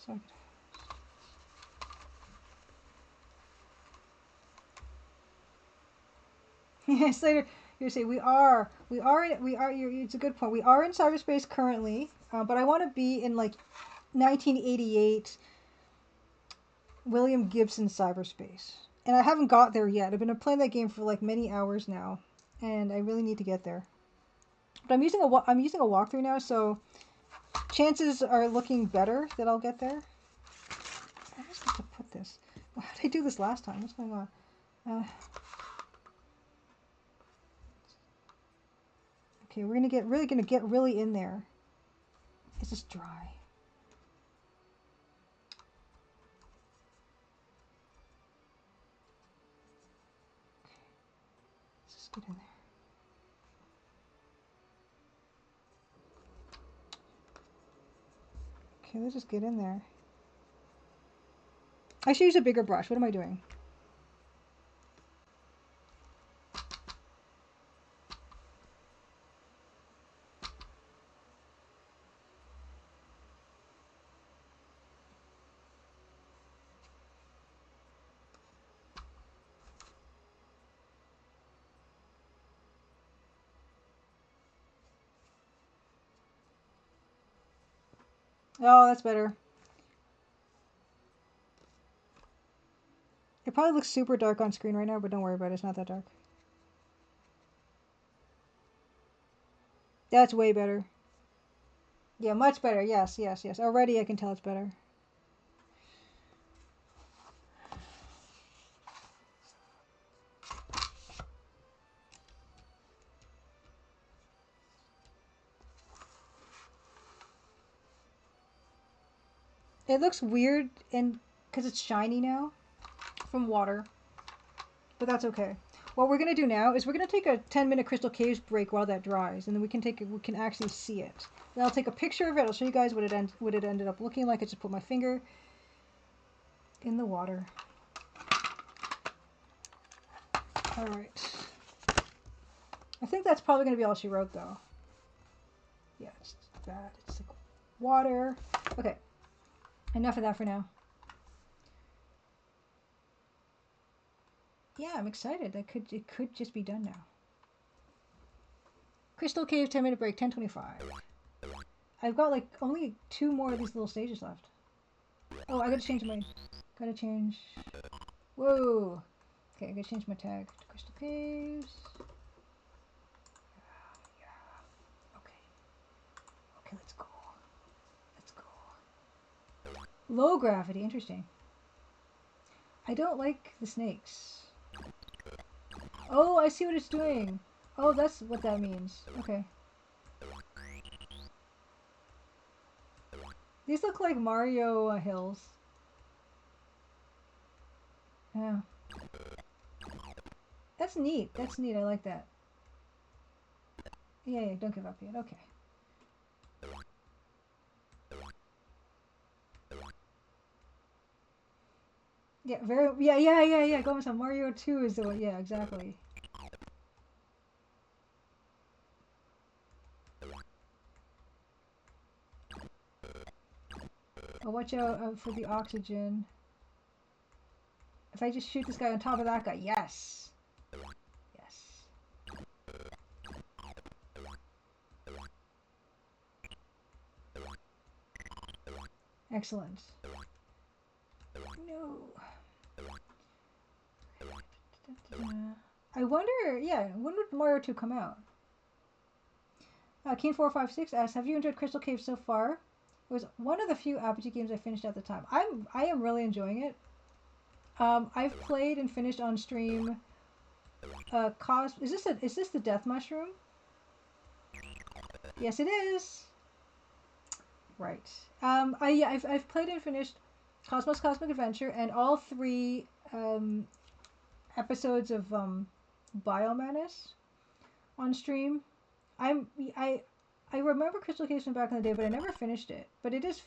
So Slater, you say it's a good point. We are in cyberspace currently, but I want to be in like 1988 William Gibson cyberspace, and I haven't got there yet. I've been playing that game for like many hours now, and I really need to get there. But I'm using a walkthrough now, so chances are looking better that I'll get there. I'm just going to put this. How did I do this last time? What's going on? Okay, we're gonna get really in there. It's just dry. Okay, let's just get in there. Okay, let's just get in there. I should use a bigger brush. What am I doing? Oh, that's better. It probably looks super dark on screen right now, but don't worry about it. It's not that dark. That's way better. Yeah, much better. Yes, yes, yes. Already I can tell it's better. It looks weird and because it's shiny now from water, but that's okay. What we're gonna do now is we're gonna take a 10-minute Crystal Caves break while that dries, and then we can actually see it. Then I'll take a picture of it. I'll show you guys what it ended up looking like. I just put my finger in the water. All right. I think that's probably gonna be all she wrote, though. Yeah, it's bad. It's like water. Okay. Enough of that for now. Yeah, I'm excited. It could just be done now. Crystal Cave 10-minute break, 10:25. I've got like only 2 more of these little stages left. Oh, I gotta change my. Gotta change. Whoa. Okay, I gotta change my tag to Crystal Caves. Yeah. Okay. Okay, let's go. Let's go. Low gravity, interesting. I don't like the snakes. Oh, I see what it's doing. Oh, that's what that means. Okay. These look like Mario hills. Yeah. That's neat. That's neat. I like that. Yeah, yeah, don't give up yet. Okay. Yeah, yeah. Going on Mario 2 is the one. Yeah, exactly. Oh, watch out for the oxygen. If I just shoot this guy on top of that guy, yes. Yes. Excellent. No. I wonder, yeah, when would Mario 2 come out? Keen456 asks, have you enjoyed Crystal Cave so far? It was one of the few RPG games I finished at the time. I am really enjoying it. I've played and finished on stream. Is this the Death Mushroom? Yes, it is. Right. I've played and finished Cosmos Cosmic Adventure and all 3 episodes of Biomenace on stream. I remember Crystal Caves from back in the day, but I never finished it. But it is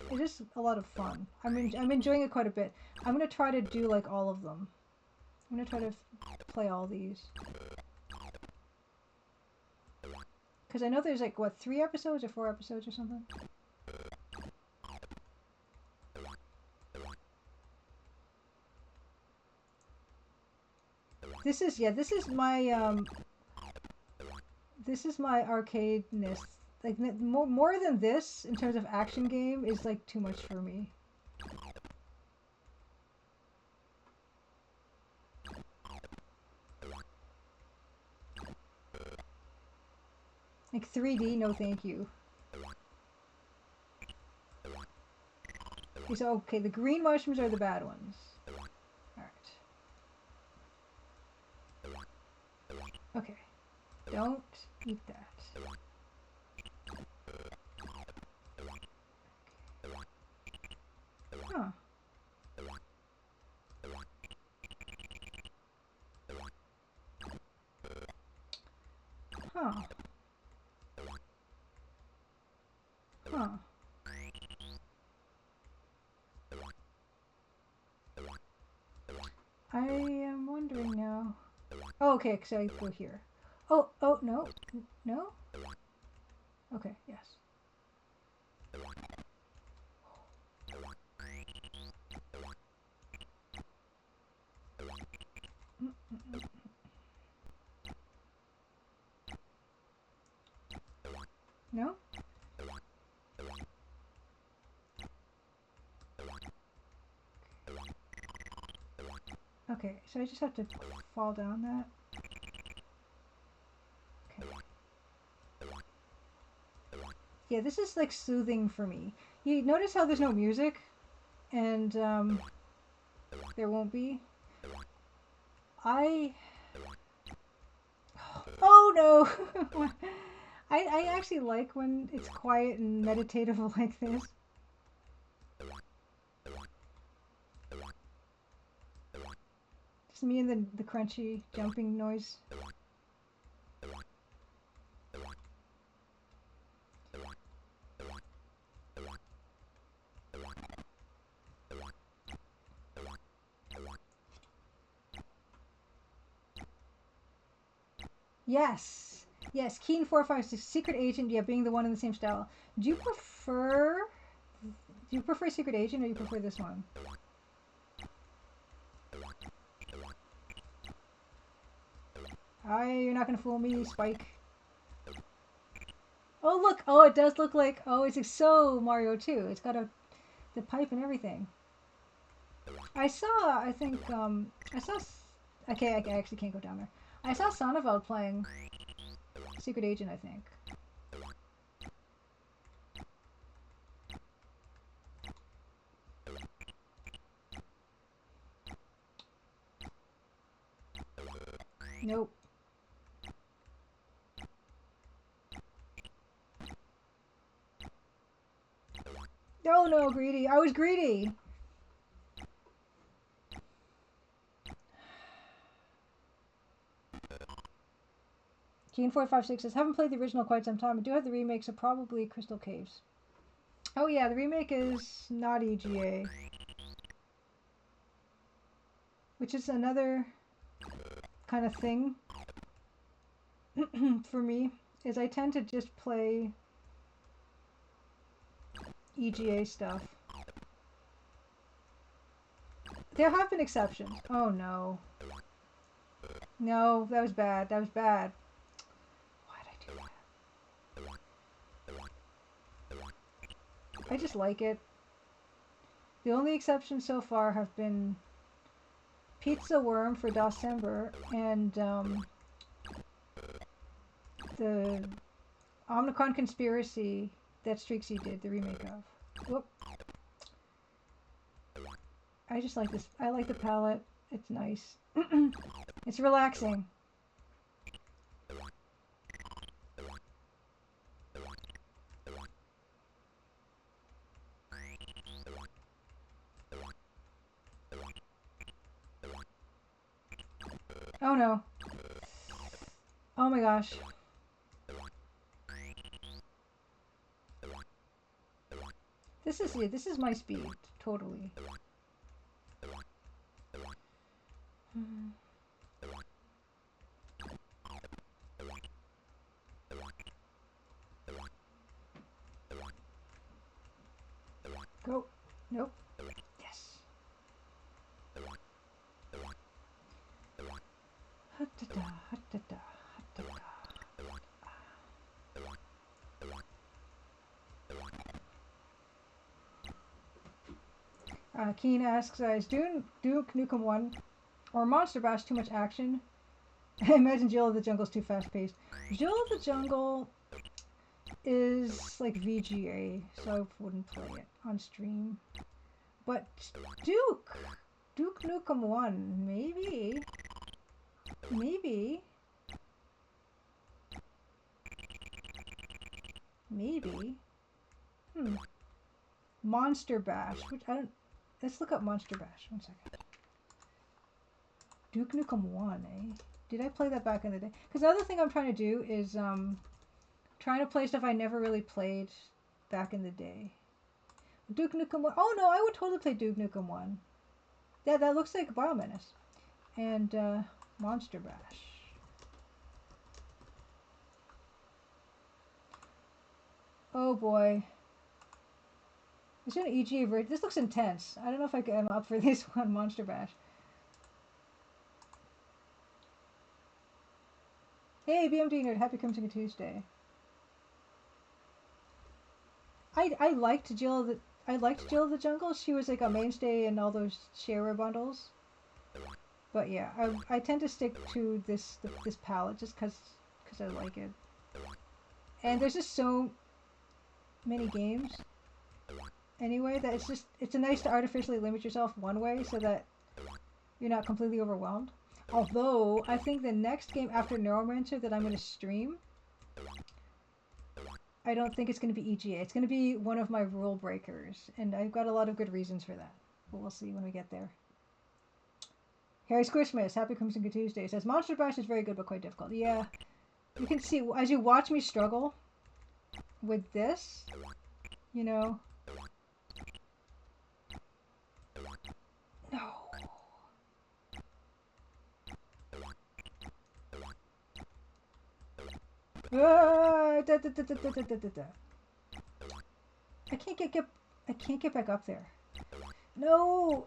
a lot of fun. I'm enjoying it quite a bit. I'm gonna try to do like all of them. I'm gonna try to play all these. Because I know there's like, what, 3 episodes or 4 episodes or something? This is my arcade-ness. Like more than this in terms of action game is like too much for me. Like 3D, no thank you. Okay, so the green mushrooms are the bad ones. Alright. Okay. Don't eat that. Huh. Huh. Huh. I am wondering now. Oh, okay, so I go here. Oh, no. No? Okay, yes. No? Okay, so I just have to fall down that. Okay. Yeah, this is like soothing for me. You notice how there's no music? And there won't be? Oh no! I actually like when it's quiet and meditative like this. Just me and the crunchy jumping noise. Yes. Yes, Keen 456, Secret Agent, yeah, being the one in the same style. Do you prefer Secret Agent or you prefer this one? You're not gonna fool me, Spike. Oh look! Oh, it does look like. Oh, it's so Mario 2. It's got the pipe and everything. I saw. I think. I saw. Okay, I actually can't go down there. I saw Sonneveld playing Secret Agent, I think. Nope. Oh no, greedy. I was greedy. Keen 456 says, haven't played the original quite some time. I do have the remake, so probably Crystal Caves. Oh yeah, the remake is not EGA. Which is another kind of thing for me, is I tend to just play EGA stuff. There have been exceptions. Oh no. No, that was bad. That was bad. Why did I do that? I just like it. The only exceptions so far have been Pizza Worm for December and the Omnicron Conspiracy that Strixie did, the remake of. Whoop. I just like this. I like the palette. It's nice. It's relaxing. Oh no. Oh my gosh. This is my speed, totally. Go. Nope. Yes. Keen asks, is Duke Nukem 1 or Monster Bash too much action? I imagine Jill of the Jungle is too fast paced. Jill of the Jungle is like VGA, so I wouldn't play it on stream. But Duke Nukem 1, maybe. Monster Bash, which I don't. Let's look up Monster Bash. 1 second. Duke Nukem 1, eh? Did I play that back in the day? Because the other thing I'm trying to do is trying to play stuff I never really played back in the day. Duke Nukem 1. Oh no, I would totally play Duke Nukem 1. Yeah, that looks like Biomenace. And Monster Bash. Oh boy. Is there an EGA version? This looks intense. I don't know if I'm up for this one, Monster Bash. Hey, BMD Nerd, happy Crimson Tuesday. I liked Jill of the Jungle. She was like a mainstay in all those sharer bundles. But yeah, I tend to stick to this palette just because I like it. And there's just so many games anyway that it's nice to artificially limit yourself one way so that you're not completely overwhelmed. Although I think the next game after Neuromancer that I'm going to stream, I don't think it's going to be EGA. It's going to be one of my rule breakers, and I've got a lot of good reasons for that. But we'll see when we get there. Harry Squishmas, happy Crimson Tuesday, says Monster Bash is very good but quite difficult. Yeah, you can see as you watch me struggle with this, you know. No. I can't get back up there. No.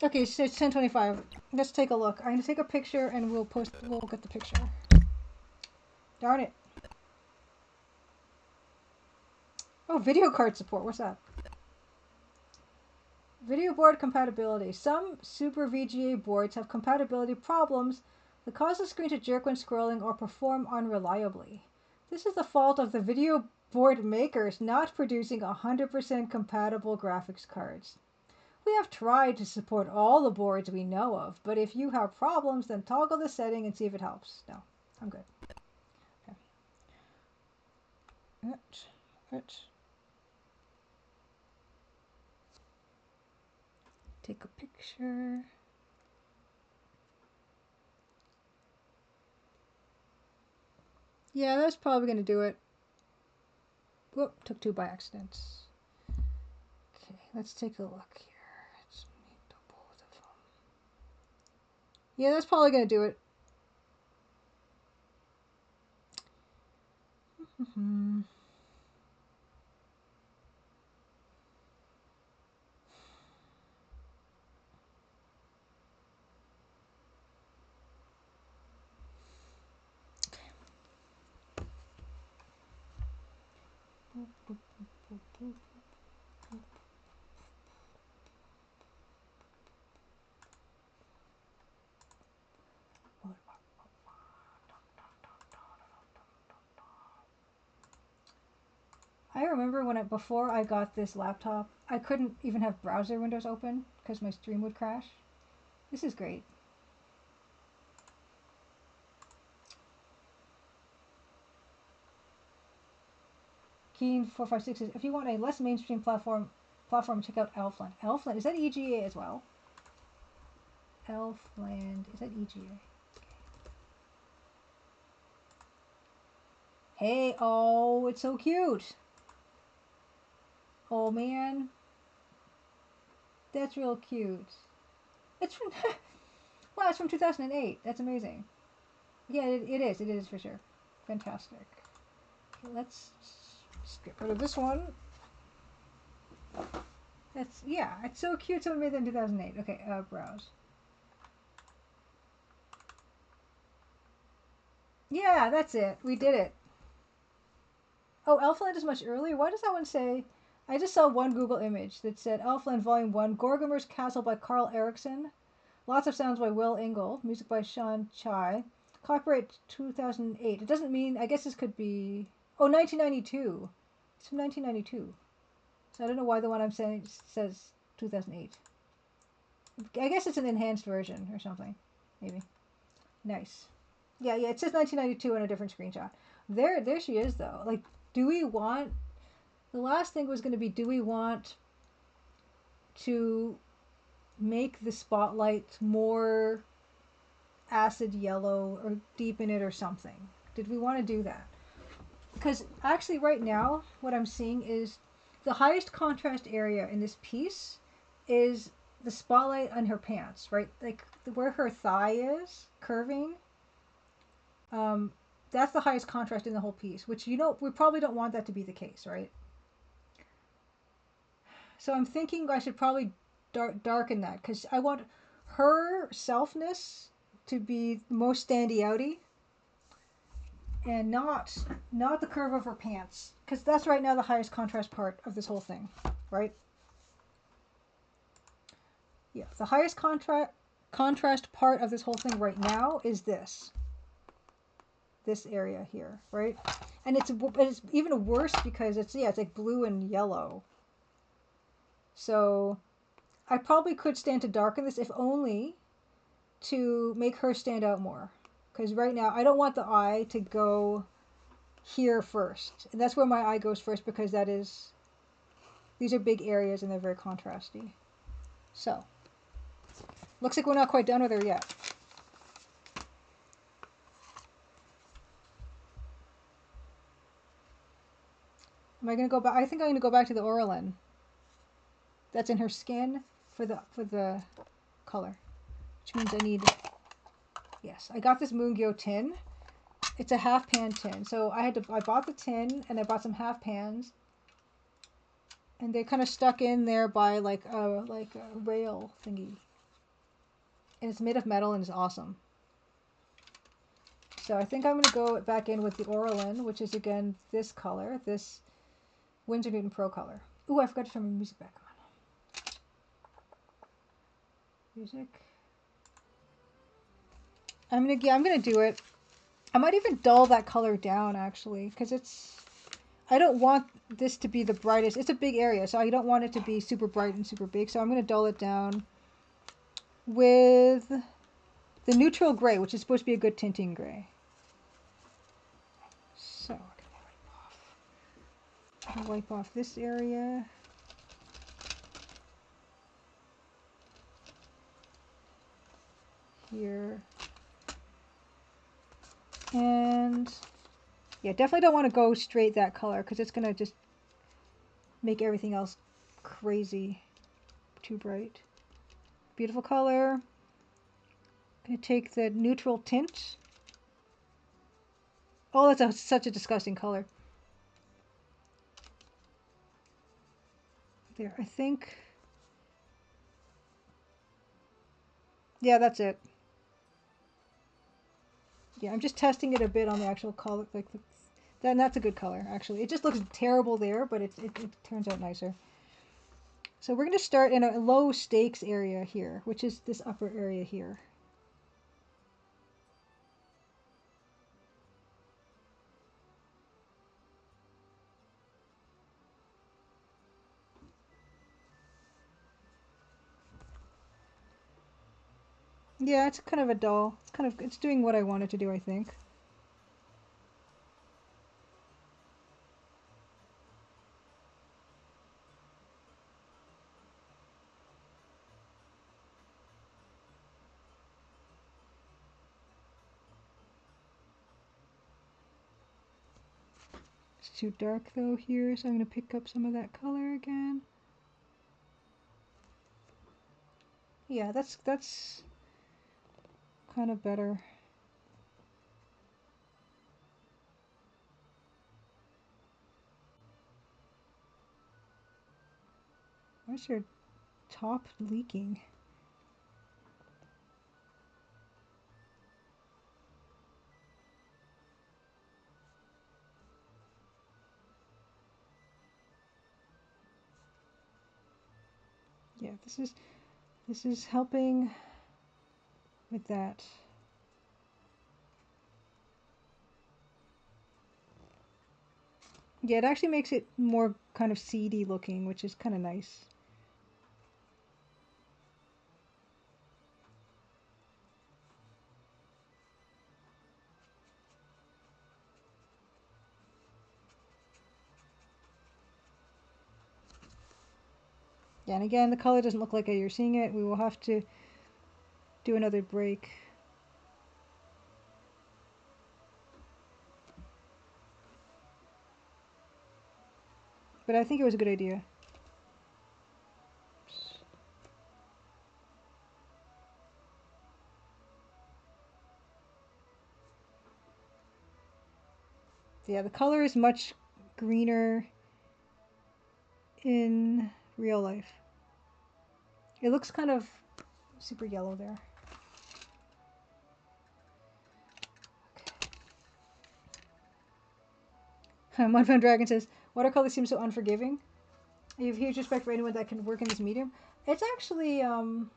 Okay, so it's 10:25. Let's take a look. I'm gonna take a picture and we'll get the picture. Darn it. Oh, video card support. What's that? Video board compatibility. Some Super VGA boards have compatibility problems that cause the screen to jerk when scrolling or perform unreliably. This is the fault of the video board makers not producing 100% compatible graphics cards. We have tried to support all the boards we know of, but if you have problems, then toggle the setting and see if it helps. No, I'm good. Okay. Take a picture. Yeah, that's probably going to do it. Whoop, took 2 by accident. Okay, let's take a look here. Let's meet the both of them. Yeah, that's probably going to do it. I remember before I got this laptop, I couldn't even have browser windows open because my stream would crash. This is great. Keen456 says, if you want a less mainstream platform, check out Elfland. Elfland, is that EGA as well? Elfland, is that EGA? Hey, oh, it's so cute. Oh man, that's real cute. It's from wow, it's from 2008. That's amazing. Yeah, it is for sure. Fantastic. Okay, let's get rid of this one. That's, yeah, it's so cute. Someone made that in 2008. Okay, browse. Yeah, that's it. We did it. Oh, Elfland is much earlier. Why does that one say? I just saw one Google image that said Elfland Volume 1, Gorgomer's Castle by Carl Erickson. Lots of sounds by Will Engel. Music by Sean Chai. Copyright 2008. It doesn't mean, I guess this could be, oh, 1992. It's from 1992. So I don't know why the one I'm saying says 2008. I guess it's an enhanced version or something. Maybe. Nice. Yeah, it says 1992 in a different screenshot. There she is, though. Like, do we want... The last thing was going to be, do we want to make the spotlight more acid yellow or deepen it or something? Did we want to do that? Because actually right now, what I'm seeing is the highest contrast area in this piece is the spotlight on her pants, right? Like where her thigh is curving. That's the highest contrast in the whole piece, which, you know, we probably don't want that to be the case, right? So I'm thinking I should probably darken that, because I want her selfness to be most standy outy, and not the curve of her pants, because that's right now the highest contrast part of this whole thing, right? Yeah, the highest contrast part of this whole thing right now is this area here, right? And it's even worse because it's like blue and yellow. So I probably could stand to darken this, if only to make her stand out more. Because right now, I don't want the eye to go here first. And that's where my eye goes first, because these are big areas and they're very contrasty. So, looks like we're not quite done with her yet. Am I going to go back? I think I'm going to go back to the Oralin. That's in her skin for the color. Which means I need... Yes, I got this Moongyo tin. It's a half pan tin. So I bought the tin and I bought some half pans. And they're kind of stuck in there by like a rail thingy. And it's made of metal and it's awesome. So I think I'm going to go back in with the Oralin, which is again this color, this Winsor Newton Pro color. Ooh, I forgot to turn my music back on. Music. I'm gonna do it. I might even dull that color down actually, because I don't want this to be the brightest. It's a big area, so I don't want it to be super bright and super big. So I'm gonna dull it down with the neutral gray, which is supposed to be a good tinting gray. So I'll wipe off this area. Here. And yeah, definitely don't want to go straight that color, because it's going to just make everything else crazy, too bright. Beautiful color. I'm going to take the neutral tint. Oh, that's such a disgusting color. There, I think. Yeah, that's it. Yeah, I'm just testing it a bit on the actual color. Like that's a good color, actually. It just looks terrible there, but it turns out nicer. So we're going to start in a low stakes area here, which is this upper area here. Yeah, it's kind of a dull. It's doing what I want it to do, I think. It's too dark though here, so I'm going to pick up some of that color again. Yeah, that's kind of better. Where's your top leaking? Yeah, this is helping with that. Yeah, it actually makes it more kind of seedy looking, which is kind of nice. Yeah, and again, the color doesn't look like you're seeing it. We will have to do another break. But I think it was a good idea. Yeah, the color is much greener in real life. It looks kind of super yellow there. Okay. Mudbound Dragon says, watercolor seems so unforgiving. I have huge respect for anyone that can work in this medium. It's actually, I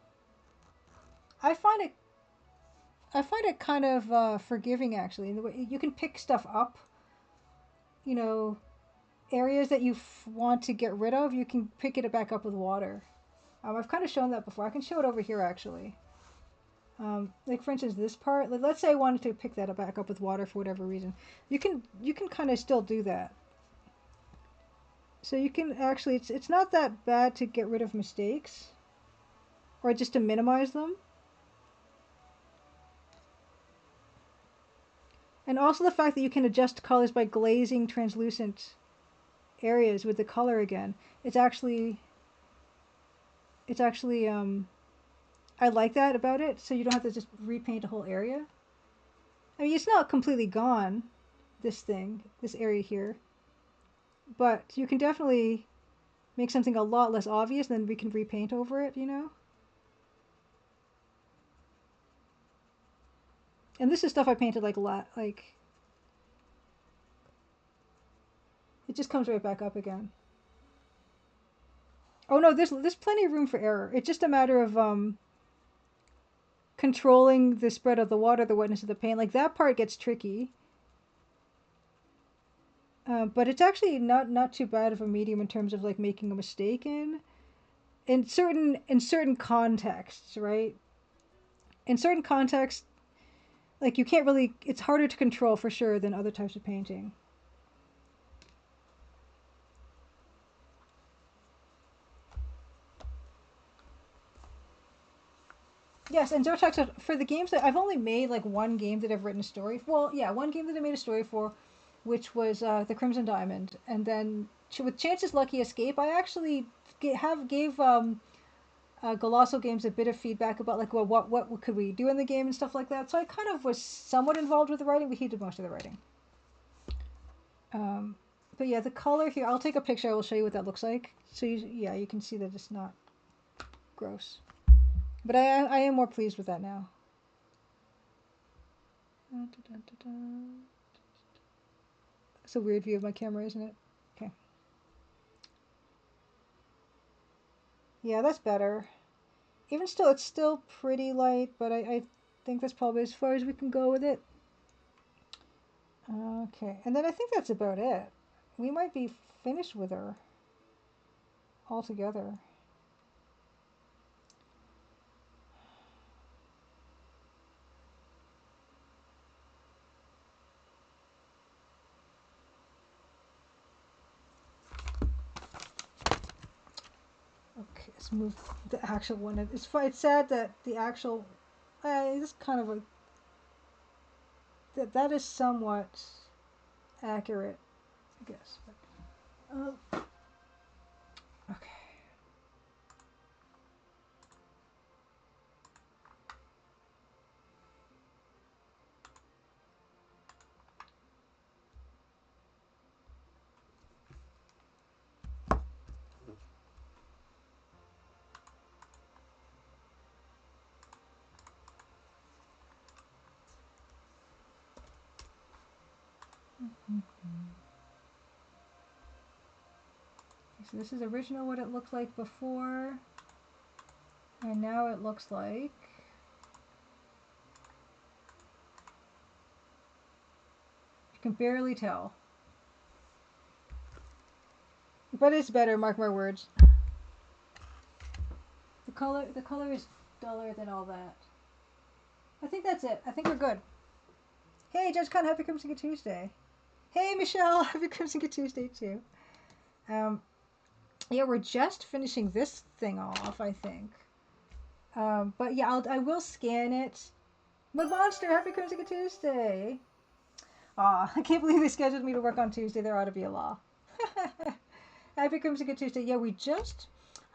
find it kind of forgiving actually. In the way you can pick stuff up, you know, areas that you want to get rid of, you can pick it back up with water. I've kind of shown that before. I can show it over here actually. Like for instance, this part. Let's say I wanted to pick that back up with water for whatever reason. You can kind of still do that. So you can actually, it's not that bad to get rid of mistakes, or just to minimize them. And also the fact that you can adjust colors by glazing translucent areas with the color again. It's actually I like that about it, so you don't have to just repaint a whole area. I mean, it's not completely gone, this area here, but you can definitely make something a lot less obvious, and then we can repaint over it, you know? And this is stuff I painted like it just comes right back up again. Oh no, there's plenty of room for error. It's just a matter of controlling the spread of the water, the wetness of the paint. Like that part gets tricky. But it's actually not too bad of a medium in terms of like making a mistake in certain contexts, right? In certain contexts, like you can't really, it's harder to control for sure than other types of painting. Yes, and Zotac said for the games that I've only made like one game that I've written a story. Well, yeah, one game that I made a story for, which was the Crimson Diamond, and then with Chance's Lucky Escape, I actually gave Golosso Games a bit of feedback about like, well, what could we do in the game and stuff like that. So I kind of was somewhat involved with the writing, but he did most of the writing. But yeah, the color here, I'll take a picture. I will show you what that looks like. So you can see that it's not gross. But I am more pleased with that now. It's a weird view of my camera, isn't it? Okay. Yeah, that's better. Even still, it's still pretty light, but I think that's probably as far as we can go with it. Okay, and then I think that's about it. We might be finished with her altogether. Okay, let's move the actual one. It's sad that the actual, it's kind of that is somewhat accurate, I guess. But, okay. So this is original what it looked like before, and now it looks like you can barely tell. But it's better, mark my words. The color is duller than all that. I think that's it. I think we're good. Hey, Judge Con, happy Crimson Good Tuesday. Hey, Michelle, happy Crimson Good Tuesday too. Yeah, we're just finishing this thing off, I think. But yeah, I will scan it. McMonster, happy Crimson Good Tuesday. Aw, I can't believe they scheduled me to work on Tuesday. There ought to be a law. Happy Crimson Good Tuesday. Yeah,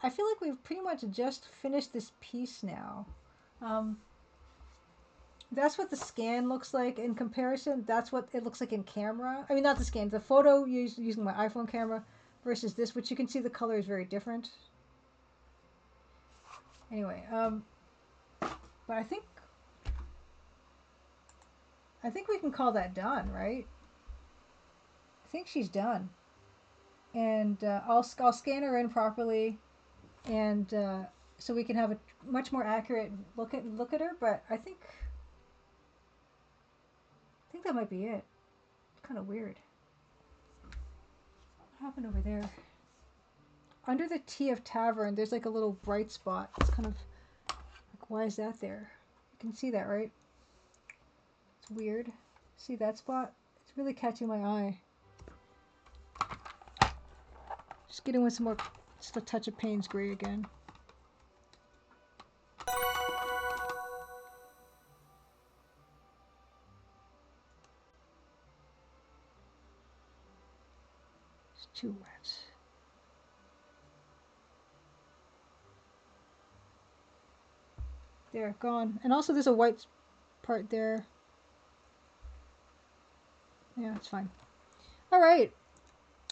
I feel like we've pretty much just finished this piece now. That's what the scan looks like in comparison. That's what it looks like in camera. I mean, not the scan, the photo using my iPhone camera versus this, which you can see the color is very different. Anyway, but I think we can call that done, right? I think she's done. And I'll scan her in properly, and so we can have a much more accurate look at her. But I think that might be it. It's kind of weird. What happened over there? Under the T of Tavern, there's like a little bright spot. It's kind of like, why is that there? You can see that, right? It's weird. See that spot? It's really catching my eye. Just getting with some more, just a touch of Payne's Gray again. It's too wet. There, gone. And also there's a white part there. Yeah, it's fine. All right.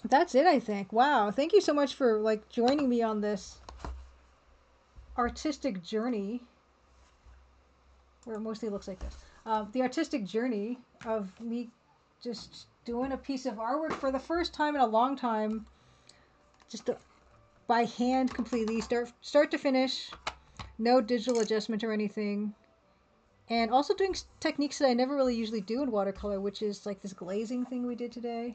That's it, I think. Wow. Thank you so much for like joining me on this artistic journey. Where it mostly looks like this. The artistic journey of me just doing a piece of artwork for the first time in a long time. Just by hand completely, start to finish. No digital adjustment or anything. And also doing techniques that I never really usually do in watercolor, which is like this glazing thing we did today.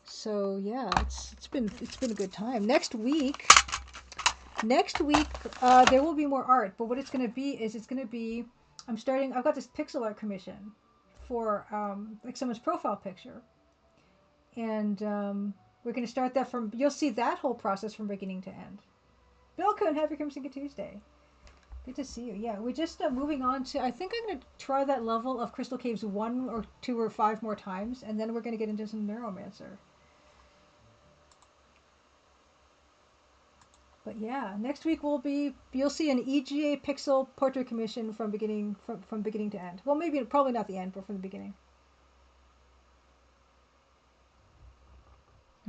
So yeah, it's been a good time. Next week there will be more art, but what it's going to be is I've got this pixel art commission for like someone's profile picture, and we're going to start that from. You'll see that whole process from beginning to end. Bill Coon, happy Crimson Good Tuesday. Good to see you. Yeah, we're just moving on to. I think I'm going to try that level of Crystal Caves 1 or 2 or 5 more times, and then we're going to get into some Neuromancer. But yeah, next week you'll see an EGA pixel portrait commission from beginning to end. Well, probably not the end, but from the beginning.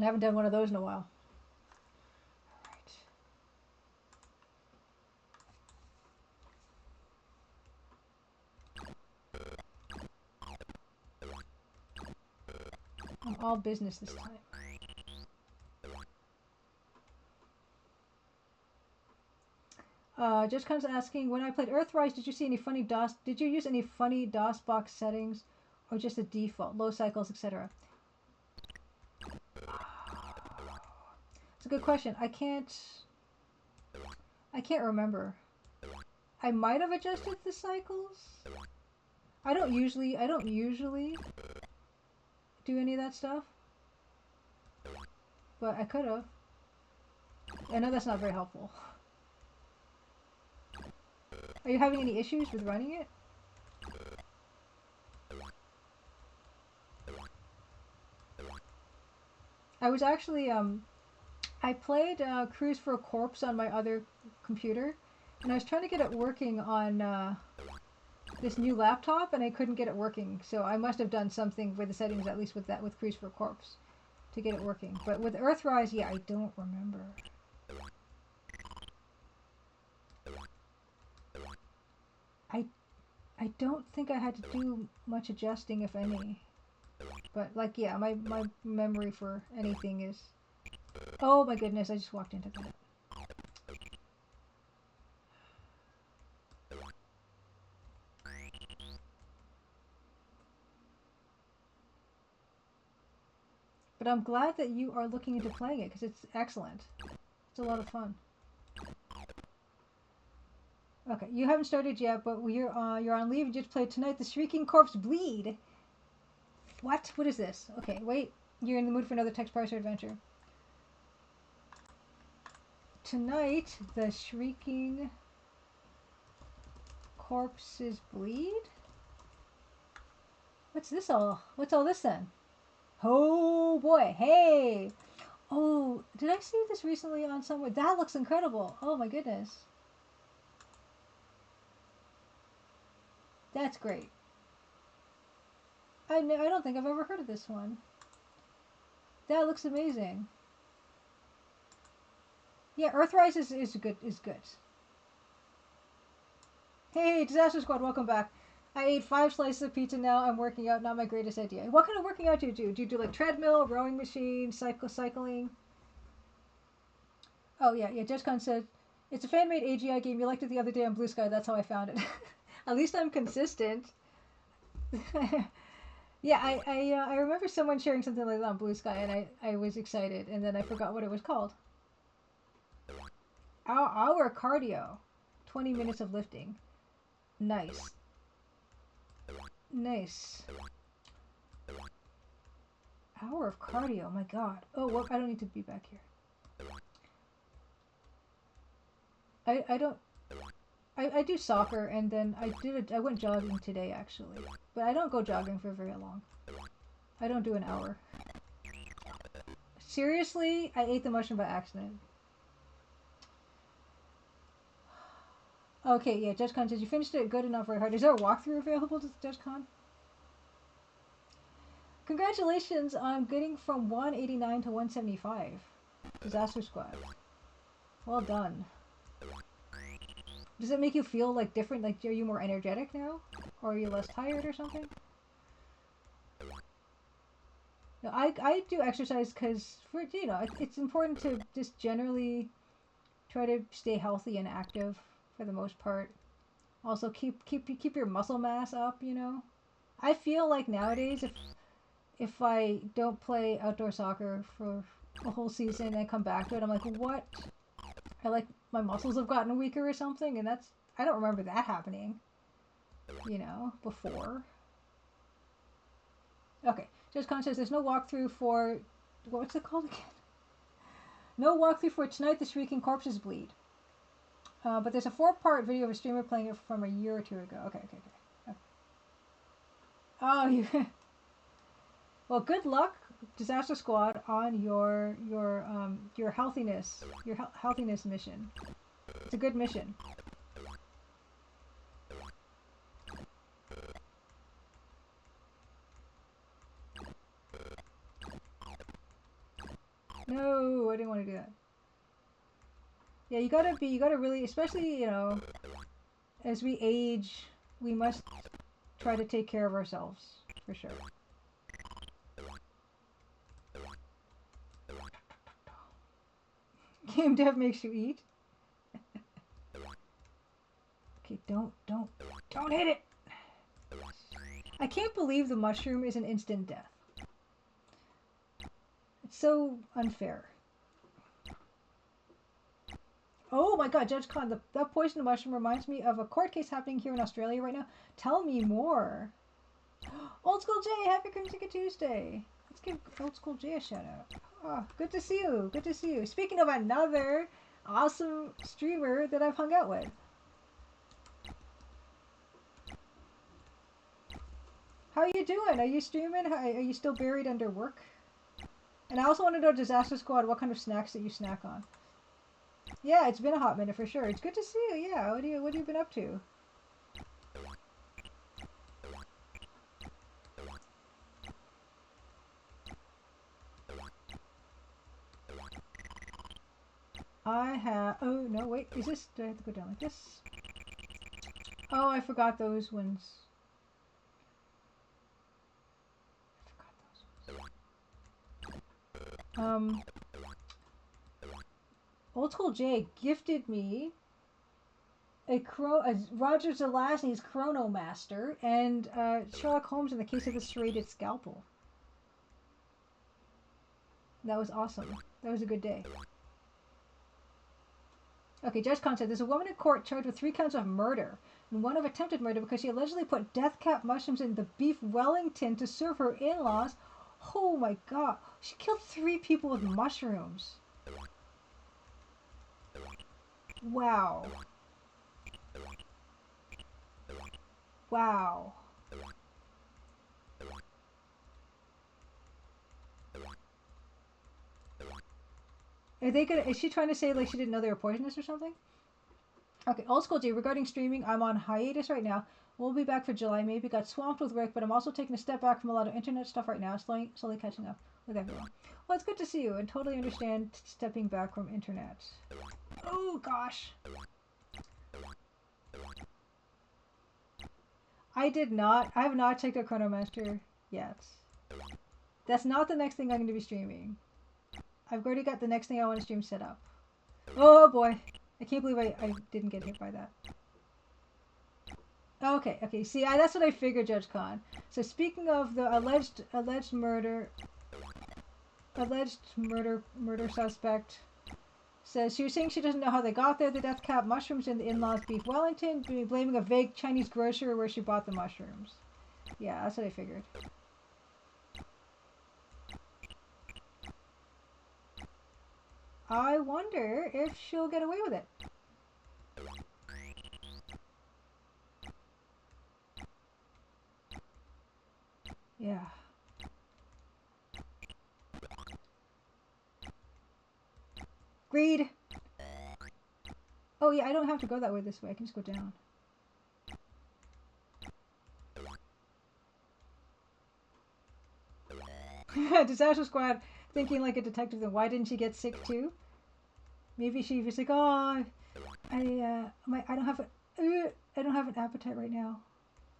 I haven't done one of those in a while. I'm all business this time. Just comes asking, when I played Earthrise, did you see any funny DOS? Did you use any funny DOS box settings, or just the default, low cycles, etc.? It's a good question. I can't remember. I might have adjusted the cycles. I don't usually do any of that stuff, but I could have. I know that's not very helpful. Are you having any issues with running it? I was actually, I played Cruise for a Corpse on my other computer, and I was trying to get it working on this new laptop, and I couldn't get it working, so I must have done something with the settings, at least with Cruise for a Corpse, to get it working. But with Earthrise, yeah, I don't remember. I don't think I had to do much adjusting, if any. But like, yeah, my memory for anything is... Oh my goodness, I just walked into that. But I'm glad that you are looking into playing it, because it's excellent. It's a lot of fun. Okay, you haven't started yet, but you're on leave. You just played tonight. The Shrieking Corpse Bleed. What? What is this? Okay, wait. You're in the mood for another text parser adventure. Tonight, the Shrieking Corpses Bleed? What's this all? What's all this then? Oh boy, hey! Oh, did I see this recently on somewhere? That looks incredible. Oh my goodness. That's great. I don't think I've ever heard of this one. That looks amazing. Yeah, Earthrise is good. Hey, Disaster Squad, welcome back. I ate 5 slices of pizza now. I'm working out. Not my greatest idea. What kind of working out do you do? Do you do like treadmill, rowing machine, cycling? Oh yeah. JudgeCon said it's a fan-made AGI game. You liked it the other day on Blue Sky. That's how I found it. At least I'm consistent. Yeah, I remember someone sharing something like that on Blue Sky, and I was excited, and then I forgot what it was called. Hour cardio, 20 minutes of lifting. Nice. Hour of cardio. My God. Oh, what? I don't need to be back here. I do soccer, and then I went jogging today actually, but I don't go jogging for very long. I don't do an hour. Seriously, I ate the mushroom by accident. Okay, yeah, JudgeCon says you finished it good enough, very hard. Is there a walkthrough available to JudgeCon? Congratulations on getting from 189 to 175. Disaster Squad. Well done. Does it make you feel like different? Like, are you more energetic now? Or are you less tired or something? No, I do exercise because, it's important to just generally try to stay healthy and active for the most part. Also, keep your muscle mass up, I feel like nowadays, if I don't play outdoor soccer for a whole season and I come back to it, I'm like, what? My muscles have gotten weaker or something, and I don't remember that happening, before. Okay, JudgeCon says there's no walkthrough for, what's it called again? No walkthrough for Tonight the Shrieking Corpses Bleed. But there's a 4-part video of a streamer playing it from a year or 2 ago. Okay. Oh, you... Well, good luck, Disaster Squad, on your healthiness, healthiness mission. It's a good mission. No, I didn't want to do that. Yeah, you gotta really, especially, as we age, we must try to take care of ourselves, for sure. Game dev makes you eat. Okay, don't hit it! I can't believe the mushroom is an instant death. It's so unfair. Oh my God, JudgeCon, that poisoned mushroom reminds me of a court case happening here in Australia right now. Tell me more. Old School J, happy Crimson Tuesday. Let's give Old School J a shout out. Oh, good to see you. Good to see you. Speaking of another awesome streamer that I've hung out with. How are you doing? Are you streaming? Are you still buried under work? And I also want to know, Disaster Squad, what kind of snacks that you snack on. Yeah, it's been a hot minute for sure. It's good to see you. Yeah, what have you been up to? Oh no, wait, do I have to go down like this? Oh, I forgot those ones. Old School J gifted me a Roger Zelazny's Chronomaster and Sherlock Holmes in the Case of the Serrated Scalpel. That was awesome. That was a good day. Okay, Judge Khan said, there's a woman in court charged with 3 counts of murder and 1 of attempted murder because she allegedly put death cap mushrooms in the beef Wellington to serve her in-laws. Oh my god. She killed 3 people with mushrooms. Wow. Wow. Are they gonna, is she trying to say like she didn't know they were poisonous or something? Okay, Old School G, regarding streaming, I'm on hiatus right now. We'll be back for July. Maybe got swamped with work, but I'm also taking a step back from a lot of internet stuff right now, slowly catching up with everyone. Well, it's good to see you and totally understand stepping back from internet. Oh gosh. I have not checked out Chronomaster yet. That's not the next thing I'm going to be streaming. I've already got the next thing I want to stream set up. Oh boy. I can't believe I didn't get hit by that. Okay. See, that's what I figured, Judge Khan. So speaking of the alleged murder suspect says she was saying she doesn't know how they got there. The death cap mushrooms in the in-laws beef Wellington, blaming a vague Chinese grocer where she bought the mushrooms. Yeah, that's what I figured. I wonder if she'll get away with it. Yeah. Greed. Oh yeah, I don't have to go that way this way. I can just go down. Disaster Squad thinking like a detective. Then why didn't she get sick too? Maybe she was like, oh, I don't have an appetite right now.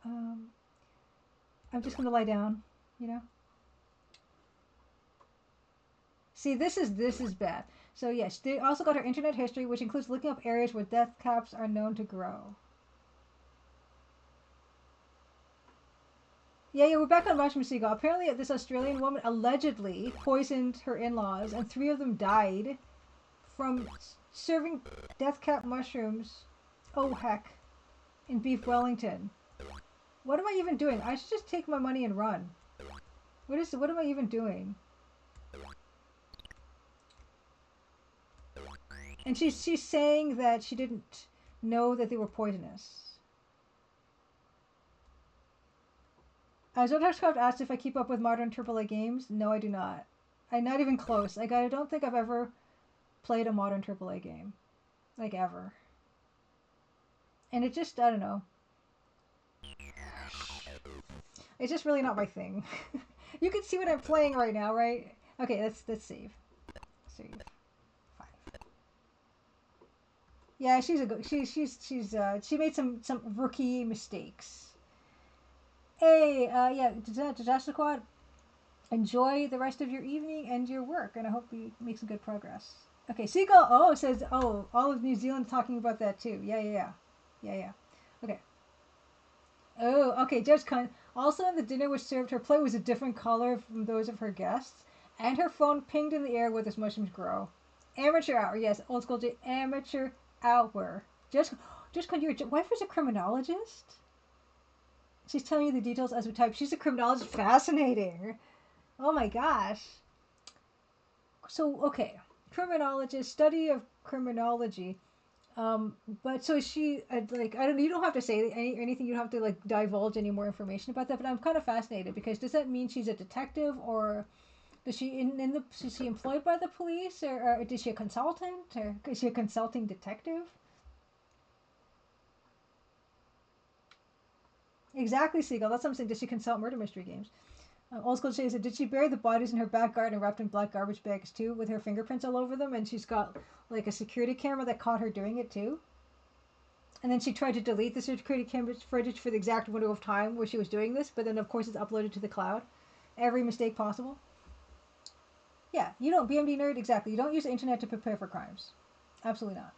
I'm just gonna lie down, you know. See, this is bad. So yes, they also got her internet history, which includes looking up areas where death caps are known to grow. Yeah, we're back on Mushroom Seagull. Apparently, this Australian woman allegedly poisoned her in-laws, and 3 of them died from serving death cap mushrooms. Oh heck, in beef Wellington. What am I even doing? I should just take my money and run. What am I even doing? And she's saying that she didn't know that they were poisonous. Zotarscraft asked if I keep up with modern AAA games. No, I do not. I'm not even close. I don't think I've ever played a modern AAA game. Like, ever. And it just, I don't know. It's just really not my thing. You can see what I'm playing right now, right? Okay, let's save. Save. 5. Yeah, she made some rookie mistakes. Hey, yeah, Disaster Squad, enjoy the rest of your evening and your work, and I hope you make some good progress. Okay, Seagull, says, all of New Zealand talking about that too. Yeah. Okay. Oh, okay, Judge Cunt. Also, in the dinner which served, her plate was a different color from those of her guests, and her phone pinged in the air where those mushrooms grow. Amateur hour, yes, Old School J, amateur hour. Judge Cunt, your wife was a criminologist? She's telling you the details as we type. She's a criminologist. Fascinating. Oh my gosh. So, okay. Criminologist, study of criminology. But so is she, like, I don't know, you don't have to say anything. You don't have to, like, divulge any more information about that. But I'm kind of fascinated because does that mean she's a detective, or does she, is she employed by the police, or is she a consultant, or is she a consulting detective? Exactly, Seagull. That's what I'm saying. Does she consult murder mystery games? Old School Shay said, did she bury the bodies in her back garden wrapped in black garbage bags too, with her fingerprints all over them? And she's got like a security camera that caught her doing it too. And then she tried to delete the security camera footage for the exact window of time where she was doing this, but then of course it's uploaded to the cloud. Every mistake possible. Yeah, you don't, BMD nerd, exactly. You don't use the internet to prepare for crimes. Absolutely not.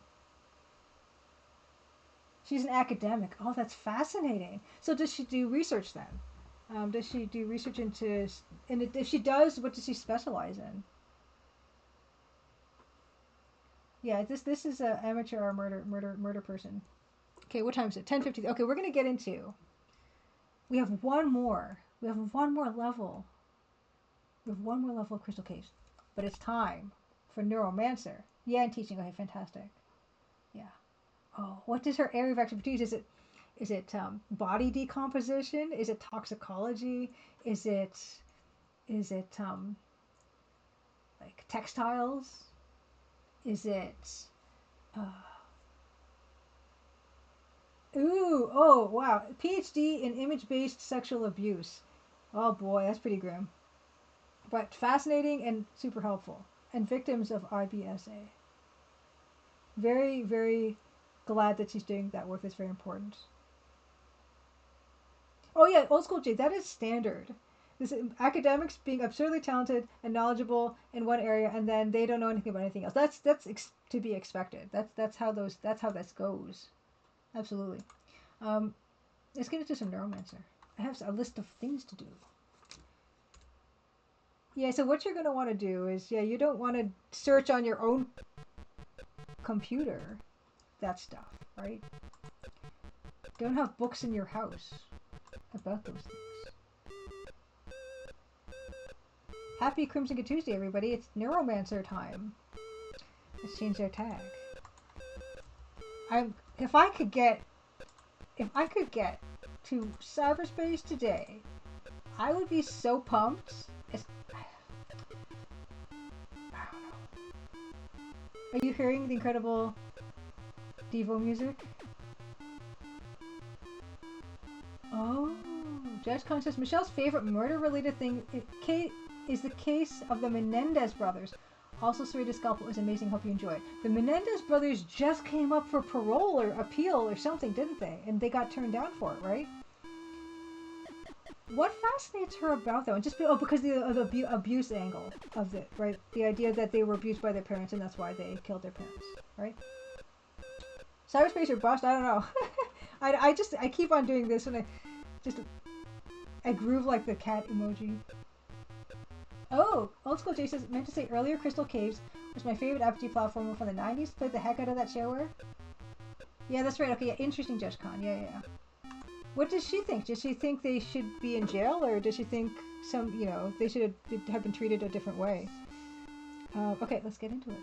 She's an academic. Oh, that's fascinating. So does she do research then? Does she do research into, and if she does, what does she specialize in? Yeah, this is a amateur murder person. Okay, what time is it? 10:50. Okay, we're gonna get into. We have one more. We have one more level. We have one more level of Crystal Caves, but it's time for Neuromancer. Yeah, and teaching. Okay, fantastic. Yeah. Oh, what does her area of expertise? Is it body decomposition? Is it toxicology? Is it like textiles? Is it uh, ooh, oh wow, PhD in image-based sexual abuse. Oh boy, that's pretty grim, but fascinating and super helpful. And victims of IBSA. Very, very glad that she's doing that work. That's very important. Oh yeah, old school J. That is standard. This academics being absurdly talented and knowledgeable in one area, and then they don't know anything about anything else. To be expected. That's how this goes. Absolutely. Um, let's get into some Neuromancer. I have a list of things to do. Yeah, so what you're going to want to do is, yeah, you don't want to search on your own computer that stuff, right? Don't have books in your house about those things. Happy Crimson Good Tuesday, everybody. It's Neuromancer time. Let's change their tag. If I could get to cyberspace today, I would be so pumped. I don't know. Are you hearing the incredible Devo music? Oh, Judge Con says Michelle's favorite murder-related thing is the case of the Menendez brothers. Also, Sarita Scalpel is amazing. Hope you enjoy it. The Menendez brothers just came up for parole or appeal or something, didn't they? And they got turned down for it, right? What fascinates her about that one? Because the abuse angle of it, right? The idea that they were abused by their parents and that's why they killed their parents, right? Cyberspace or bust? I don't know. I keep on doing this and I groove like the cat emoji. Oh, Old School J says, meant to say earlier, Crystal Caves was my favorite RPG platformer from the 90s. Played the heck out of that shareware. Yeah, that's right. Okay, yeah, interesting, Judge Con. Yeah. What does she think? Does she think they should be in jail, or does she think they should have been treated a different way? Okay, let's get into it.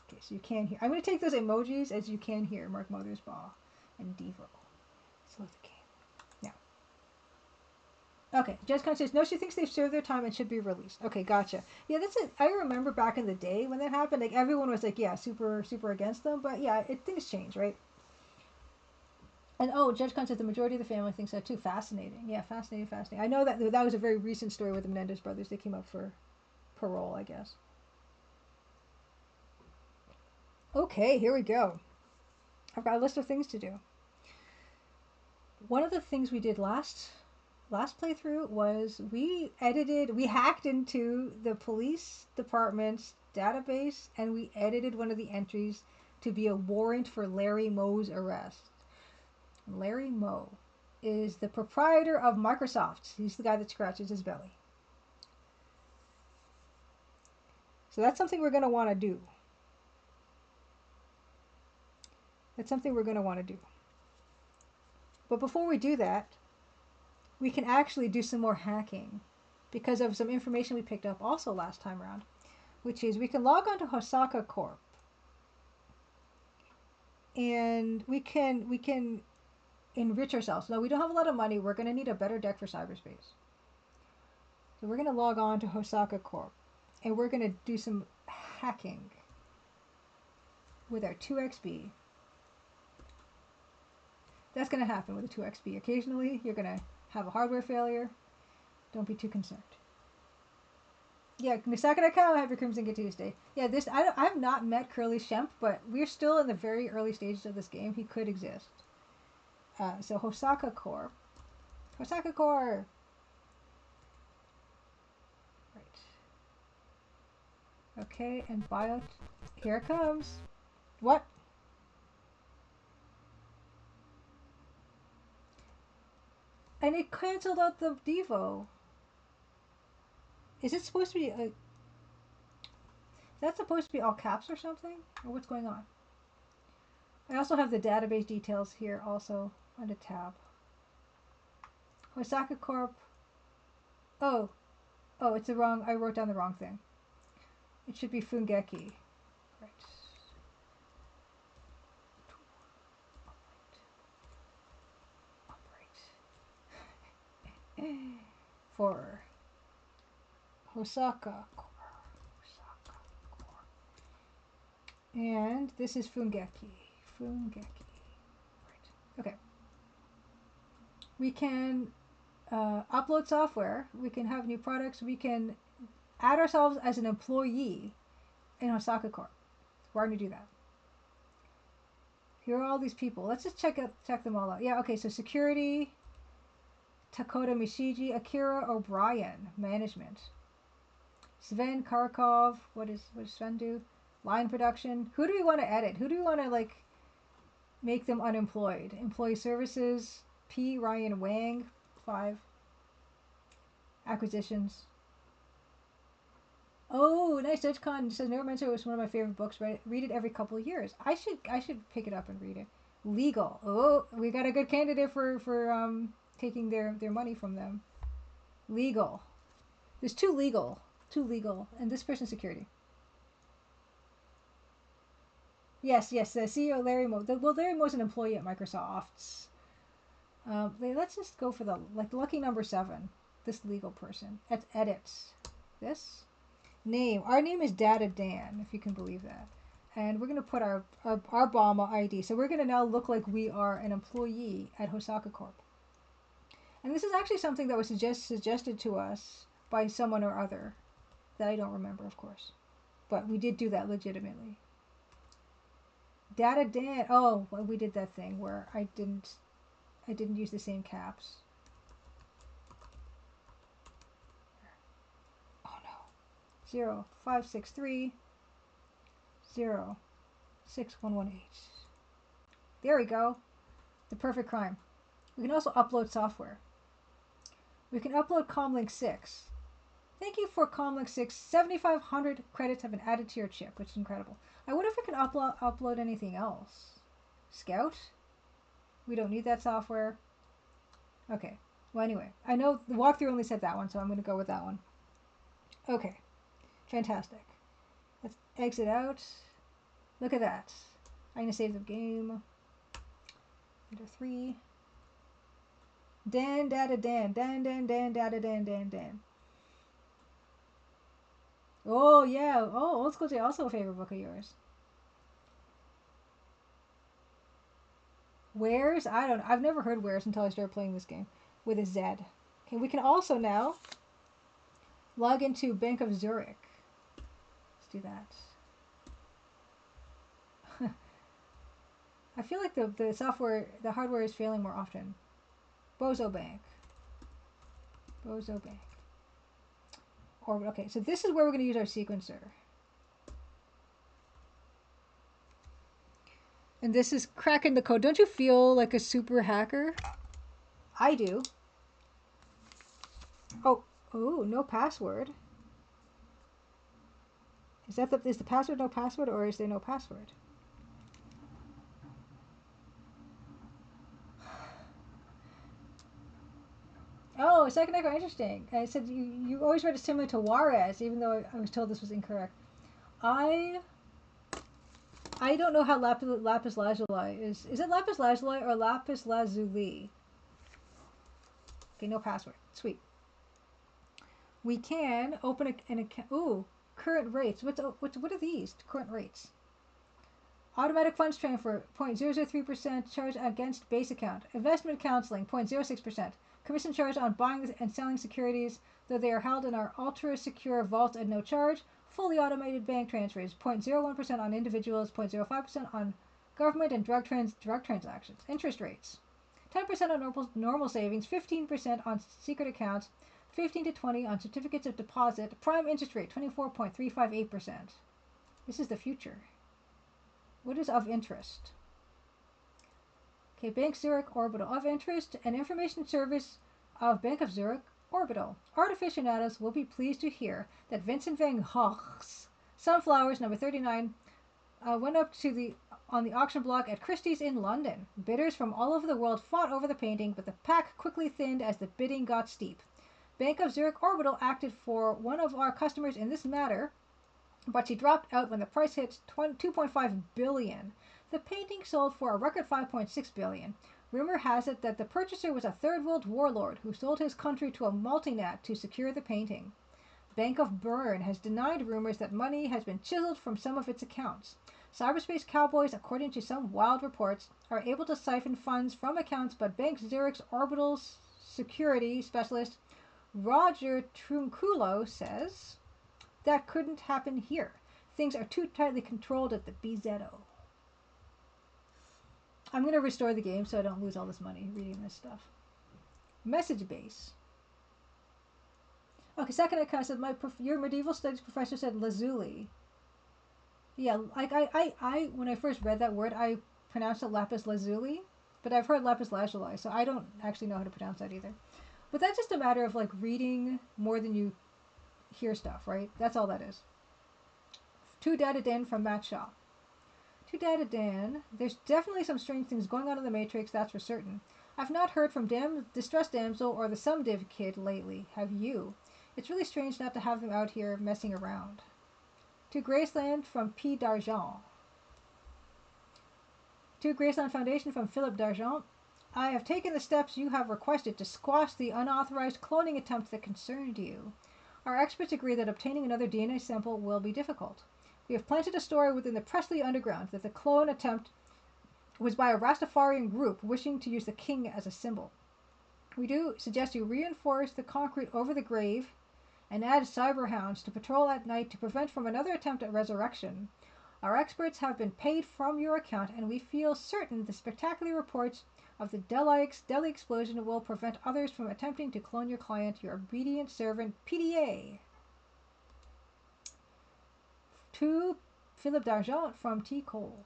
Okay, so you can hear. I'm going to take those emojis as you can hear. Mark Mothersbaugh and Devo. Let's load the game. Okay, Jess Con says, no, she thinks they've served their time and should be released. Okay, gotcha. Yeah, that's it. I remember back in the day when that happened, like everyone was like, yeah, super, super against them. But yeah, things change, right? And oh, Judge Con says the majority of the family thinks that too. Fascinating. Yeah, fascinating. I know that was a very recent story with the Menendez brothers. They came up for parole, I guess. Okay, here we go. I've got a list of things to do. One of the things we did last playthrough was we hacked into the police department's database and we edited one of the entries to be a warrant for Larry Moe's arrest. Larry Moe is the proprietor of Microsoft. He's the guy that scratches his belly. So that's something we're going to want to do. But before we do that, we can actually do some more hacking because of some information we picked up also last time around, which is we can log on to Hosaka Corp and we can enrich ourselves. Now we don't have a lot of money. We're going to need a better deck for cyberspace. So we're going to log on to Hosaka Corp and we're going to do some hacking with our 2xb. That's going to happen with a 2xb. Occasionally you're going to have a hardware failure. Don't be too concerned. Yeah, Misaka.com, Happy Crimson Good Tuesday. Yeah, I have not met Curly Shemp, but we're still in the very early stages of this game. He could exist. So Hosaka Corp. Okay, and bio. Here it comes. What? And it canceled out the Devo. Is it supposed to be that's supposed to be all caps or something? Or what's going on? I also have the database details here also on the tab. Osaka Corp. Oh, it's the wrong. I wrote down the wrong thing. It should be Fungeki. Right. For Osaka Corp. And this is Fungeki. Right. Okay. We can upload software. We can have new products. We can add ourselves as an employee in Osaka Corp. We're going to do that. Here are all these people. Let's just check them all out. Yeah, okay, so security, Takoda Mishiji, Akira O'Brien, management. Sven Karkov, what does Sven do? Line production. Who do we want to edit? Who do we want to like make them unemployed? Employee services, P. Ryan Wang, 5. Acquisitions. Oh, nice. DutchCon says Neuromancer was one of my favorite books. Read it every couple of years. I should pick it up and read it. Legal. Oh, we got a good candidate for taking their money from them. Legal. There's two legal, and this person's security. Yes, the CEO Larry Moe. Well, Larry Moe's an employee at Microsoft's. Let's just go for the lucky number 7. This legal person. Let's edit this. Name. Our name is Data Dan, if you can believe that. And we're going to put our Bama ID. So we're going to now look like we are an employee at Osaka Corp. And this is actually something that was suggested to us by someone or other that I don't remember, of course. But we did do that legitimately. Data Dan. Oh, well, we did that thing where I didn't use the same caps. Oh no. 0563 06118. There we go. The perfect crime. We can also upload software. We can upload Comlink 6. Thank you for Comlink 6. 7,500 credits have been added to your chip, which is incredible. I wonder if we can upload anything else. Scout? We don't need that software. Okay. Well, anyway, I know the walkthrough only said that one, so I'm going to go with that one. Okay. Fantastic. Let's exit out. Look at that. I'm going to save the game. Under 3. Dan, data, Dan. Dan, data, Dan. Oh, yeah. Oh, Old School J, also a favorite book of yours. Wares? I've never heard Wares until I started playing this game with a Z. Okay, we can also now log into Bank of Zurich. Let's do that. I feel like the hardware is failing more often. Bozo Bank. Okay, so this is where we're going to use our sequencer. And this is cracking the code. Don't you feel like a super hacker? I do. Oh, no password. Is the password no password, or is there no password? Oh, second echo, interesting. I said you always read it similar to Juarez, even though I was told this was incorrect. I don't know how lapis lazuli is. Is it lapis lazuli or lapis lazuli? Okay, no password. Sweet. We can open an account. Ooh, current rates. What are these? Current rates. Automatic funds transfer 0.003% charge against base account. Investment counseling 0.06%. Commission charge on buying and selling securities, though they are held in our ultra-secure vault at no charge. Fully automated bank transfers, 0.01% on individuals, 0.05% on government and drug transactions. Interest rates, 10% on normal savings, 15% on secret accounts, 15 to 20 on certificates of deposit. Prime interest rate 24.358%. This is the future. What is of interest? Okay, Bank Zurich Orbital. Of interest, an information service of Bank of Zurich Orbital. Art aficionados will be pleased to hear that Vincent van Gogh's Sunflowers number 39 went up on the auction block at Christie's in London. Bidders from all over the world fought over the painting, but the pack quickly thinned as the bidding got steep. Bank of Zurich Orbital acted for one of our customers in this matter, but she dropped out when the price hit 2.5 billion. The painting sold for a record 5.6 billion. Rumor has it that the purchaser was a third world warlord who sold his country to a multinat to secure the painting. Bank of Bern has denied rumors that money has been chiseled from some of its accounts. Cyberspace cowboys, according to some wild reports, are able to siphon funds from accounts, but Bank Zurich's orbital security specialist Roger Trunculo says that couldn't happen here. Things are too tightly controlled at the BZO. I'm going to restore the game so I don't lose all this money reading this stuff. Message base. Okay, second account said your medieval studies professor said lazuli. Yeah, like I when I first read that word, I pronounced it lapis lazuli, but I've heard lapis lazuli, so I don't actually know how to pronounce that either. But that's just a matter of like reading more than you hear stuff, right? That's all that is. To Data Dan from Matt Shaw. To Data Dan, there's definitely some strange things going on in the Matrix, that's for certain. I've not heard from Distressed Damsel or the SumDiv kid lately. Have you? It's really strange not to have them out here messing around. To Graceland from P. D'Argent. To Graceland Foundation from Philip D'Argent. I have taken the steps you have requested to squash the unauthorized cloning attempt that concerned you. Our experts agree that obtaining another DNA sample will be difficult. We have planted a story within the Presley Underground that the clone attempt was by a Rastafarian group wishing to use the king as a symbol. We do suggest you reinforce the concrete over the grave and add cyberhounds to patrol at night to prevent from another attempt at resurrection. Our experts have been paid from your account, and we feel certain the spectacular reports of the Delhi explosion will prevent others from attempting to clone your client. Your obedient servant, PDA. To Philip D'Argent from T. Cole.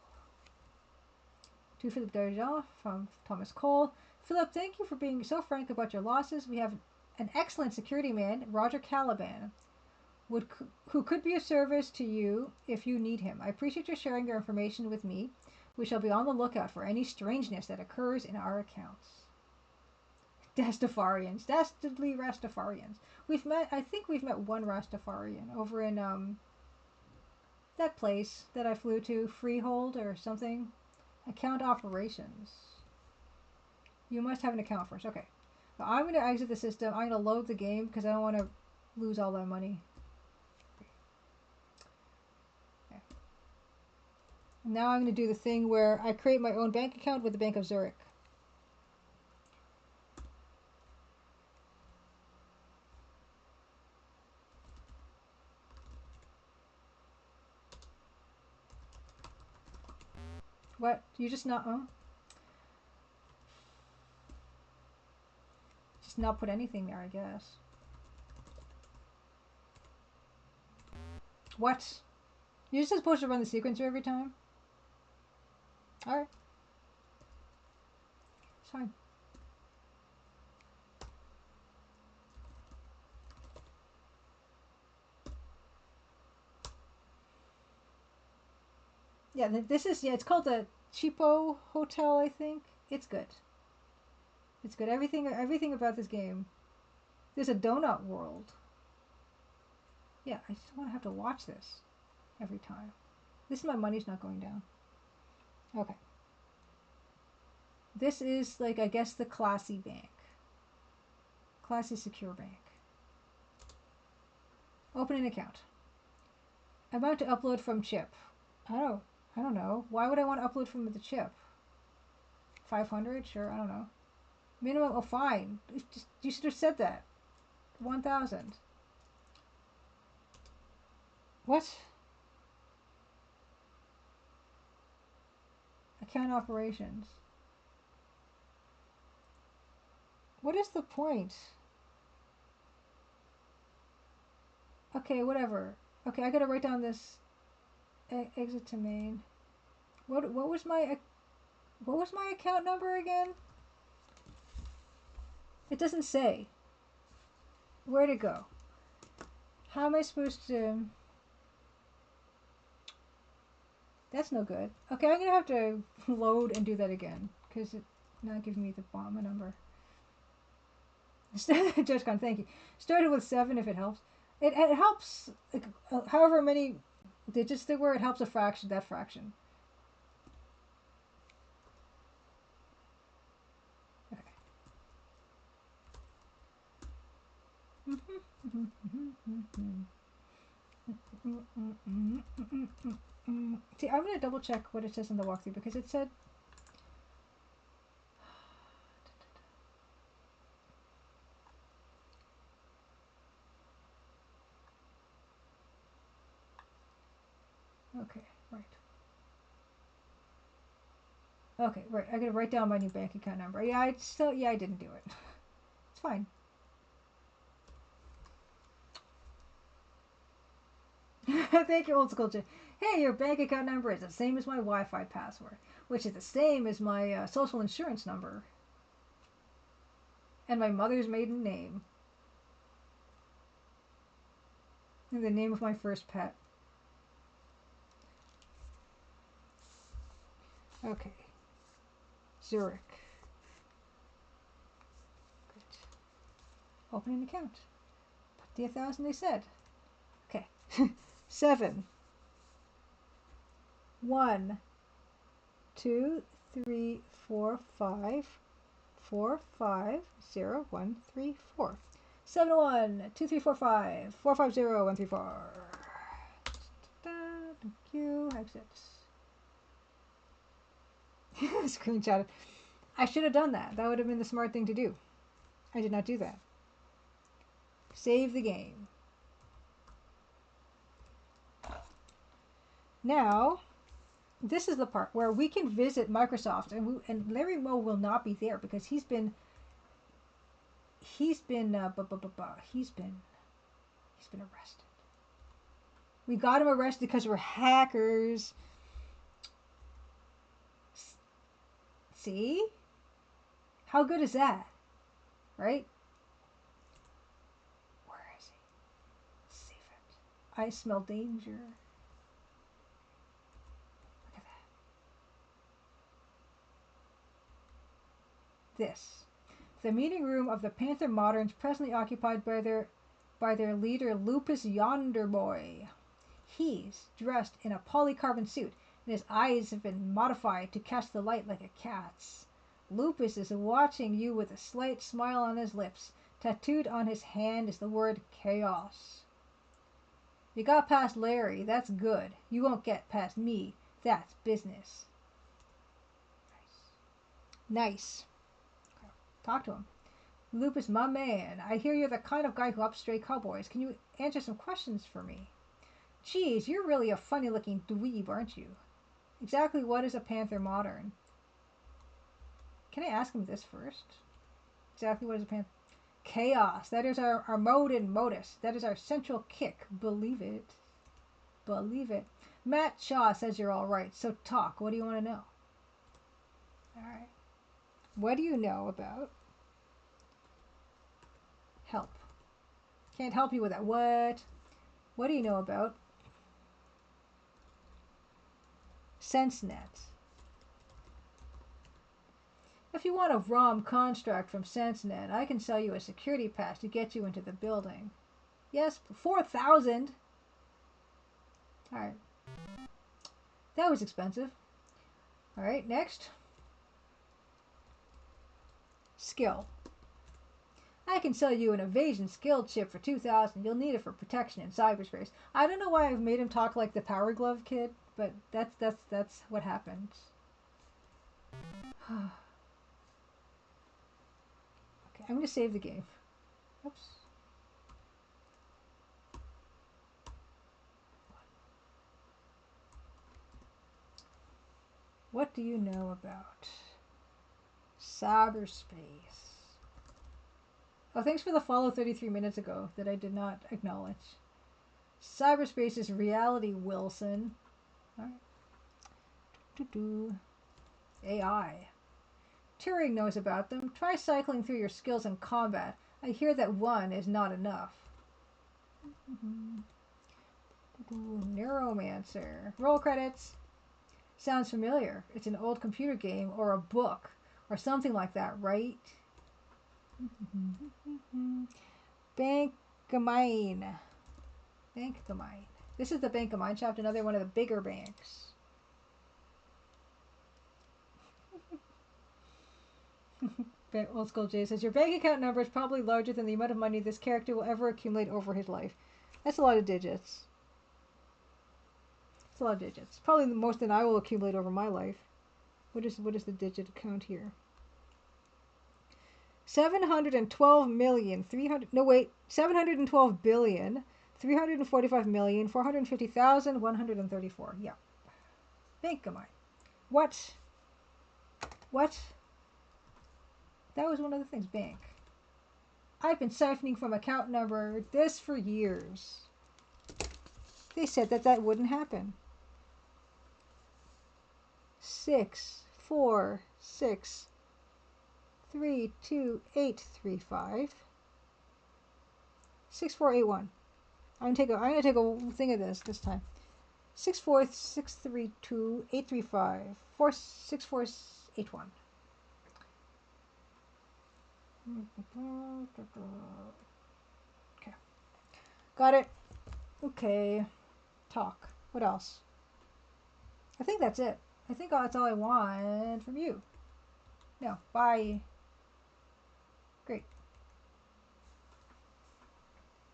To Philip D'Argent from Thomas Cole. Philip, thank you for being so frank about your losses. We have an excellent security man, Roger Caliban, who could be of service to you if you need him. I appreciate you sharing your information with me. We shall be on the lookout for any strangeness that occurs in our accounts. Rastafarians. Dastardly Rastafarians. I think we've met one Rastafarian over in, that place that I flew to, Freehold or something. Account operations. You must have an account first. Okay. So I'm going to exit the system. I'm going to load the game because I don't want to lose all that money. Okay. Now I'm going to do the thing where I create my own bank account with the Bank of Zurich. What? You just not, just not put anything there, I guess. What? You're just supposed to run the sequencer every time? Alright. It's fine. Yeah, this is, yeah, it's called the Cheapo Hotel, I think. It's good. It's good. Everything about this game. There's a donut world. Yeah, I just want to have to watch this every time. My money's not going down. Okay. This is, like, I guess the classy bank. Classy secure bank. Open an account. I'm about to upload from chip. I don't know. Why would I want to upload from the chip? 500? Sure, I don't know. Minimum, oh fine. You should have said that. 1,000. What? Account operations. What is the point? Okay, whatever. Okay, I gotta write down this exit to main. What was my account number again? It doesn't say. Where'd it go? How am I supposed to? That's no good. Okay, I'm gonna have to load and do that again because it's not giving me the bomb number. Judge Con, thank you. Started with 7 if it helps. It helps, like, however many digits there were, it helps a fraction, that fraction. See, I'm going to double check what it says in the walkthrough because it said. Okay, right. Okay, right. I gotta write down my new bank account number. Yeah, I didn't do it. It's fine. Thank you, old school Jay. Hey, your bank account number is the same as my Wi-Fi password, which is the same as my social insurance number and my mother's maiden name and the name of my first pet. Okay, Zurich. Good. Open an account. Put the 1,000 they said. Okay. 7 1 2 3 4 5 4 5 0 1 3 4 7 1 2 3 4 5 4 5 0 1 3 4. Thank you. Exit. Screenshot. I should have done that. That would have been the smart thing to do. I did not do that. Save the game. Now, this is the part where we can visit Microsoft, and Larry Moe will not be there because he's been arrested. We got him arrested because we're hackers. See? How good is that? Right? Where is he? Save it. I smell danger. Look at that. This. The meeting room of the Panther Moderns, presently occupied by their leader Lupus Yonderboy. He's dressed in a polycarbon suit, and his eyes have been modified to catch the light like a cat's. Lupus is watching you with a slight smile on his lips. Tattooed on his hand is the word chaos. You got past Larry, that's good. You won't get past me, that's business. Nice. Talk to him. Lupus, my man, I hear you're the kind of guy who ups stray cowboys. Can you answer some questions for me? Geez, you're really a funny-looking dweeb, aren't you? Exactly what is a Panther Modern? Can I ask him this first? Exactly what is a Panther? Chaos. That is our mode and modus. That is our central kick. Believe it. Believe it. Matt Shaw says you're all right, so talk. What do you want to know? All right. What do you know about help? Can't help you with that. What do you know about SenseNet? If you want a ROM construct from SenseNet, I can sell you a security pass to get you into the building. Yes, 4,000. Alright. That was expensive. Alright, next. Skill. I can sell you an evasion skill chip for 2,000. You'll need it for protection in cyberspace. I don't know why I've made him talk like the Power Glove kid, but that's what happens. Okay, I'm going to save the game. Oops. What do you know about cyberspace? Oh, thanks for the follow 33 minutes ago that I did not acknowledge. Cyberspace is reality, Wilson. All right. AI. Turing knows about them. Try cycling through your skills in combat. I hear that one is not enough. Neuromancer. Roll credits. Sounds familiar. It's an old computer game or a book or something like that, right? Bank of Mine. Bank of Mine. This is the Bank of Mine shaft, another one of the bigger banks. Old School J says, your bank account number is probably larger than the amount of money this character will ever accumulate over his life. That's a lot of digits. It's a lot of digits. Probably the most than I will accumulate over my life. What is the digit count here? 712,345,450,134. Yeah. Bank of Mine. What? What? That was one of the things. Bank. I've been siphoning from account number this for years. They said that wouldn't happen. 6463285 6481. I'm gonna take a thing of this time. 6463285 46481. Okay. Got it. Okay. Talk. What else? I think that's it. I think that's all I want from you. No. Bye. Great.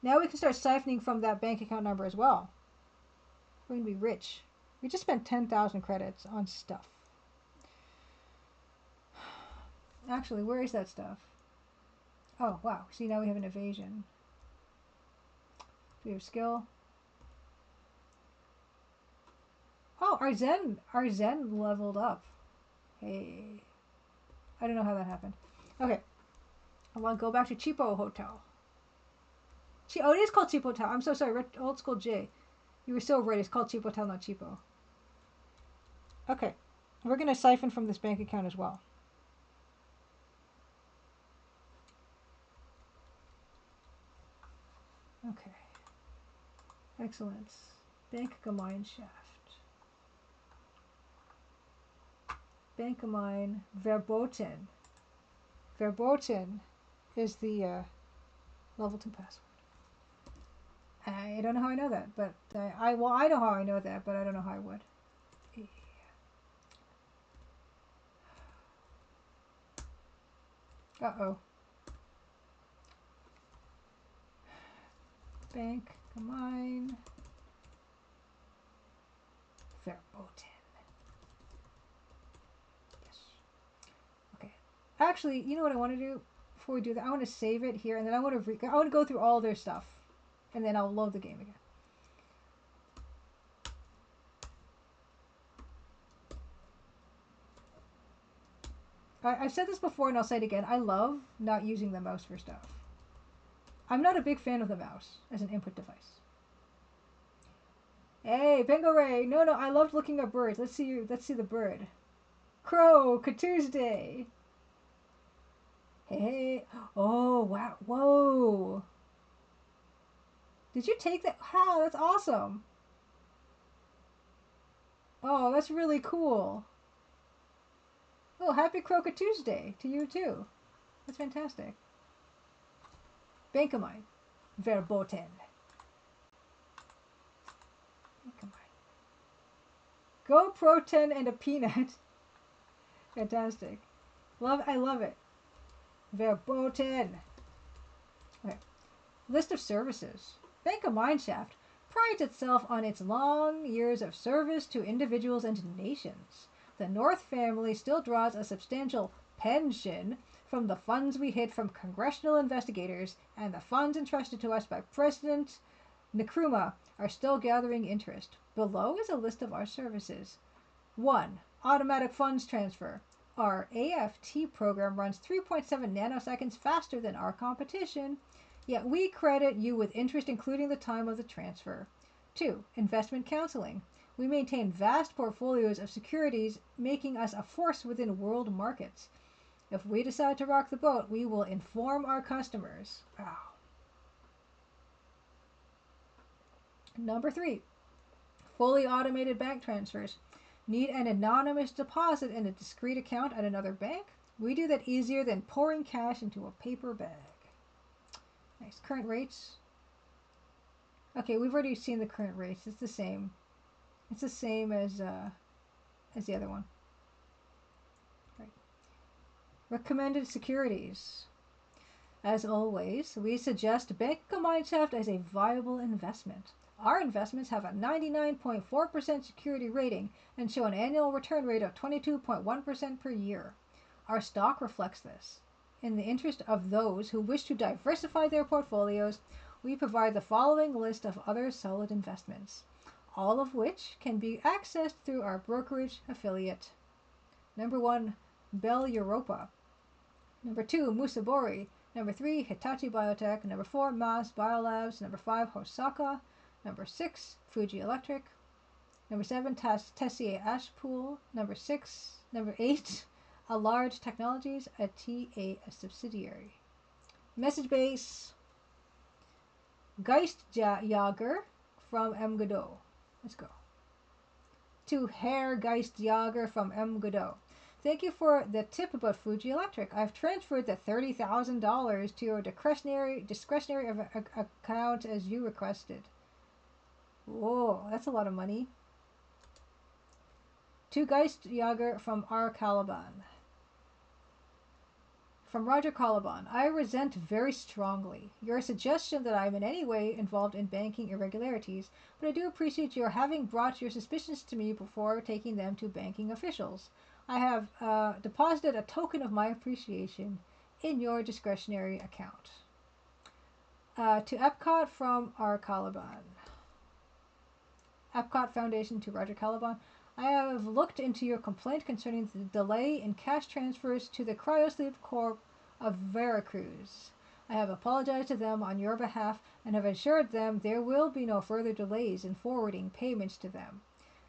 Now we can start siphoning from that bank account number as well. We're going to be rich. We just spent 10,000 credits on stuff. Actually, where is that stuff? Oh, wow. See, now we have an evasion. We have skill. Oh, our Zen leveled up. Hey. I don't know how that happened. Okay. I want to go back to Cheapo Hotel. Oh, it is called Cheapo Hotel. I'm so sorry. Old School J. You were so right. It's called Cheapo Hotel, not Cheapo. Okay. We're going to siphon from this bank account as well. Okay. Excellent. Bank of Mine shaft. Bank of Mine Verboten. Verboten is the level 2 password. I don't know how I know that, but I know how I know that, but I don't know how I would. Uh-oh. Bank of Mine Verboten. Yes. Okay. Actually, you know what I want to do before we do that? I want to save it here, and then I want to go through all their stuff, and then I'll load the game again. I've said this before, and I'll say it again. I love not using the mouse for stuff. I'm not a big fan of the mouse as an input device. Hey, Bengo Ray! No, I loved looking at birds. Let's see the bird. Crow, Tuesday. Hey. Oh, wow. Whoa. Did you take that? Wow, that's awesome. Oh, that's really cool. Oh, happy Croca Tuesday to you too. That's fantastic. Bank of Mine. Verboten. Bank of Mine. Go Proten and a peanut. Fantastic. I love it. Verboten. Okay. List of services. Bank of Mineshaft prides itself on its long years of service to individuals and nations. The North family still draws a substantial pension from the funds we hid from congressional investigators, and the funds entrusted to us by President Nkrumah are still gathering interest. Below is a list of our services. 1. Automatic funds transfer. Our AFT program runs 3.7 nanoseconds faster than our competition, yet we credit you with interest including the time of the transfer. 2. Investment counseling. We maintain vast portfolios of securities, making us a force within world markets. If we decide to rock the boat, we will inform our customers. Wow. Number 3. Fully automated bank transfers. Need an anonymous deposit in a discrete account at another bank? We do that easier than pouring cash into a paper bag. Nice. Current rates. Okay, we've already seen the current rates. It's the same. It's the same as the other one. Right. Recommended securities. As always, we suggest Bank of Mineshaft as a viable investment. Our investments have a 99.4% security rating and show an annual return rate of 22.1% per year. Our stock reflects this. In the interest of those who wish to diversify their portfolios, we provide the following list of other solid investments, all of which can be accessed through our brokerage affiliate. Number 1, Bell Europa. Number 2, Musabori. Number 3, Hitachi Biotech. Number 4, Mass Biolabs. Number 5, Hosaka. Number 6, Fuji Electric. Number 7, Tessier Ashpool. Number 8, A Large Technologies, a subsidiary. Message base. Geistjager from M. Godot. Let's go. To Herr Geistjager from M. Godot. Thank you for the tip about Fuji Electric. I've transferred the $30,000 to your discretionary account as you requested. Whoa, that's a lot of money. To Geistjager from R. Caliban. From Roger Caliban. I resent very strongly your suggestion that I'm in any way involved in banking irregularities, but I do appreciate your having brought your suspicions to me before taking them to banking officials. I have deposited a token of my appreciation in your discretionary account. To Epcot from R. Caliban. Epcot Foundation to Roger Caliban. I have looked into your complaint concerning the delay in cash transfers to the Cryosleep Corp of Veracruz. I have apologized to them on your behalf and have assured them there will be no further delays in forwarding payments to them.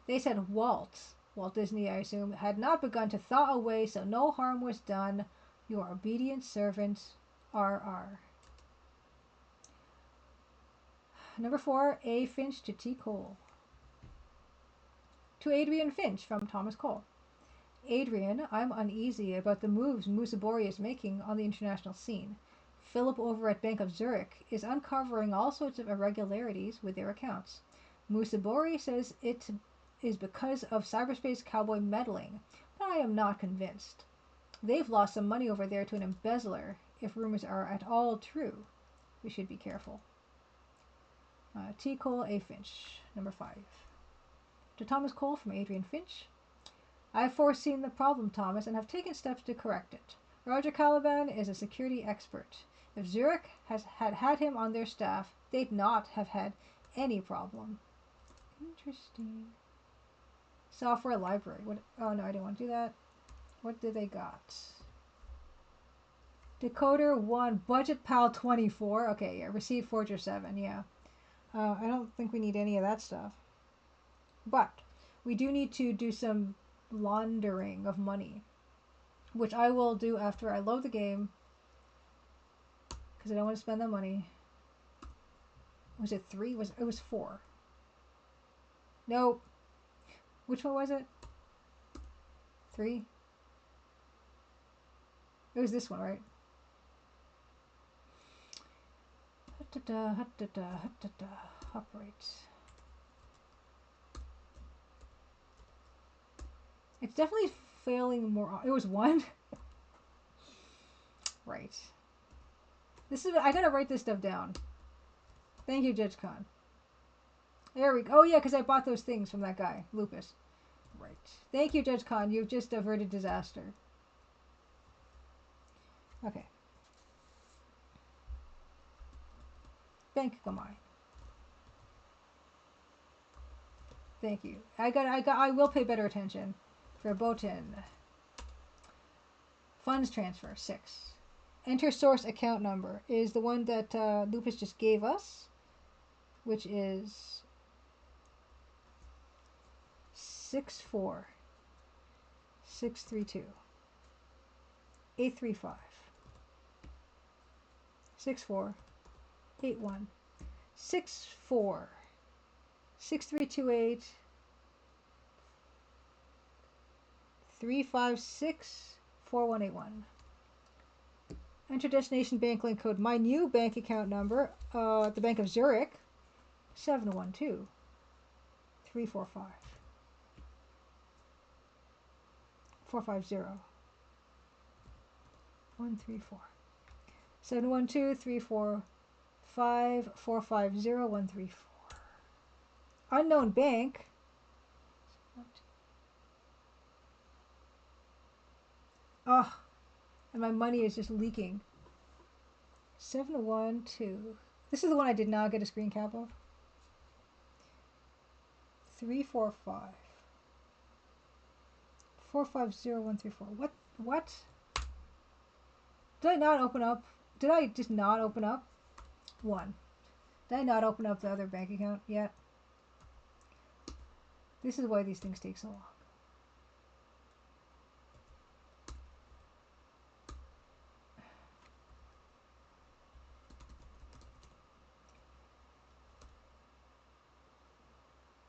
They said Walt Disney, I assume, had not begun to thaw away, so no harm was done. Your obedient servant, R.R. Number 4, A. Finch to T. Cole. To Adrian Finch from Thomas Cole. Adrian, I'm uneasy about the moves Musabori is making on the international scene. Philip over at Bank of Zurich is uncovering all sorts of irregularities with their accounts. Musabori says it is because of cyberspace cowboy meddling, but I am not convinced. They've lost some money over there to an embezzler. If rumors are at all true, we should be careful. T. Cole, A. Finch. Number 5. To Thomas Cole from Adrian Finch. I've foreseen the problem, Thomas, and have taken steps to correct it. Roger Caliban is a security expert. If Zurich had him on their staff, they'd not have had any problem. Interesting. Software library. What? Oh no, I didn't want to do that. What did they got? Decoder 1, Budget Pal 24. Okay, yeah. Receive Forger 7. Yeah. I don't think we need any of that stuff. But we do need to do some laundering of money, which I will do after I load the game, because I don't want to spend that money. Was it 3? It was 4. Nope. Which one was it? 3? It was this one, right? Operate. It's definitely failing more. It was 1. Right. This is. I gotta write this stuff down. Thank you, Judge Khan. There we go. Oh yeah, because I bought those things from that guy, Lupus. Right. Thank you, Judge Khan. You've just averted disaster. Okay. Bank of mine. Thank you. I will pay better attention. Verboten. Funds transfer 6. Enter source account number is the one that Lupus just gave us, which is 64 632 835 64 81 64 6328 356 4181. Enter destination bank link code. My new bank account number at the Bank of Zurich, 712 345 450 134 712 345 450 134. Unknown bank. Oh, and my money is just leaking. 712. This is the one I did not get a screen cap of. 345 450 134. What? Did I not open up? Did I just not open up? One. Did I not open up the other bank account yet? This is why these things take so long.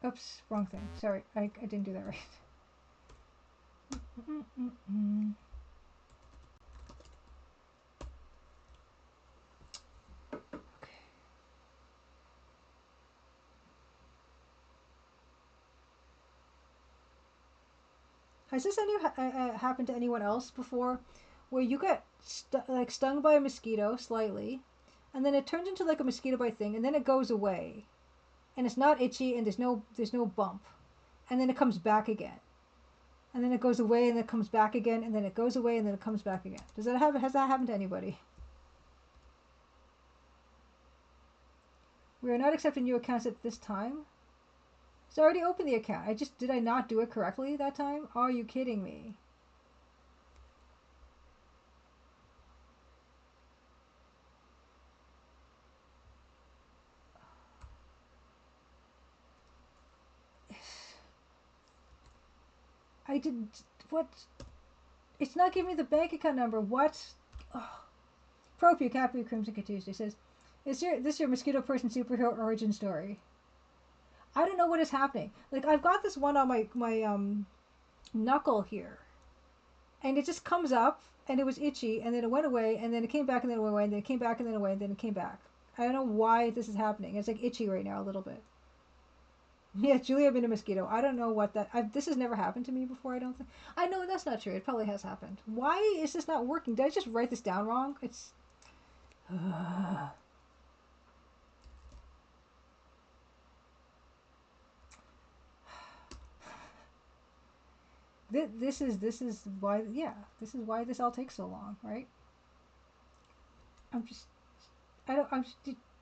Oops, wrong thing. Sorry, I didn't do that right. Okay. Has this happened to anyone else before, where you get stung by a mosquito slightly, and then it turns into like a mosquito bite thing, and then it goes away, and it's not itchy, and there's no bump, and then it comes back again, and then it goes away, and then it comes back again, and then it goes away, and then it comes back again. Has that happened to anybody? We are not accepting new accounts at this time. So I already opened the account. Did I not do it correctly that time? Are you kidding me? I didn't. What? It's not giving me the bank account number. What? Oh. Propu Capu Crimson Tuesday says, "Is this your mosquito person superhero origin story?" I don't know what is happening. Like, I've got this one on my knuckle here, and it just comes up, and it was itchy, and then it went away, and then it came back, and then it went away, and then it came back, and then it went away, and then it came back. I don't know why this is happening. It's like itchy right now a little bit. Yeah, Julia been a mosquito. I don't know what that. This has never happened to me before. I don't think. I know that's not true. It probably has happened. Why is this not working? Did I just write this down wrong? It's. This is why. Yeah, this is why this all takes so long, right? I'm just. I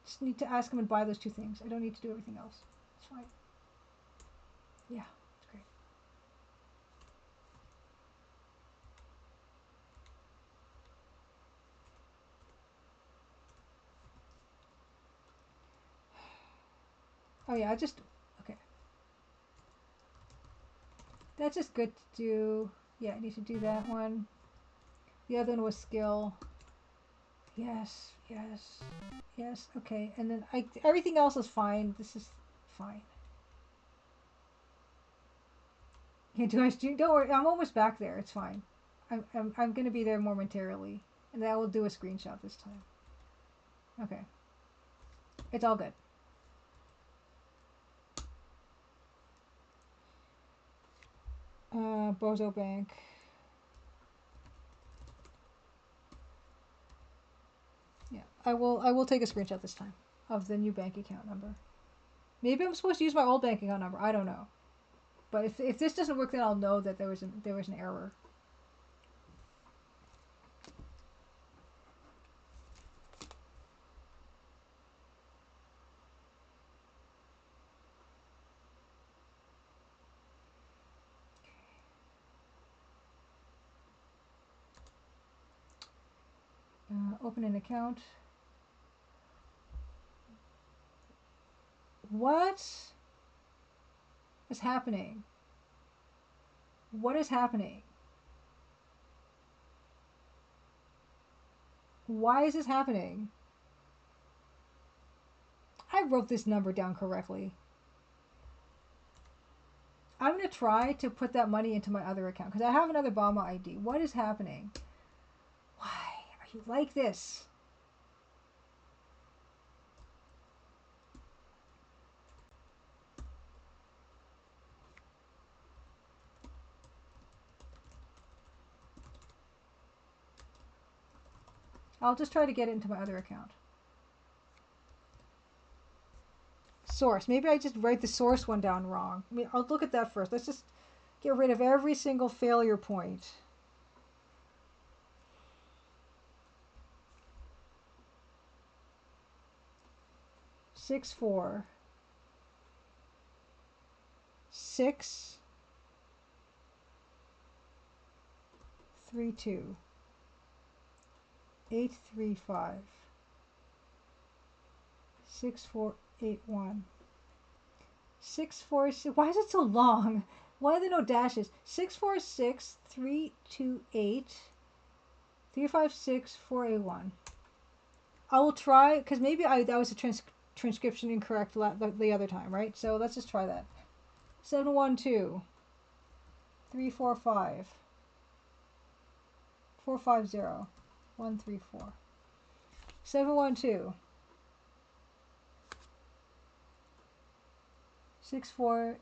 just need to ask him and buy those two things. I don't need to do everything else. It's fine. Yeah, it's great. Oh yeah, okay. That's just good to do. Yeah, I need to do that one. The other one was skill. Yes, yes, yes. Okay, and then everything else is fine. This is fine. Yeah, don't worry. I'm almost back there. It's fine. I'm gonna be there momentarily, and then I will do a screenshot this time. Okay, it's all good. Bozo Bank. Yeah, I will take a screenshot this time of the new bank account number. Maybe I'm supposed to use my old bank account number. I don't know. But if this doesn't work, then I'll know that there was an error. Open an account. What is happening? What is happening? Why is this happening? I wrote this number down correctly. I'm going to try to put that money into my other account because I have another Bama ID. What is happening? Why are you like this? I'll just try to get it into my other account. Source. Maybe I just write the source one down wrong. I mean, I'll look at that first. Let's just get rid of every single failure point. Six, 4, 6, 3, 2, 8, 3, 5, 6, 4, 8, 1, 6, 4, 6. Why is it so long? Why are there no dashes? 6, 4, 6, 3, 2, 8, 3, 5, 6, 4, 8, 1. I will try because maybe that was a transcription incorrect the other time, right? So let's just try that. 7, 1, 2, 3, 4, 5, 4, 5, 0, 1, 3, 4. 7, 1, 2, 6, 4,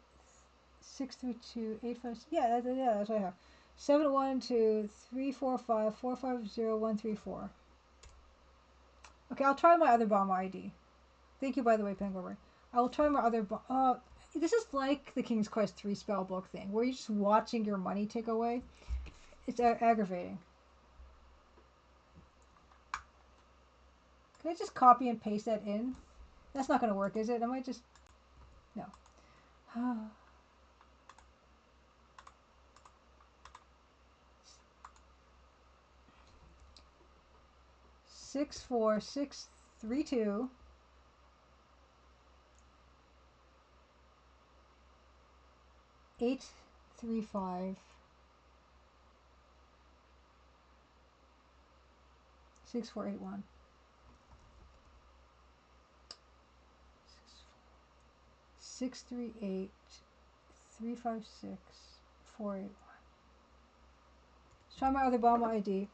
6, 3, 2, 8, 5. Yeah, that's what I have. 7, 1, 2, 3, 4, 5, 4, 5, 0, 1, 3, 4. Okay, I'll try my other bomb ID. Thank you, by the way, Penguin. I will try my other bomb. This is like the King's Quest 3 spell book thing, where you're just watching your money tick away. It's aggravating. Can I just copy and paste that in? That's not going to work, is it? I might just... No. 6, 4, 6, 3, 2. 8, 3, 5. 6, 4, 8, 1. 6, 3, 8. 3, 5, 6. 4, 8, 1. Let's try my other bomb ID.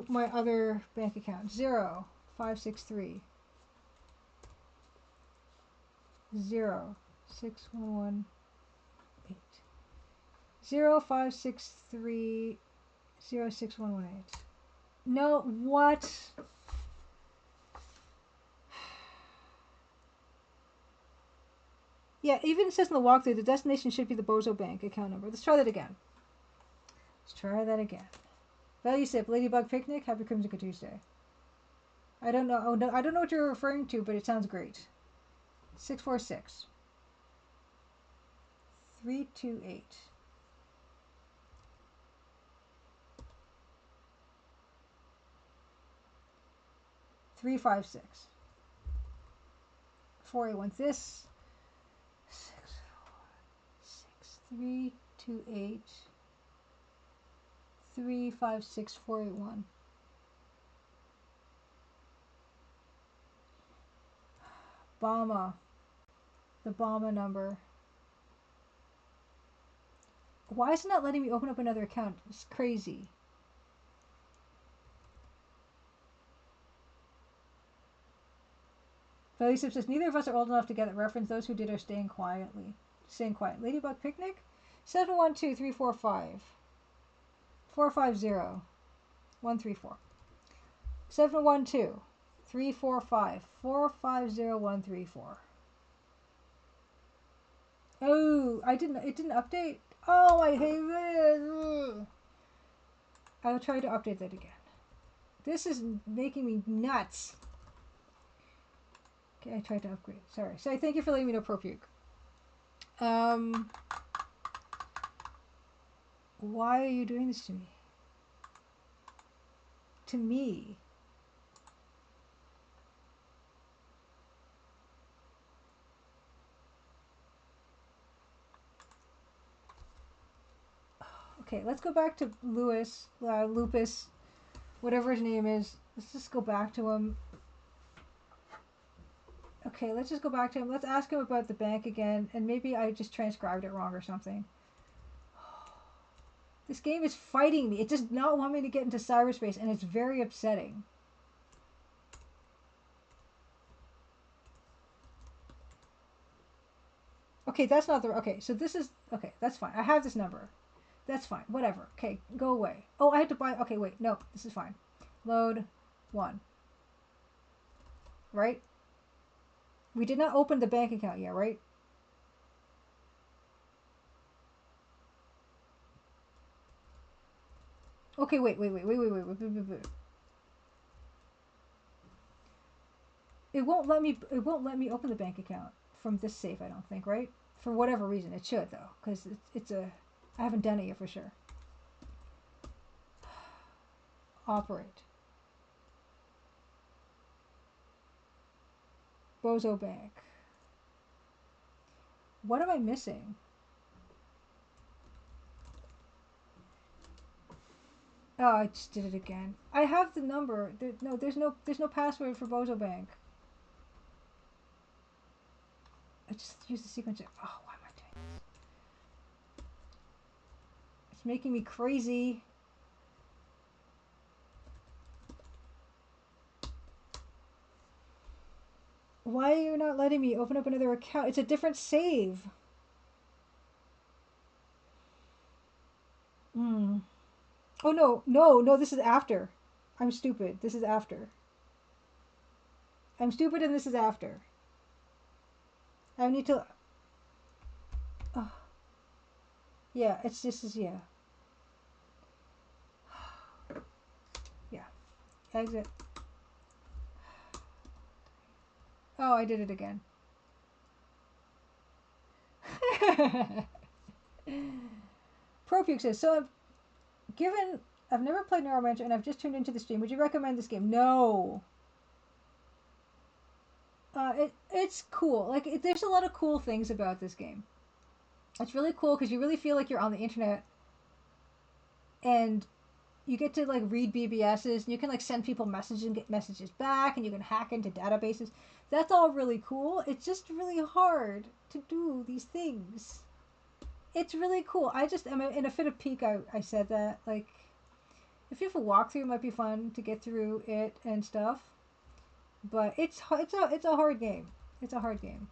My other bank account. 0, 5, 6, 3. 0, 6, 1, 1, 8. 0, 5, 6, 3. 0, 6, 1, 1, 8. No, what? Yeah, even it says in the walkthrough, the destination should be the Bozo Bank account number. Let's try that again. Let's try that again. Value Sip, Ladybug Picnic, Happy Crimson Tuesday. I don't know. Oh no, I don't know what you're referring to, but it sounds great. 646. 328. 356. 481. This 6, 3, 2, 8, 3, 5, 6, 4, 8, 1. Bama. The Bama number. Why is it not letting me open up another account? It's crazy. Value Sip says, neither of us are old enough to get it. Reference those who did are staying quietly. Staying quiet. Ladybug Picnic? 712-345. 450. 134. 712-345. 450134. Oh, it didn't update. Oh, I hate this. I'll try to update that again. This is making me nuts. Okay, I tried to upgrade. Sorry. So thank you for letting me know, ProPuke. Why are you doing this to me? To me? Okay, let's go back to Lupus, whatever his name is. Let's just go back to him. Okay, let's just go back to him. Let's ask him about the bank again, and maybe I just transcribed it wrong or something. This game is fighting me. It does not want me to get into cyberspace, and it's very upsetting. Okay, that's not the... Okay, so this is... Okay, that's fine. I have this number. That's fine. Whatever. Okay, go away. Oh, I had to buy... Okay, wait. No, this is fine. Load 1. Right? We did not open the bank account yet, right? Okay, wait. It won't let me open the bank account from this safe, I don't think, right? For whatever reason. It should, though, because it's a... I haven't done it yet for sure. Operate. Bozo Bank. What am I missing? Oh, I just did it again. I have the number. There's no password for Bozo Bank. I just used the sequencer. Oh, why am I doing this? It's making me crazy. Why are you not letting me open up another account? It's a different save. Oh, no, this is after. I'm stupid. This is after. I'm stupid and this is after. I need to... yeah, it's just... yeah. Yeah. Exit. Oh, I did it again. Propuke says, so I've never played Neuromancer and I've just tuned into the stream. Would you recommend this game? No. It's cool. Like, there's a lot of cool things about this game. It's really cool because you really feel like you're on the internet and you get to, like, read BBSs and you can, like, send people messages and get messages back and you can hack into databases. That's all really cool. It's just really hard to do these things. It's really cool. I just, in a fit of pique, I said that, like, if you have a walkthrough, it might be fun to get through it and stuff. But it's a hard game. It's a hard game.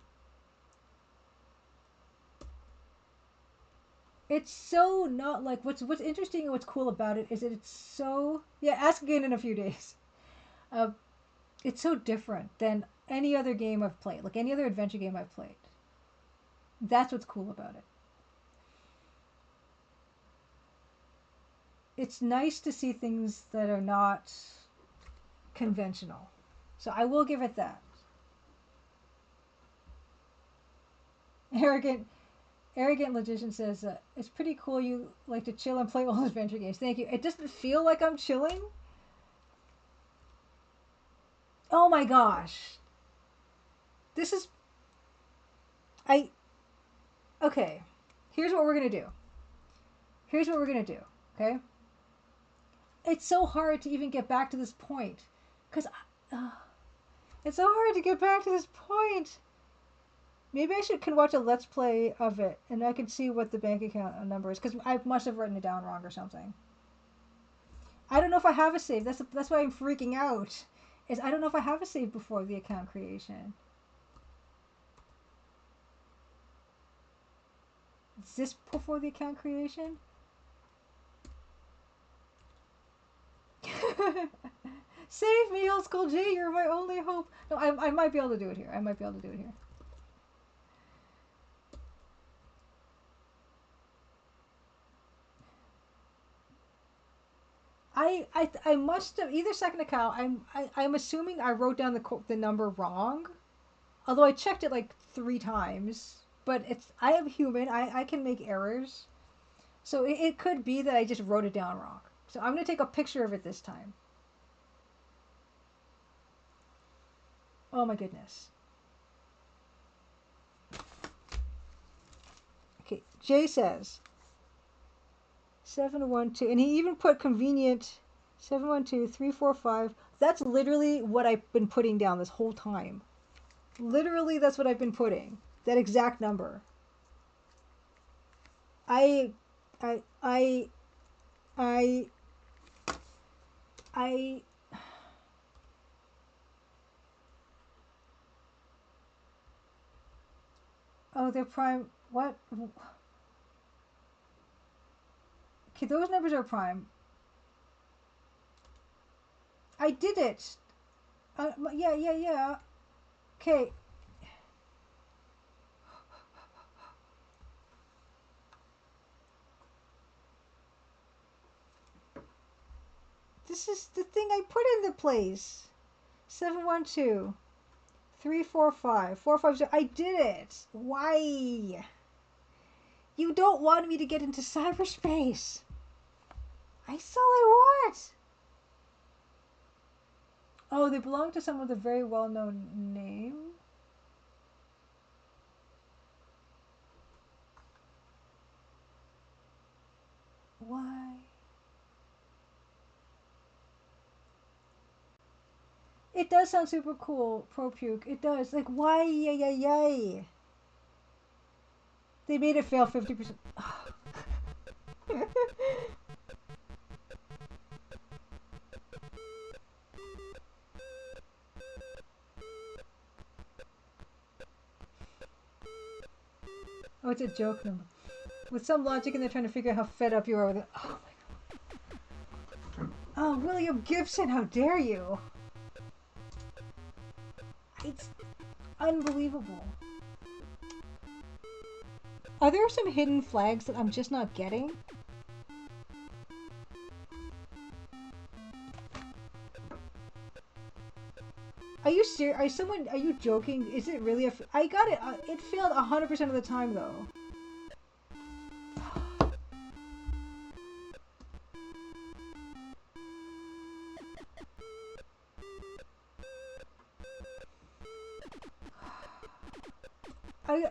It's so not like what's interesting and what's cool about it is that it's so ask again in a few days. It's so different than any other game I've played, like any other adventure game I've played. That's what's cool about it. It's nice to see things that are not conventional. So I will give it that. Arrogant Logician says, it's pretty cool you like to chill and play old adventure games. Thank you. It doesn't feel like I'm chilling. Oh my gosh. This is... Okay. Here's what we're going to do. Okay? It's so hard to even get back to this point. Because... it's so hard to get back to this point. Maybe I can watch a Let's Play of it, and I can see what the bank account number is, because I must have written it down wrong or something. I don't know if I have a save. That's why I'm freaking out. Is I don't know if I have a save before the account creation. Is this before the account creation? Save me, old school G. You're my only hope. No, I might be able to do it here. I must have either second account. I'm assuming I wrote down the number wrong, although I checked it like 3 times. But I am human. I can make errors, so it could be that I just wrote it down wrong. So I'm gonna take a picture of it this time. Oh my goodness. Okay, Jay says 712, and he even put convenient 712-345. That's literally what I've been putting down this whole time. Literally, that's what I've been putting. That exact number. I Oh, they're prime. What? Okay, those numbers are prime. I did it. Yeah. Okay. This is the thing I put in the place. 712 345 450. I did it. Why? You don't want me to get into cyberspace. That's all I want. Oh, they belong to someone with a very well-known name. Why? It does sound super cool, Pro Puke. It does. Like, why? Yay. They made it fail 50%. Oh, it's a joke number. With some logic, and they're trying to figure out how fed up you are with it. Oh my god. Oh, William Gibson, how dare you? It's unbelievable. Are there some hidden flags that I'm just not getting? Are you serious? Are you joking? Is it really I got it. It failed 100% of the time, though.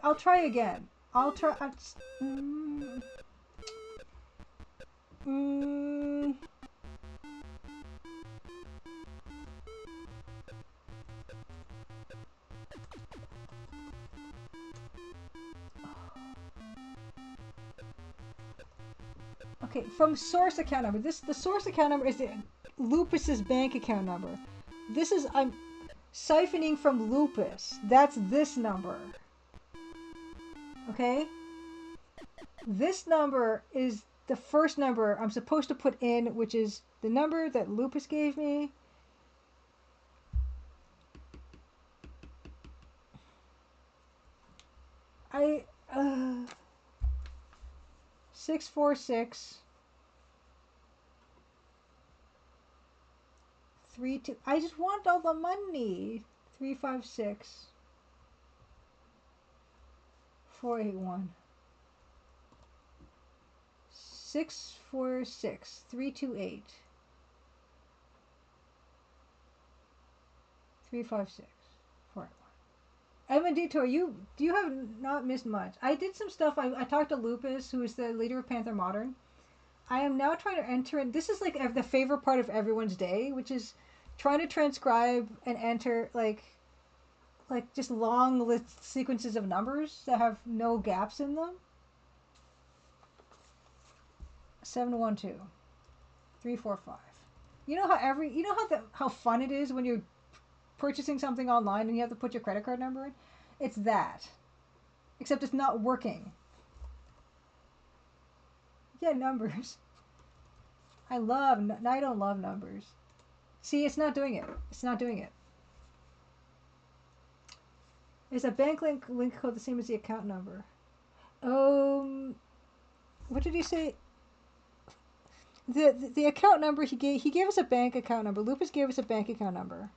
I'll try again. I'll try. Okay, from source account number. The source account number is Lupus's bank account number. I'm siphoning from Lupus. That's this number. Okay? This number is the first number I'm supposed to put in, which is the number that Lupus gave me. I 646 32. I just want all the money. 356 481 646 328 356 481. Evan Detour, you have not missed much. I did some stuff. I talked to Lupus, who is the leader of Panther Modern. I am now trying to enter in. This is like the favorite part of everyone's day, which is trying to transcribe and enter like just long list sequences of numbers that have no gaps in them. 712 345. You know how fun it is when you're purchasing something online and you have to put your credit card number in? It's that. Except it's not working. Yeah, numbers. I don't love numbers. See, it's not doing it. It's not doing it. Is a bank link code the same as the account number? What did he say? The account number he gave us a bank account number. Lupus gave us a bank account number.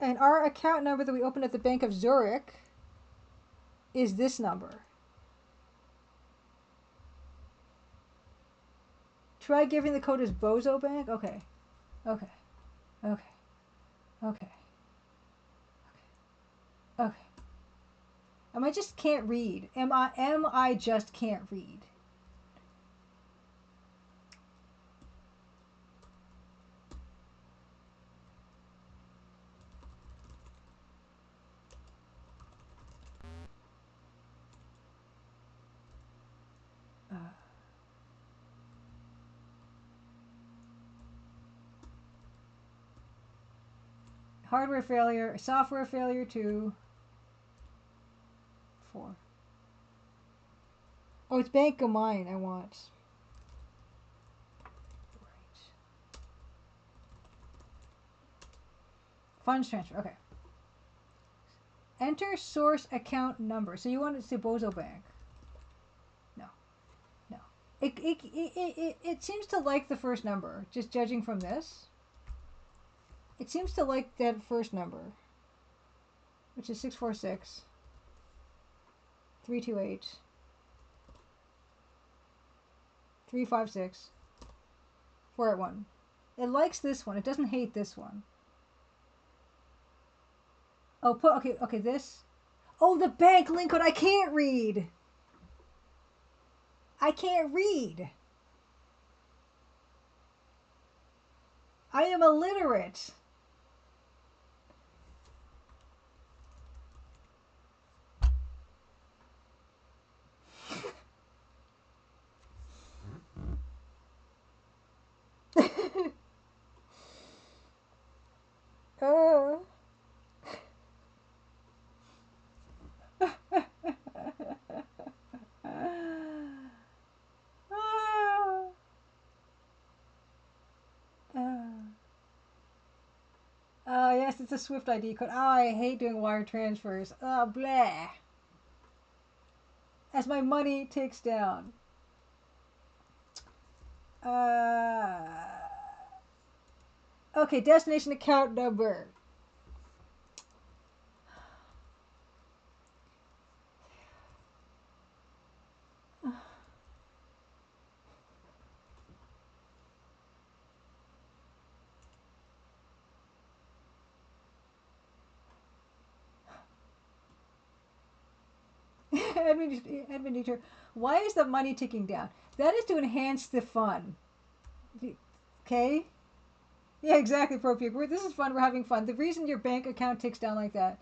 And our account number that we opened at the Bank of Zurich is this number. Try giving the code as Bozo Bank? Okay. Am I just can't read? Am I just can't read? Hardware failure, software failure 2, 4. Oh, it's Bank of Mine I want. Right. Funds transfer, okay. Enter source account number. So you want it to Bozo Bank. No. No. It seems to like the first number, just judging from this. It seems to like that first number, which is 646 328 356 481. It likes this one. It doesn't hate this one. Oh, okay, this. Oh, the bank link code. I can't read. I can't read. I am illiterate. Oh. Yes, it's a Swift ID code. Oh, I hate doing wire transfers. Oh, blah. As my money ticks down. Okay, destination account number. Administrator, why is the money ticking down? That is to enhance the fun. Okay? Yeah, exactly, ProPuke. This is fun. We're having fun. The reason your bank account ticks down like that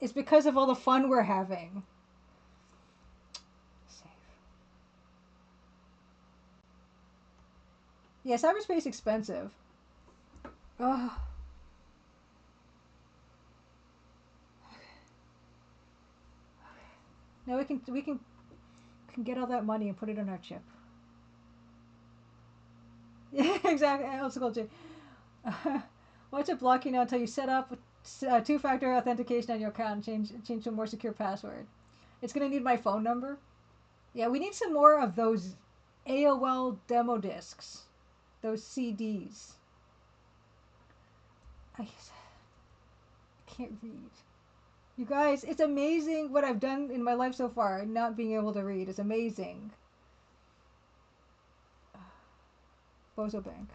is because of all the fun we're having. Save. Yeah, cyberspace expensive. Ugh. Now we can get all that money and put it on our chip. Yeah, exactly. Also called chip. What's it blocking now until you set up two-factor authentication on your account and change to a more secure password? It's gonna need my phone number. Yeah, we need some more of those AOL demo discs, those CDs. I can't read. You guys, it's amazing what I've done in my life so far. Not being able to read is amazing. Bozo Bank.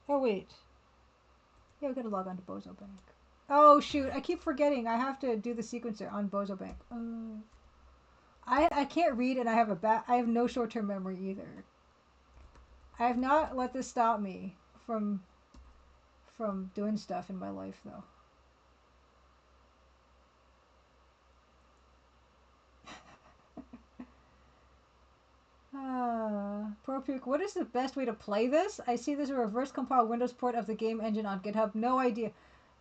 Oh wait. Yeah, we gotta log on to Bozo Bank. Oh shoot! I keep forgetting. I have to do the sequencer on Bozo Bank. I can't read, and I have no short-term memory either. I have not let this stop me from doing stuff in my life though. ProPuke, what is the best way to play this? I see there's a reverse compile Windows port of the game engine on GitHub. No idea.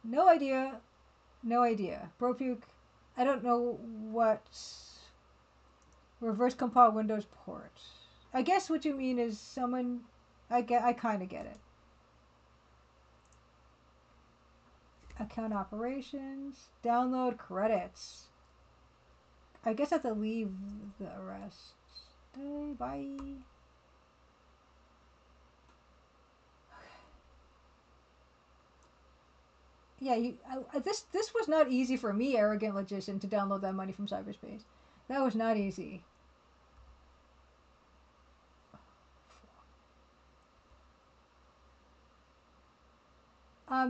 No idea. No idea. ProPuke, I don't know what reverse compile Windows port. I guess what you mean is someone. I kind of get it. Account operations. Download credits. I guess I have to leave the rest. Bye. Yeah, this was not easy for me, arrogant logician, to download that money from cyberspace. That was not easy.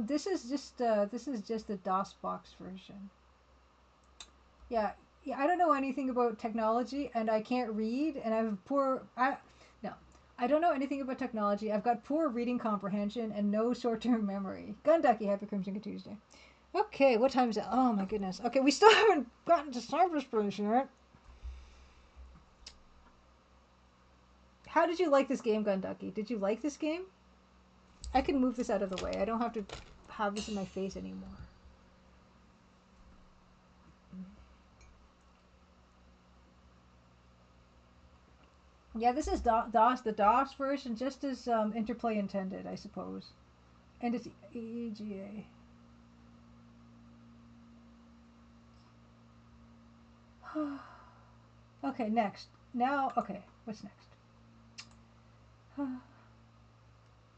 This is just the DOS box version. Yeah, yeah. I don't know anything about technology, and I can't read, and I have poor. No, I don't know anything about technology. I've got poor reading comprehension and no short-term memory. Gunducky, happy Crimson Tuesday. Okay, what time is it? Oh my goodness. Okay, we still haven't gotten to cyberspace yet. How did you like this game, Gunducky? Did you like this game? I can move this out of the way. I don't have to have this in my face anymore. Yeah, this is DOS, the DOS version, just as Interplay intended, I suppose. And it's EGA. Okay, next. Now, okay, what's next?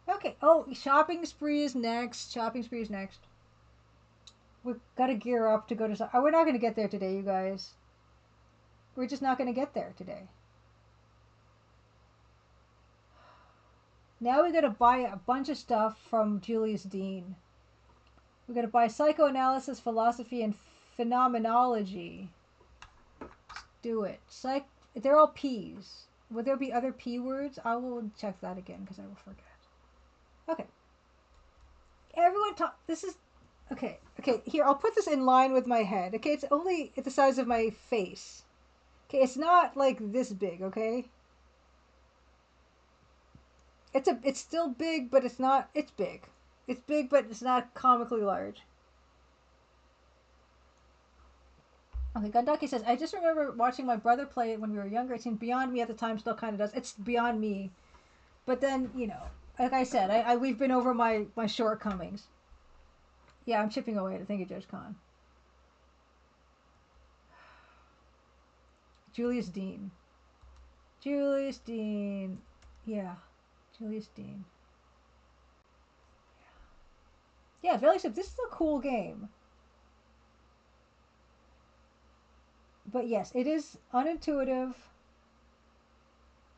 Okay, oh, shopping spree is next. Shopping spree is next. We've got to gear up to go to... we're not going to get there today, you guys. We're just not going to get there today. Now we got to buy a bunch of stuff from Julius Dean. We got to buy psychoanalysis, philosophy, and phenomenology. Let's do it. They're all P's. Would there be other P words? I will check that again because I will forget. Okay. Everyone talk. This is... Okay, here, I'll put this in line with my head. Okay, it's only at the size of my face. Okay, it's not like this big, okay? It's still big, but it's not... It's big. It's big, but it's not comically large. Okay, Gandaki says, I just remember watching my brother play it when we were younger. It seemed beyond me at the time, still kind of does. It's beyond me. But then, you know, like I said, we've been over my shortcomings. Yeah, I'm chipping away at it. Thank you, Judge Khan. Julius Dean. Julius Dean. Yeah. Julius Dean. Yeah, Valley Ship, this is a cool game. But yes, it is unintuitive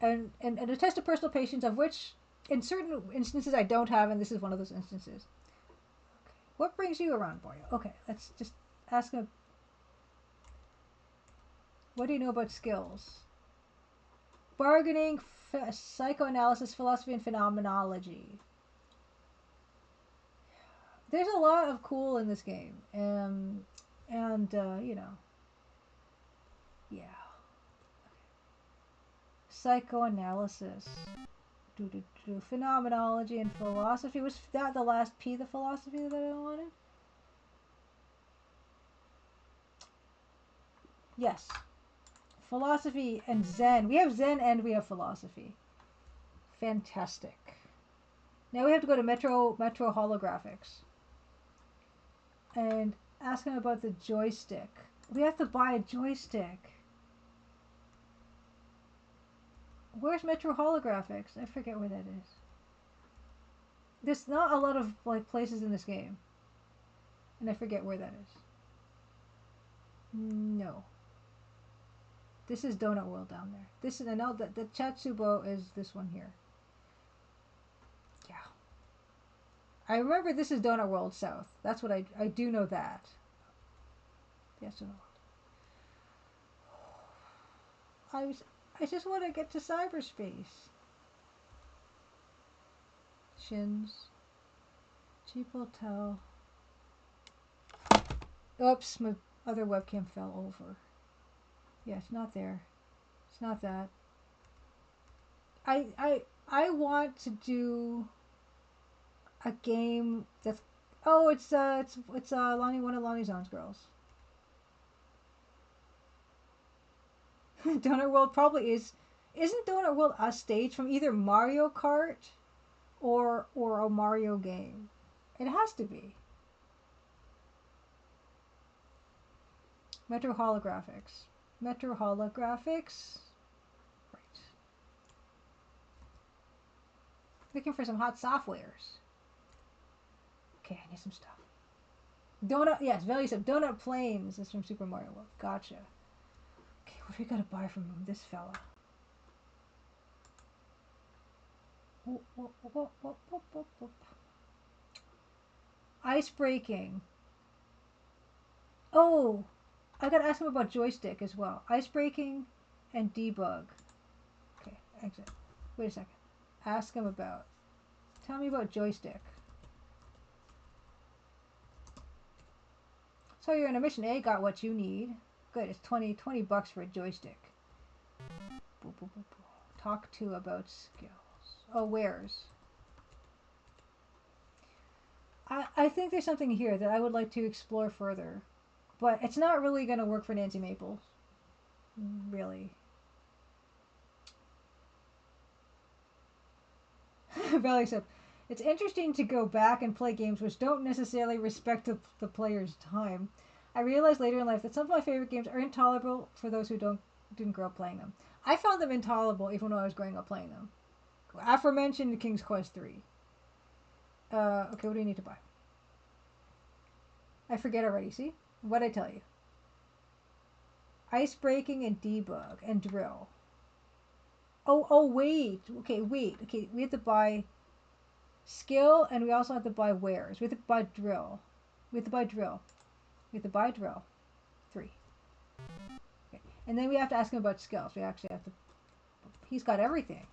and a test of personal patience, of which in certain instances I don't have, and this is one of those instances. Okay. What brings you around, boy? Okay, let's just ask him. What do you know about skills? Bargaining, psychoanalysis, philosophy, and phenomenology. There's a lot of cool in this game, and you know, yeah. Psychoanalysis, phenomenology, and philosophy. Was that the last P, the philosophy that I wanted? Yes. Philosophy and Zen. We have Zen and we have philosophy. Fantastic. Now we have to go to Metro Holographics and ask him about the joystick. We have to buy a joystick. Where's Metro Holographics? I forget where that is. There's not a lot of like places in this game, and I forget where that is. No. This is Donut World down there. This is, I know that the Chatsubo is this one here. Yeah. I remember this is Donut World South. That's what I do know that. Yes or no? I just want to get to cyberspace. Shins. Cheap Hotel. Oops, my other webcam fell over. Yeah, it's not there. It's not that. I want to do a game that's... Oh, it's Lonnie, one of Lonnie Zon's girls. Donut World probably is. Isn't Donut World a stage from either Mario Kart or a Mario game? It has to be. Metro Holographics. Metro Holographics. Right. Looking for some hot softwares. Okay, I need some stuff. Donut, yes, Valley Sub. Donut Plains is from Super Mario World. Gotcha. Okay, what do we gotta buy from this fella? Ice breaking. Oh, I gotta ask him about joystick as well. Ice breaking and debug. Okay, exit. Wait a second. Ask him about. Tell me about joystick. So you're in a mission A, got what you need. Good, it's 20 bucks for a joystick. Boop, boop, boop, boop. Talk to about skills. Oh, wares. I think there's something here that I would like to explore further. But it's not really going to work for Nancy Maples. Really. Valley said, it's interesting to go back and play games which don't necessarily respect the player's time. I realized later in life that some of my favorite games are intolerable for those who didn't grow up playing them. I found them intolerable even when I was growing up playing them. Aforementioned King's Quest 3. Okay, what do you need to buy? I forget already, see? What'd I tell you? Ice breaking and debug and drill. Oh, wait. Okay, wait. Okay, we have to buy skill and we also have to buy wares. We have to buy drill. We have to buy drill. We have to buy drill. 3. Okay. And then we have to ask him about skills. We actually have to... He's got everything.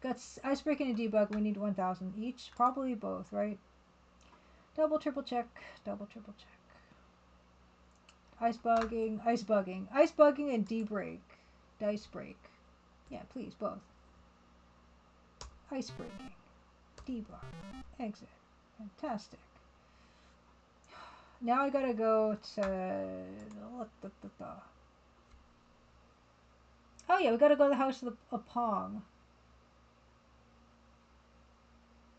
Got ice breaking and debug. We need 1,000 each. Probably both, right? Double, triple check. Double, triple check. Ice bugging and debreak. Dice break. Yeah, please, both. Ice breaking. Debug. Exit. Fantastic. Now I gotta go to... Oh yeah, we gotta go to the House of Pong.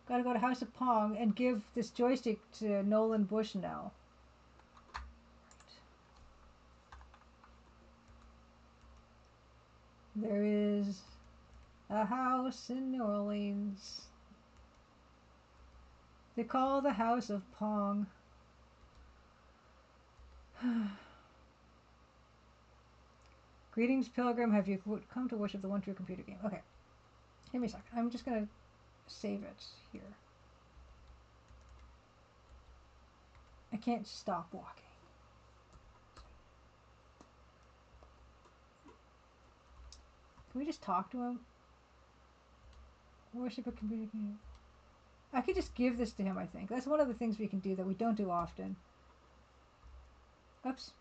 Gotta go to House of Pong and give this joystick to Nolan Bushnell. There is a house in New Orleans. They call the House of Pong. Greetings, pilgrim. Have you come to worship the one true computer game? Okay. Give me a second. I'm just going to save it here. I can't stop walking. Can we just talk to him? Worship a computer game. I could just give this to him, I think. That's one of the things we can do that we don't do often. Oops.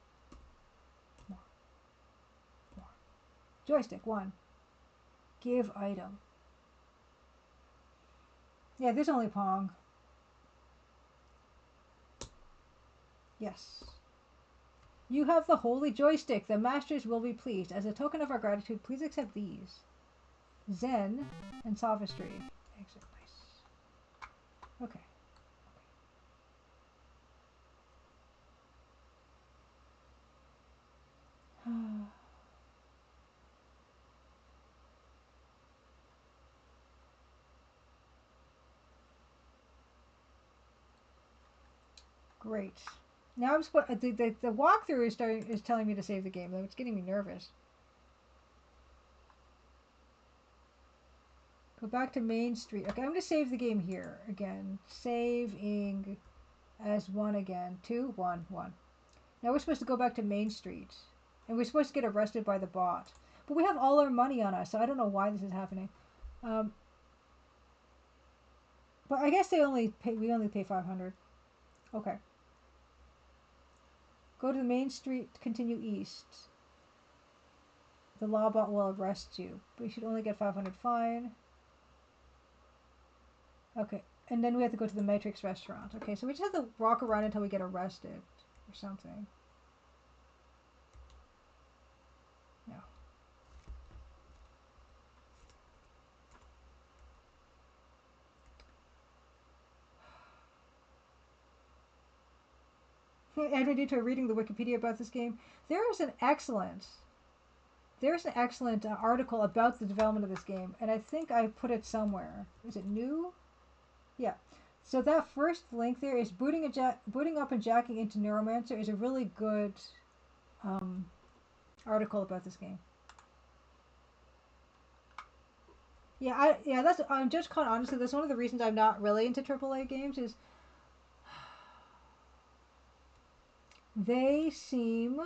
More. Joystick, 1. Give item. Yeah, there's only Pong. Yes. You have the holy joystick. The masters will be pleased. As a token of our gratitude, please accept these. Zen and sophistry. Exit. Nice. Okay. Great. Now I'm the walkthrough is telling me to save the game, though it's getting me nervous. Go back to Main Street. Okay, I'm going to save the game here again. Saving as 1 again. 2, 1, 1. Now we're supposed to go back to Main Street. And we're supposed to get arrested by the bot. But we have all our money on us, so I don't know why this is happening. But I guess we only pay 500. Okay. Go to the Main Street, continue east. The law bot will arrest you. But you should only get 500 fine. Okay. And then we have to go to the Matrix restaurant. Okay, so we just have to walk around until we get arrested. Or something. No. Added into reading the Wikipedia about this game, there's an excellent article about the development of this game, and I think I put it somewhere. Is it new? Yeah. So that first link there is booting up and jacking into Neuromancer is a really good article about this game. Yeah, that's Judge Con. Honestly, that's one of the reasons I'm not really into AAA games. Is they seem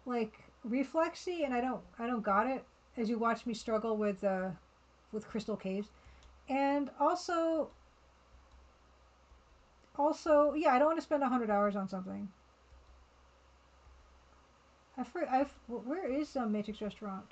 like reflexy, and I don't got it. As you watch me struggle with Crystal Caves, and yeah, I don't want to spend 100 hours on something. Where is Matrix Restaurant?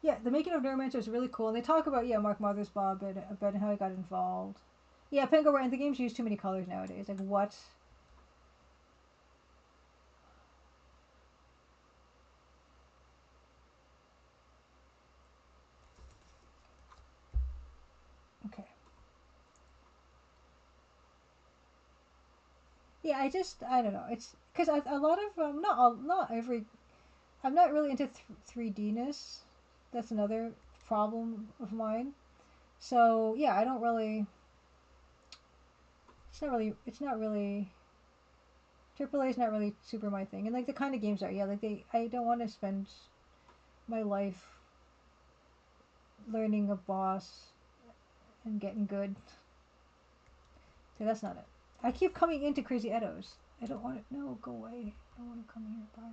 Yeah, the making of Neuromancer is really cool. And they talk about, Mark Mothersbaugh about how he got involved. Yeah, Penguin, and the games use too many colors nowadays. Like, what? Okay. Yeah, I don't know. It's because a lot of, not every, I'm not really into 3D-ness. That's another problem of mine. So, yeah, I don't really, it's not really, AAA is not really super my thing. And, like, the kind of games are, yeah, like, I don't want to spend my life learning a boss and getting good. So that's not it. I keep coming into Crazy Edos. I don't want it. No, go away. I don't want to come here. Bye.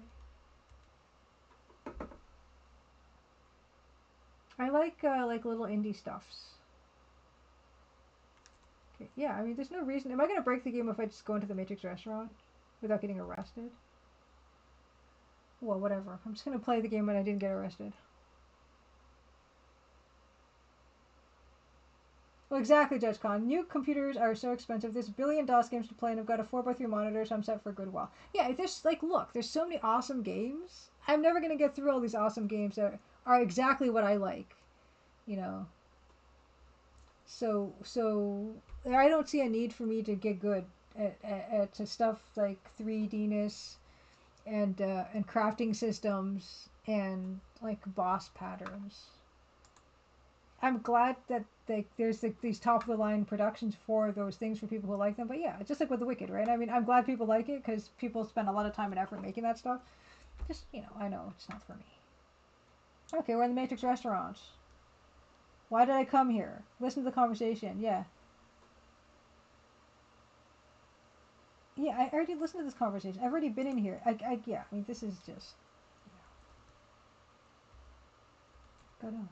I like little indie stuffs. Okay, yeah, I mean, there's no reason. Am I gonna break the game if I just go into the Matrix restaurant without getting arrested? Well, whatever. I'm just gonna play the game when I didn't get arrested. Well, exactly, Judge Khan. New computers are so expensive. There's a billion DOS games to play, and I've got a 4x3 monitor, so I'm set for a good while. Yeah, there's like, look, there's so many awesome games. I'm never gonna get through all these awesome games that are exactly what I like. You know. So I don't see a need for me to get good at stuff like 3Dness and crafting systems and like boss patterns. I'm glad that there's like these top of the line productions for those things for people who like them. But yeah, just like with The Wicked, right? I mean, I'm glad people like it because people spend a lot of time and effort making that stuff. Just I know it's not for me. Okay, we're in the Matrix restaurant. Why did I come here? Listen to the conversation. Yeah. Yeah, I already listened to this conversation. I've already been in here. Yeah, I mean, this is just. Go down.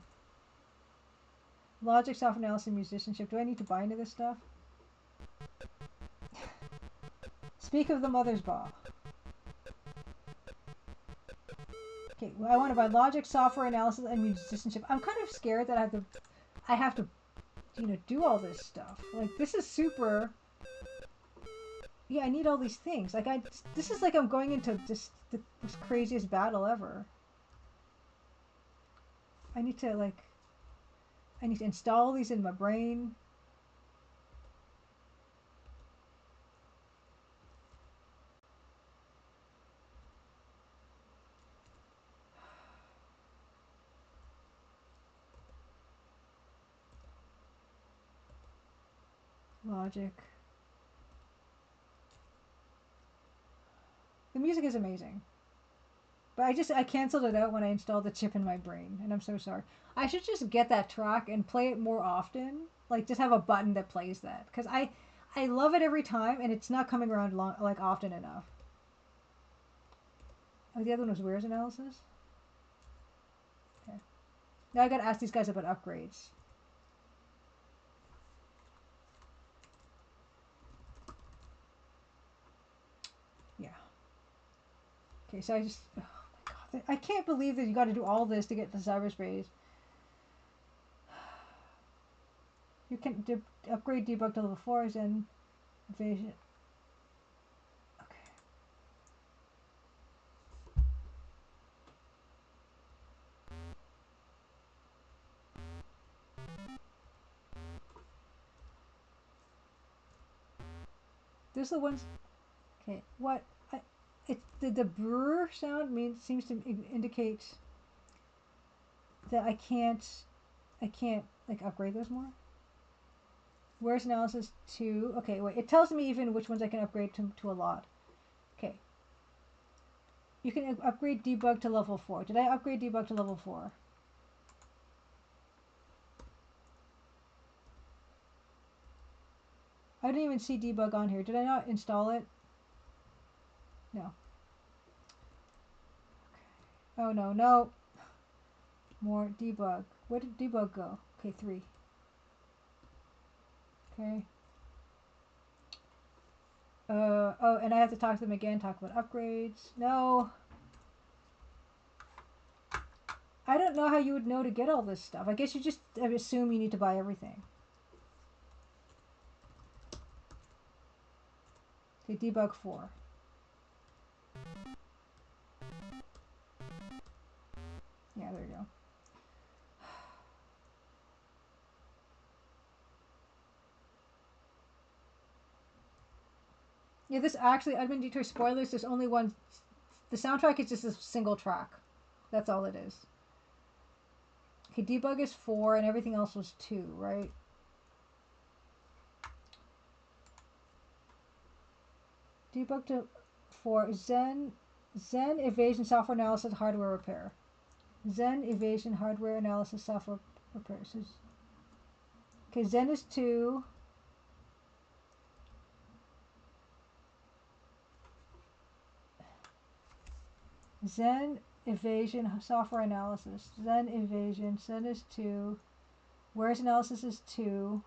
Logic, self analysis, musicianship. Do I need to buy into this stuff? Speak of the mother's ball. Okay, well, I want to buy logic, software analysis, and musicianship. I'm kind of scared that I have to, do all this stuff. Like, this is super. Yeah, I need all these things. Like, this is like I'm going into just this craziest battle ever. I need to like, I need to install these in my brain. Logic. The music is amazing. But I canceled it out when I installed the chip in my brain, and I'm so sorry. I should just get that track and play it more often. Like just have a button that plays that because I love it every time, and it's not coming around like often enough. Oh, the other one was Weir's analysis. Okay. Now I gotta ask these guys about upgrades. Yeah. Okay, so oh my god, I can't believe that you got to do all this to get to cyberspace. You can upgrade debug to level 4 is in vision. Okay. There's the ones. Okay, what? The brr sound seems to indicate that I can't like upgrade those more. Where's analysis 2? Okay, wait. It tells me even which ones I can upgrade to a lot. Okay. You can upgrade debug to level 4. Did I upgrade debug to level 4? I didn't even see debug on here. Did I not install it? No. Oh no, no. More debug. Where did debug go? Okay, 3. Okay. Oh, and I have to talk to them again, talk about upgrades. No. I don't know how you would know to get all this stuff. I guess you just assume you need to buy everything. Okay, debug 4. Yeah, there you go. Yeah, this actually, Admin Detour spoilers, there's only one. The soundtrack is just a single track. That's all it is. Okay, debug is 4 and everything else was 2, right? Debug to 4. Zen evasion software analysis hardware repair. Zen evasion hardware analysis software repair. So, okay, Zen is 2. Zen evasion software analysis. Zen evasion. Zen is 2. Where's analysis is 2.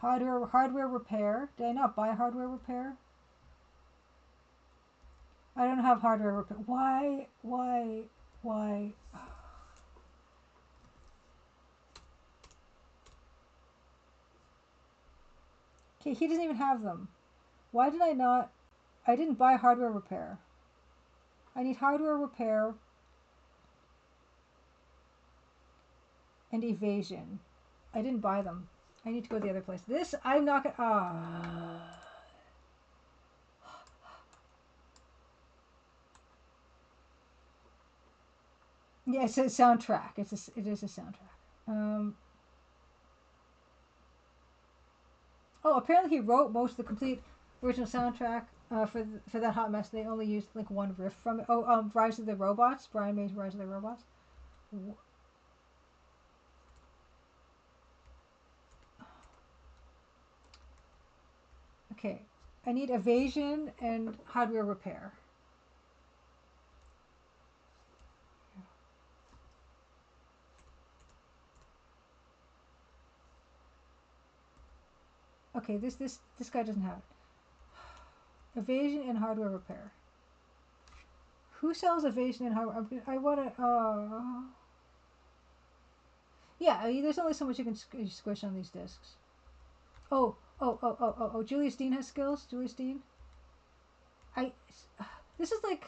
Hardware repair. Did I not buy hardware repair? I don't have hardware repair. Why? Okay, he doesn't even have them. Why did I not? I didn't buy hardware repair. I need hardware repair and evasion. I didn't buy them. I need to go the other place. This, I'm not gonna, Yeah, it's a soundtrack. It is a soundtrack. Oh, apparently he wrote most of the complete original soundtrack for that hot mess. They only used like one riff from it. Oh, Rise of the Robots. Brian made Rise of the Robots. Okay, I need evasion and hardware repair. Okay, this guy doesn't have it. Evasion and hardware repair. Who sells evasion and hardware? I want to. Yeah, there's only so much you can squish on these discs. Oh. Julius Dean has skills. Julius Dean. This is like.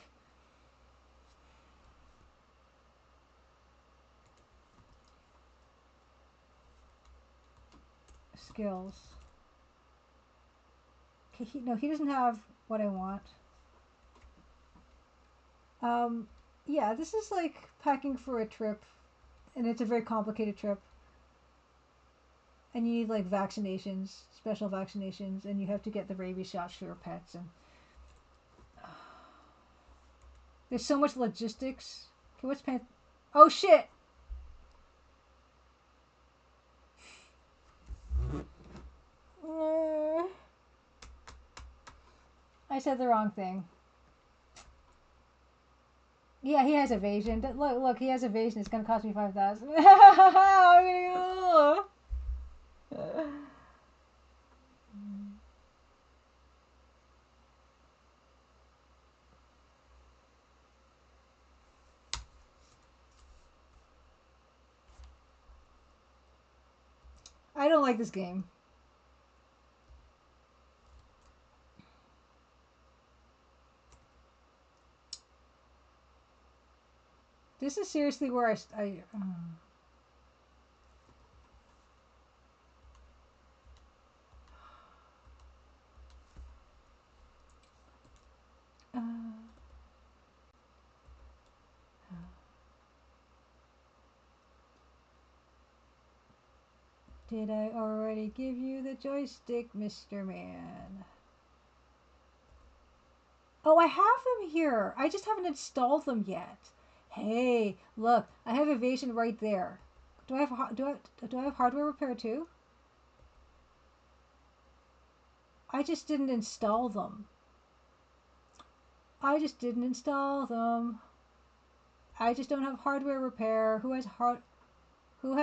Skills. Okay, he doesn't have what I want. Yeah, this is like packing for a trip, and it's a very complicated trip. And you need like vaccinations, special vaccinations, and you have to get the rabies shots for your pets. And there's so much logistics. Okay, what's pan? Oh shit! I said the wrong thing. Yeah, he has evasion. Look, he has evasion. It's gonna cost me 5,000. I don't like this game. This is seriously where Did I already give you the joystick, Mr. Man? Oh, I have them here. I just haven't installed them yet. Hey, look, I have evasion right there. Do I have hardware repair too? I just didn't install them. I just didn't install them. I just don't have hardware repair. Who has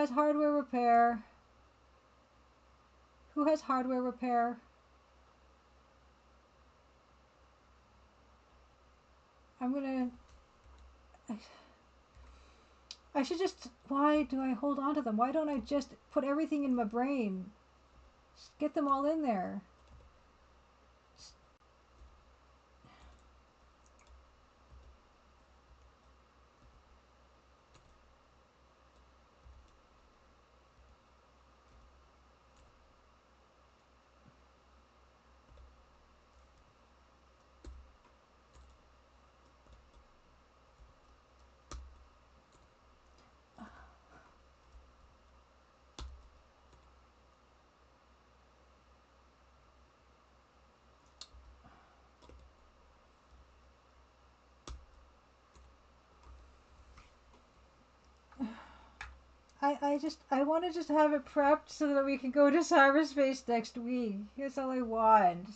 hardware repair? Who has hardware repair? I'm gonna... I should just... Why do I hold on to them? Why don't I just put everything in my brain? Just get them all in there. I want to just have it prepped so that we can go to cyberspace next week. That's all I want.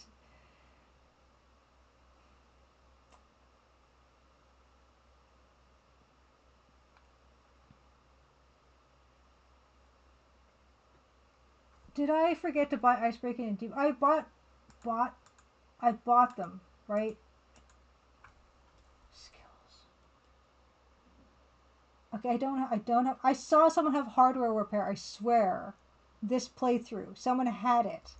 Did I forget to buy icebreaking and deep? I bought them, right? Skills. Okay, I don't have. I saw someone have hardware repair. I swear, this playthrough, someone had it.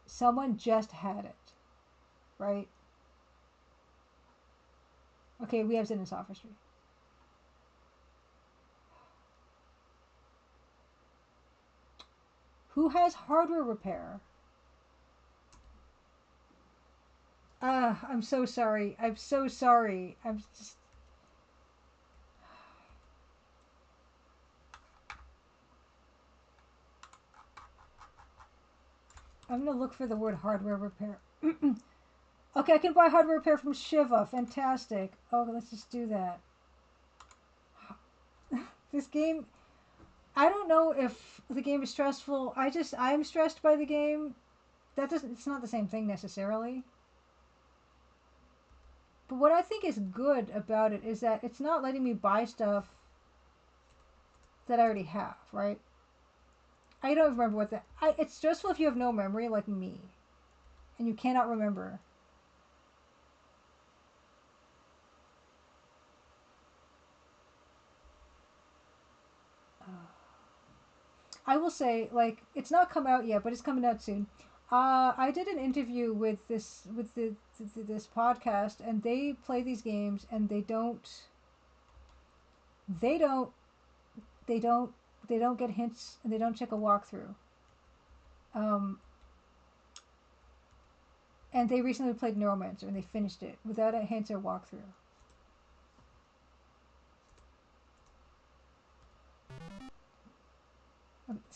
Someone just had it, right? Okay, we have Zen and sophistry. Who has hardware repair? I'm so sorry. I'm so sorry. I'm gonna look for the word hardware repair. Okay, I can buy hardware repair from Shiva. Fantastic. Oh, let's just do that. This game, I don't know if the game is stressful. I'm stressed by the game. It's not the same thing necessarily. But what I think is good about it is that it's not letting me buy stuff that I already have, right? I don't remember what it's stressful if you have no memory like me. And you cannot remember. I will say, like, it's not come out yet, but it's coming out soon. I did an interview with this podcast, and they play these games, and they don't get hints, and they don't check a walkthrough. And they recently played Neuromancer, and they finished it without a hint or walkthrough.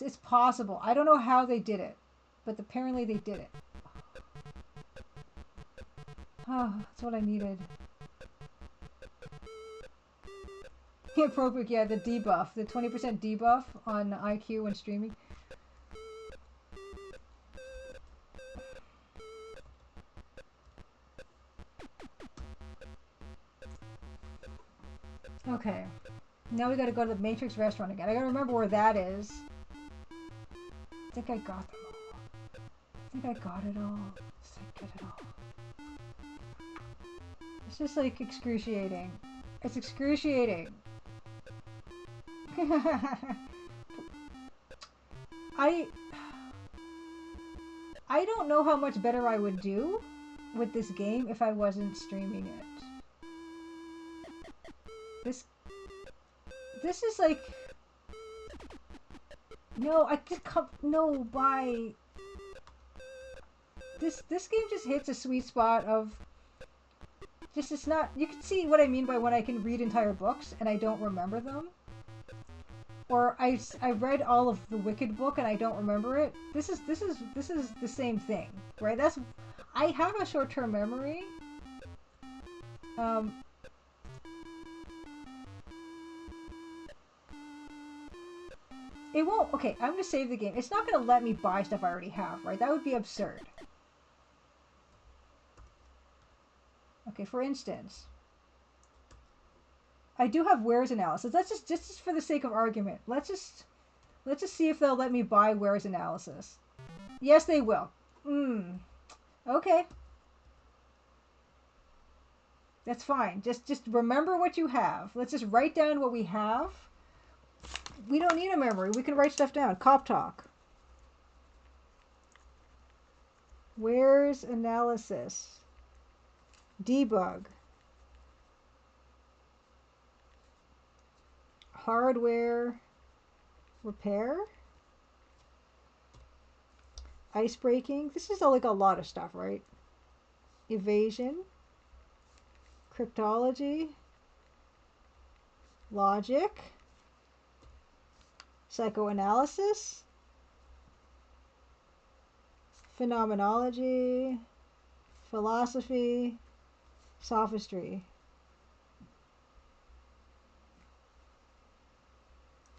It's possible. I don't know how they did it, but apparently they did it. Oh, that's what I needed. Inappropriate, yeah, the debuff. The 20% debuff on IQ when streaming. Okay. Now we gotta go to the Matrix restaurant again. I gotta remember where that is. I think I got them all. I think I got it all. Just like get it all. It's just like excruciating. It's excruciating. I don't know how much better I would do with this game if I wasn't streaming it. This is like... No, I just can't... No, why? This game just hits a sweet spot of... Just, it's not... You can see what I mean by when I can read entire books and I don't remember them. Or I read all of the Wicked book and I don't remember it. This is the same thing, right? I have a short-term memory. It won't. Okay, I'm gonna save the game. It's not gonna let me buy stuff I already have, right? That would be absurd. Okay, for instance, I do have wares analysis. Let's just for the sake of argument, let's just see if they'll let me buy wares analysis. Yes, they will. Okay. That's fine. Just remember what you have. Let's just write down what we have. We don't need a memory. We can write stuff down. Cop talk. Wares analysis. Debug. Hardware repair. Ice breaking. This is like a lot of stuff, right? Evasion. Cryptology. Logic. Psychoanalysis. Phenomenology. Philosophy. Sophistry.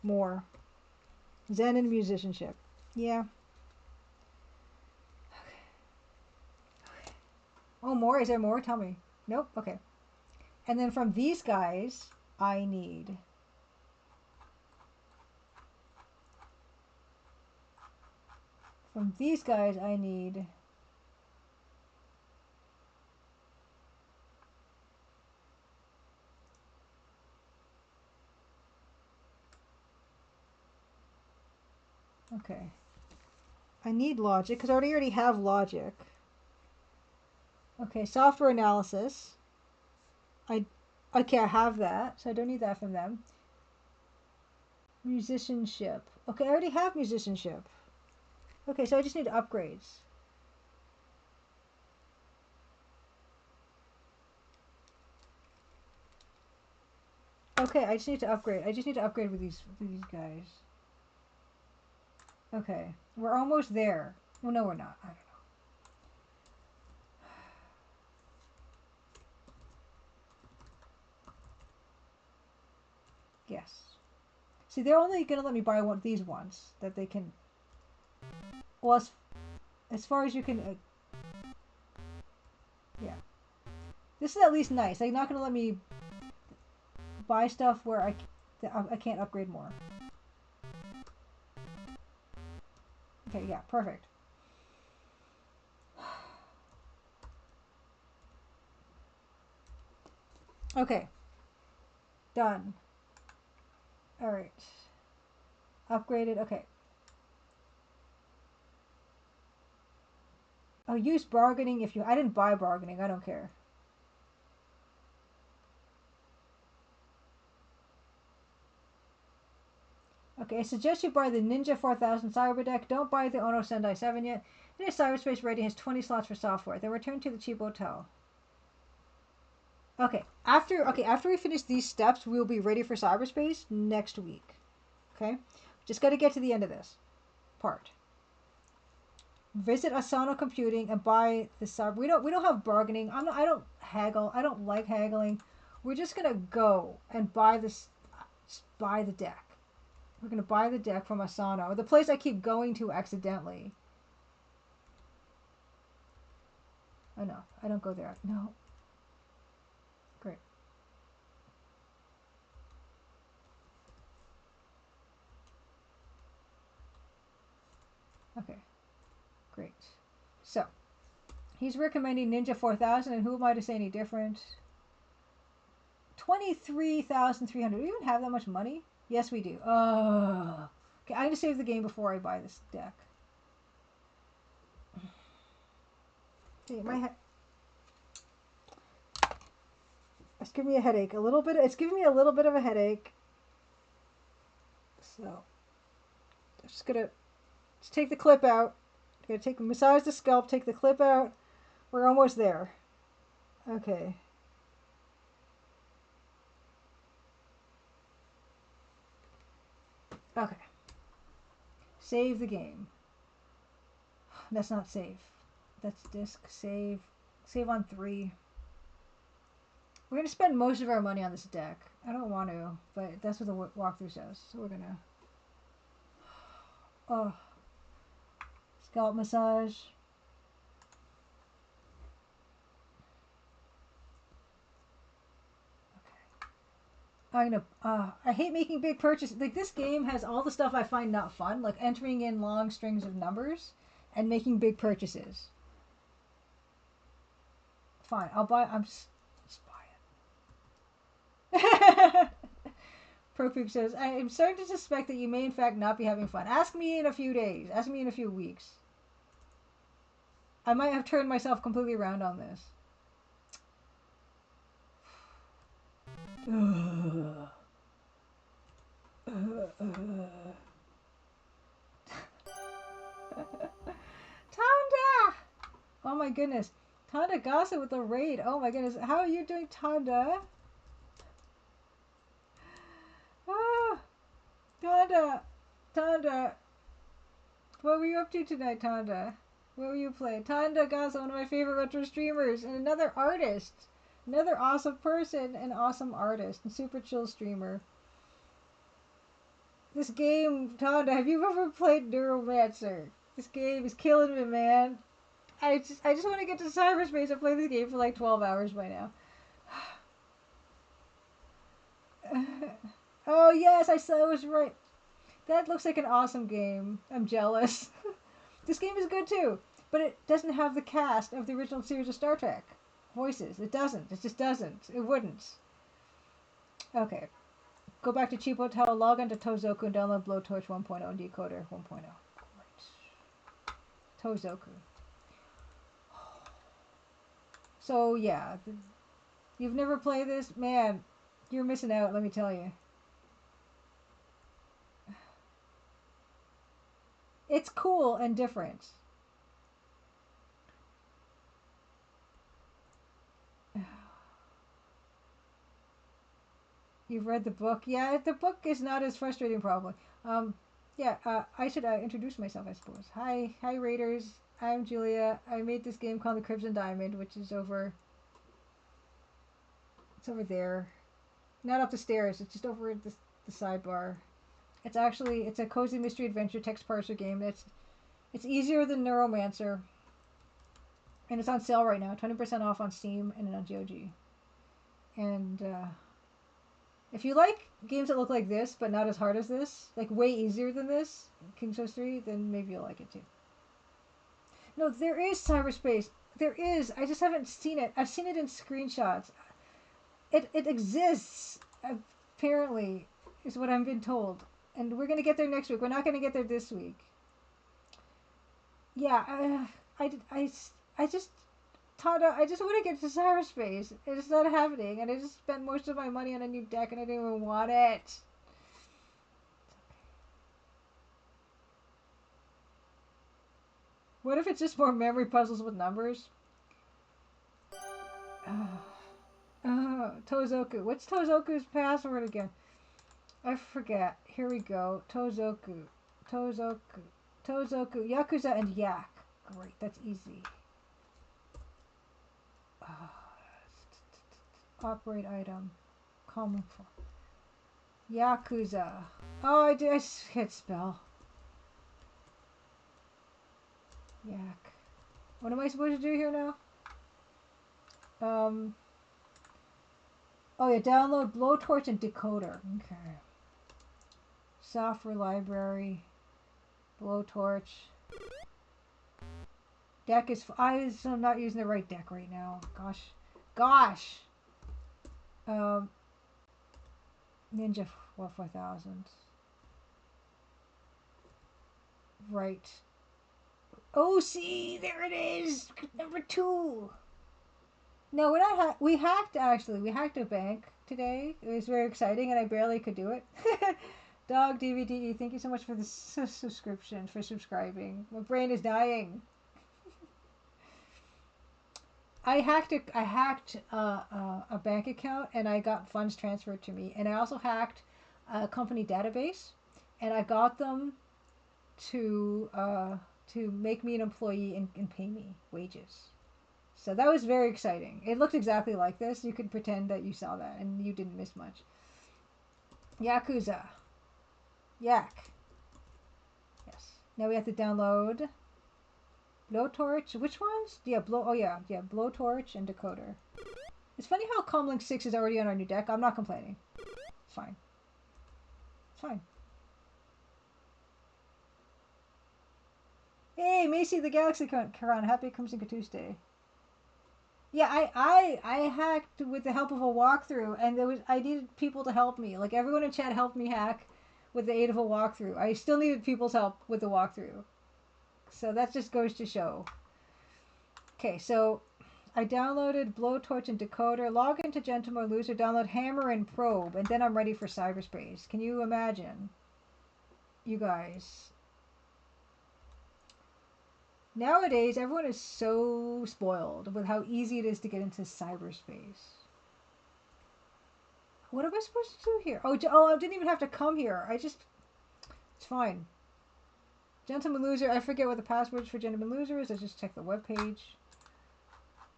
More. Zen and musicianship. Yeah. Okay. Oh, more? Is there more? Tell me. Nope. Okay. And then from these guys, I need... From these guys, I need... Okay. I need logic, because I already have logic. Okay, software analysis. Okay, I have that, so I don't need that from them. Musicianship. Okay, I already have musicianship. Okay, so I just need upgrades. Okay, I just need to upgrade. I just need to upgrade with these guys. Okay, we're almost there. Well, no, we're not. I don't know. Yes. See, they're only going to let me buy these ones that they can... Well, as far as you can... yeah. This is at least nice. They're not going to let me buy stuff where I can't upgrade more. Okay, yeah, perfect. Okay. Done. Alright. Upgraded. Okay. Oh, use bargaining if you... I didn't buy bargaining. I don't care. Okay, I suggest you buy the Ninja 4000 Cyber Deck. Don't buy the Ono Sendai 7 yet. It is cyberspace ready, has 20 slots for software. Then return to the cheap hotel. Okay, after we finish these steps, we'll be ready for cyberspace next week. Okay? Just got to get to the end of this part. Visit Asano Computing and buy the cyber. We don't have bargaining. I don't haggle. I don't like haggling. We're just going to go and buy this buy the deck. We're going to buy the deck from Asano, the place I keep going to accidentally. I know. I don't go there. No. Great. Okay. Great. So, he's recommending Ninja 4000, and who am I to say any different? 23,300. Do we even have that much money? Yes, we do. Okay, I need to save the game before I buy this deck. Okay, my head. It's giving me a headache. It's giving me a little bit of a headache. So, I'm just gonna take the clip out. Massage the scalp. Take the clip out. We're almost there. Okay. Okay. Save the game. That's not save. That's disk. Save. Save on 3. We're going to spend most of our money on this deck. I don't want to, but that's what the walkthrough says. So we're going to... Oh. Scalp massage. I'm gonna, I hate making big purchases. Like, this game has all the stuff I find not fun, like entering in long strings of numbers and making big purchases. Fine, I'll buy, just buy it. ProPoop says, I am starting to suspect that you may in fact not be having fun. Ask me in a few days. Ask me in a few weeks. I might have turned myself completely around on this. Tanda! Oh my goodness. Tanda Gossip with the raid. Oh my goodness. How are you doing, Tanda? Ah, Tanda. Tanda. What were you up to tonight, Tanda? What were you playing? Tanda Gossip, one of my favorite retro streamers, and another artist. Another awesome person and awesome artist and super chill streamer. This game, Tanda, have you ever played Neuromancer? This game is killing me, man. I just want to get to cyberspace and play this game for like 12 hours by now. Oh yes, I was right. That looks like an awesome game. I'm jealous. This game is good too, but it doesn't have the cast of the original series of Star Trek voices. It doesn't. It just doesn't. It wouldn't. Okay. Go back to Cheap Hotel, log on to Tozoku, and download Blowtorch 1.0 and Decoder 1.0. Right. Tozoku. So, yeah. You've never played this? Man, you're missing out, let me tell you. It's cool and different. You've read the book? Yeah, the book is not as frustrating, probably. Yeah, I should introduce myself, I suppose. Hi, Raiders. I'm Julia. I made this game called the Crimson Diamond, which is over. It's over there, not up the stairs. It's just over the sidebar. It's a cozy mystery adventure text parser game. It's easier than Neuromancer, and it's on sale right now, 20% off on Steam and on GOG. And if you like games that look like this, but not as hard as this, like way easier than this, King's Quest 3, then maybe you'll like it too. No, there is cyberspace. There is. I just haven't seen it. I've seen it in screenshots. It exists, apparently, is what I've been told. And we're going to get there next week. We're not going to get there this week. Yeah, I just... Tanda, I just want to get to cyberspace. It's not happening, and I just spent most of my money on a new deck, and I didn't even want it. What if it's just more memory puzzles with numbers? Tozoku. What's Tozoku's password again? I forget. Here we go. Tozoku. Yakuza and Yak. Great, that's easy. Operate item. Common form. Yakuza. Oh, I hit spell. Yak. What am I supposed to do here now? Oh yeah, download Blowtorch and Decoder. Okay. Software library. Blowtorch. Deck is... I'm not using the right deck right now. Gosh. Ninja 4000. Right. Oh, see, there it is. Number 2. No, we hacked, actually. We hacked a bank today. It was very exciting, and I barely could do it. Dog DVD, thank you so much for the subscription, for subscribing. My brain is dying. I hacked a bank account, and I got funds transferred to me. And I also hacked a company database, and I got them to make me an employee and pay me wages. So that was very exciting. It looked exactly like this. You could pretend that you saw that and you didn't miss much. Yakuza. Yak. Yes. Now we have to download Blowtorch. Which ones? Yeah, Blowtorch and Decoder. It's funny how Comlink 6 is already on our new deck. I'm not complaining. It's fine. It's fine. Hey, Macy the Galaxy Karan. Happy Crimson Tuesday. Yeah, I hacked with the help of a walkthrough, and I needed people to help me. Like, everyone in chat helped me hack with the aid of a walkthrough. I still needed people's help with the walkthrough. So that just goes to show. Okay, so I downloaded Blowtorch and Decoder, log into Gentleman Loser, download Hammer and Probe, and then I'm ready for cyberspace. Can you imagine? You guys. Nowadays, everyone is so spoiled with how easy it is to get into cyberspace. What am I supposed to do here? Oh, I didn't even have to come here. It's fine. Gentleman Loser, I forget what the password for Gentleman Loser is. I just check the webpage.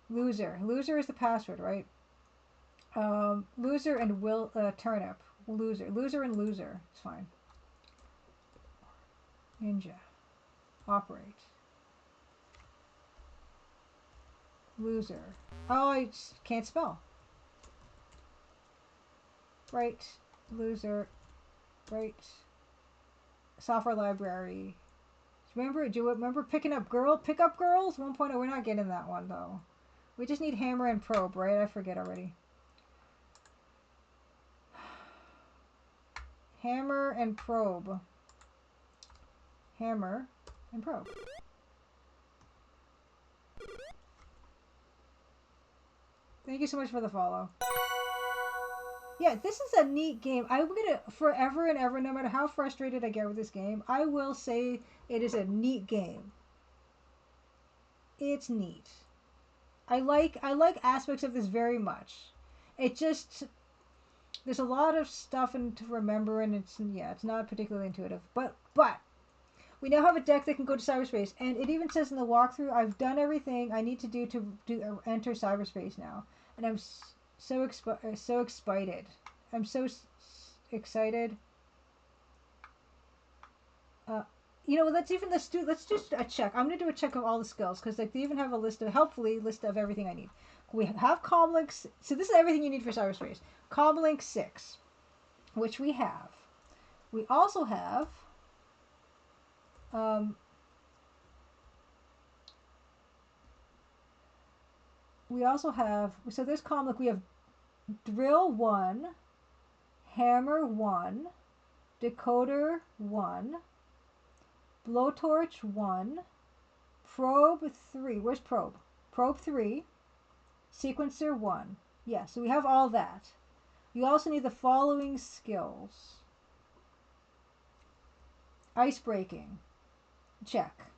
Loser. Loser is the password, right? Loser and Turnip. Loser. Loser and Loser. It's fine. Ninja. Operate. Loser. Oh, I can't spell. Right. Loser. Right. Software library. Do you remember picking up pickup girls? 1.0. We're not getting that one though. We just need Hammer and Probe, right? I forget already. Hammer and Probe. Hammer and Probe. Thank you so much for the follow. Yeah, this is a neat game. I'm gonna forever and ever, no matter how frustrated I get with this game, I will say it is a neat game. It's neat. I like aspects of this very much. It just there's a lot of stuff to remember, and it's not particularly intuitive. But we now have a deck that can go to cyberspace, and it even says in the walkthrough, I've done everything I need to do to enter cyberspace now, and I'm so excited. I'm so excited. Let's do a check. I'm gonna do a check of all the skills because they even have a list of everything I need. We have Comlinks. So this is everything you need for cyberspace. Comlink 6, which we have. We also have. So there's Comlink. We have Drill 1, Hammer 1, Decoder 1, Blowtorch 1, Probe 3. Where's Probe? Probe 3, Sequencer 1. Yeah, so we have all that. You also need the following skills. Ice breaking. Check.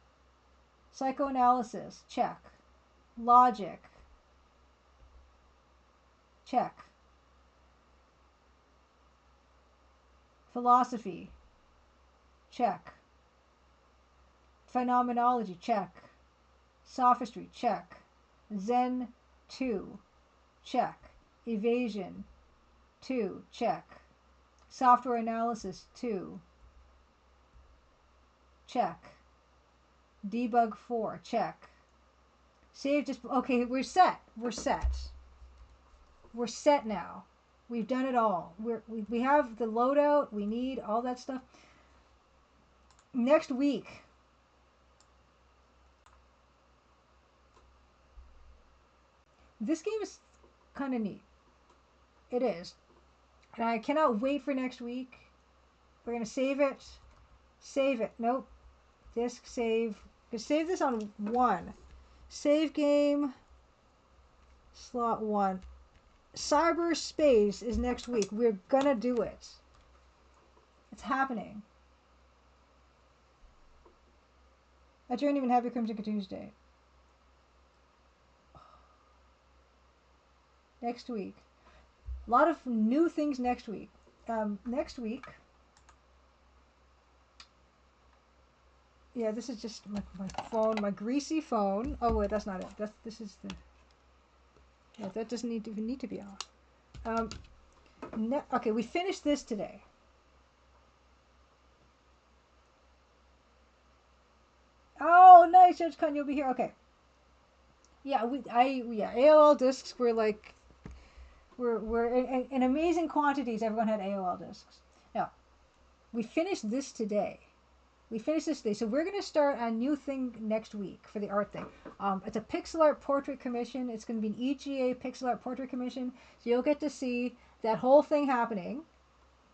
Psychoanalysis. Check. Logic. Check. Philosophy. Check. Phenomenology. Check. Sophistry. Check. Zen 2. Check. Evasion 2. Check. Software analysis 2. Check. Debug 4. Check. Save just... Okay, we're set. We're set now. We've done it all. We have the loadout. We need all that stuff. Next week. This game is kind of neat. It is. And I cannot wait for next week. We're going to save it. Save it. Nope. Disk save. Save this on 1. Save game. Slot 1. Cyberspace is next week. We're gonna do it. It's happening. I don't even have your Crimson Tuesday. Next week. A lot of new things next week. Next week. Yeah, this is just my phone, my greasy phone. Oh wait, that's not it. This is the. Yeah, that doesn't even need to be on. Okay, we finished this today. Oh, nice, Judge Con, you'll be here. Okay. Yeah, AOL discs were like were in amazing quantities. Everyone had AOL discs. Now we finished this today. So we're going to start a new thing next week for the art thing. It's a pixel art portrait commission. It's going to be an EGA pixel art portrait commission. So you'll get to see that whole thing happening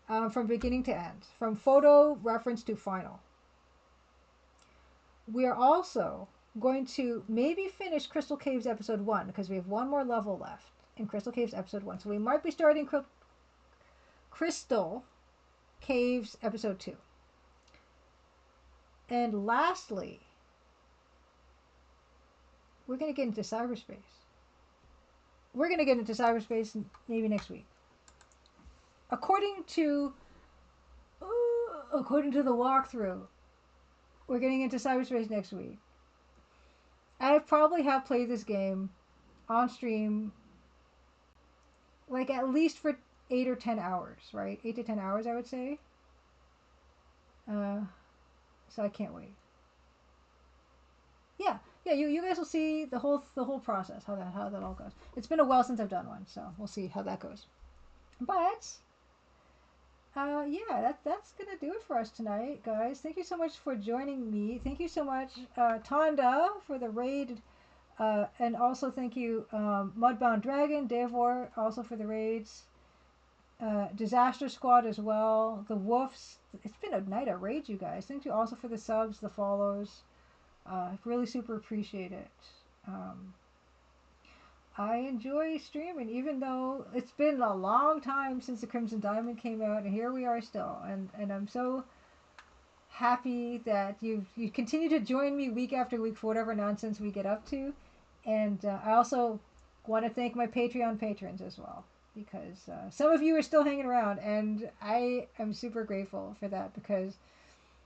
from beginning to end, from photo reference to final. We are also going to maybe finish Crystal Caves episode 1 because we have one more level left in Crystal Caves episode 1. So we might be starting Crystal Caves episode 2. And lastly, we're going to get into cyberspace. We're going to get into cyberspace maybe next week. According to the walkthrough, we're getting into cyberspace next week. I probably have played this game on stream like at least for 8 or 10 hours, right? 8 to 10 hours, I would say. So I can't wait. Yeah, you guys will see the whole process, how that all goes. It's been a while since I've done one, so we'll see how that goes. But yeah, that's gonna do it for us tonight, guys. Thank you so much for joining me. Thank you so much, Tonda, for the raid, and also thank you, Mudbound Dragon, Devor, also for the raids. Disaster Squad as well. The Woofs. It's been a night of raids, you guys. Thank you also for the subs, the follows. Really super appreciate it. I enjoy streaming, even though it's been a long time since the Crimson Diamond came out, and here we are still. And I'm so happy that you continue to join me week after week for whatever nonsense we get up to. And I also want to thank my Patreon patrons as well, because some of you are still hanging around, and I am super grateful for that, because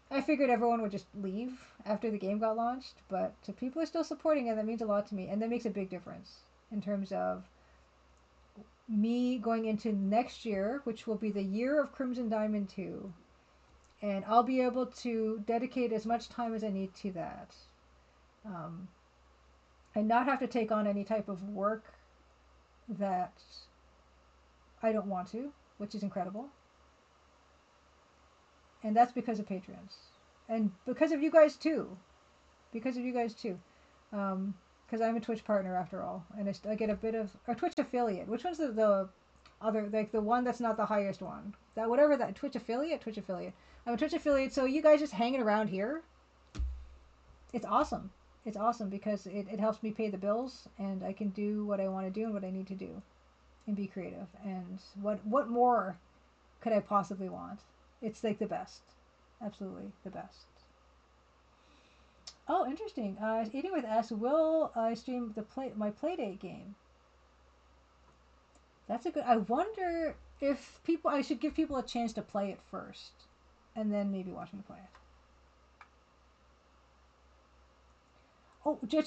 I figured everyone would just leave after the game got launched, but people are still supporting it. That means a lot to me, and that makes a big difference in terms of me going into next year, which will be the year of Crimson Diamond 2, and I'll be able to dedicate as much time as I need to that, and not have to take on any type of work that I don't want to, which is incredible. And that's because of patrons, and because of you guys too. Because I'm a Twitch partner after all, and I get a bit of a Twitch affiliate. Which one's the other, like the one that's not the highest one? That whatever that Twitch affiliate. I'm a Twitch affiliate, so you guys just hanging around here. It's awesome. It's awesome because it helps me pay the bills, and I can do what I want to do and what I need to do, and be creative. And what more could I possibly want? It's like the best. Absolutely the best. Oh, interesting. Eating with S, will I stream my Playdate game? That's a good. I wonder if I should give people a chance to play it first, and then maybe watch me play it.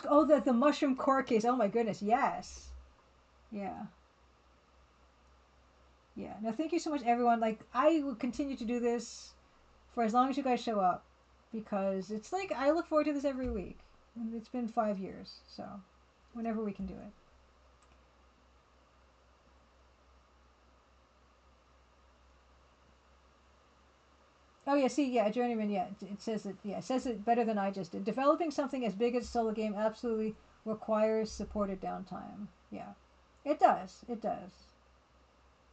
Oh, the mushroom core case. Oh my goodness, yes. Yeah. Yeah. No, thank you so much, everyone. Like, I will continue to do this for as long as you guys show up, because it's like I look forward to this every week. And it's been 5 years, so whenever we can do it. Oh yeah, see, yeah, Journeyman, yeah, it says it. Yeah, it says it better than I just did. Developing something as big as a solo game absolutely requires supported downtime. Yeah, it does. It does.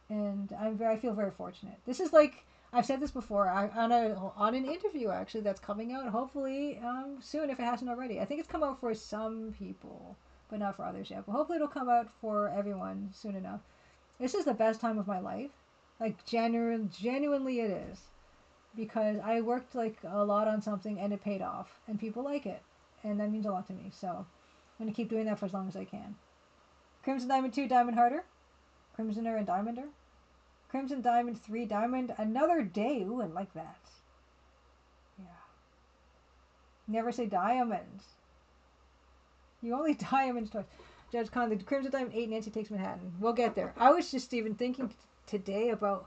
And I feel very fortunate. This is like I've said this before on an interview actually that's coming out hopefully soon, if it hasn't already. I think it's come out for some people, but not for others yet. But hopefully it'll come out for everyone soon enough. This is the best time of my life. Like genuinely it is, because I worked like a lot on something and it paid off and people like it, and that means a lot to me. So I'm gonna keep doing that for as long as I can. Crimson Diamond 2 Diamond Harder, Crimsoner and Diamonder. Crimson Diamond 3 Diamond Another Day. Ooh, I like that. Yeah. Never say diamonds. You only diamonds twice. Judge Con, the Crimson Diamond 8, Nancy Takes Manhattan. We'll get there. I was just even thinking today about,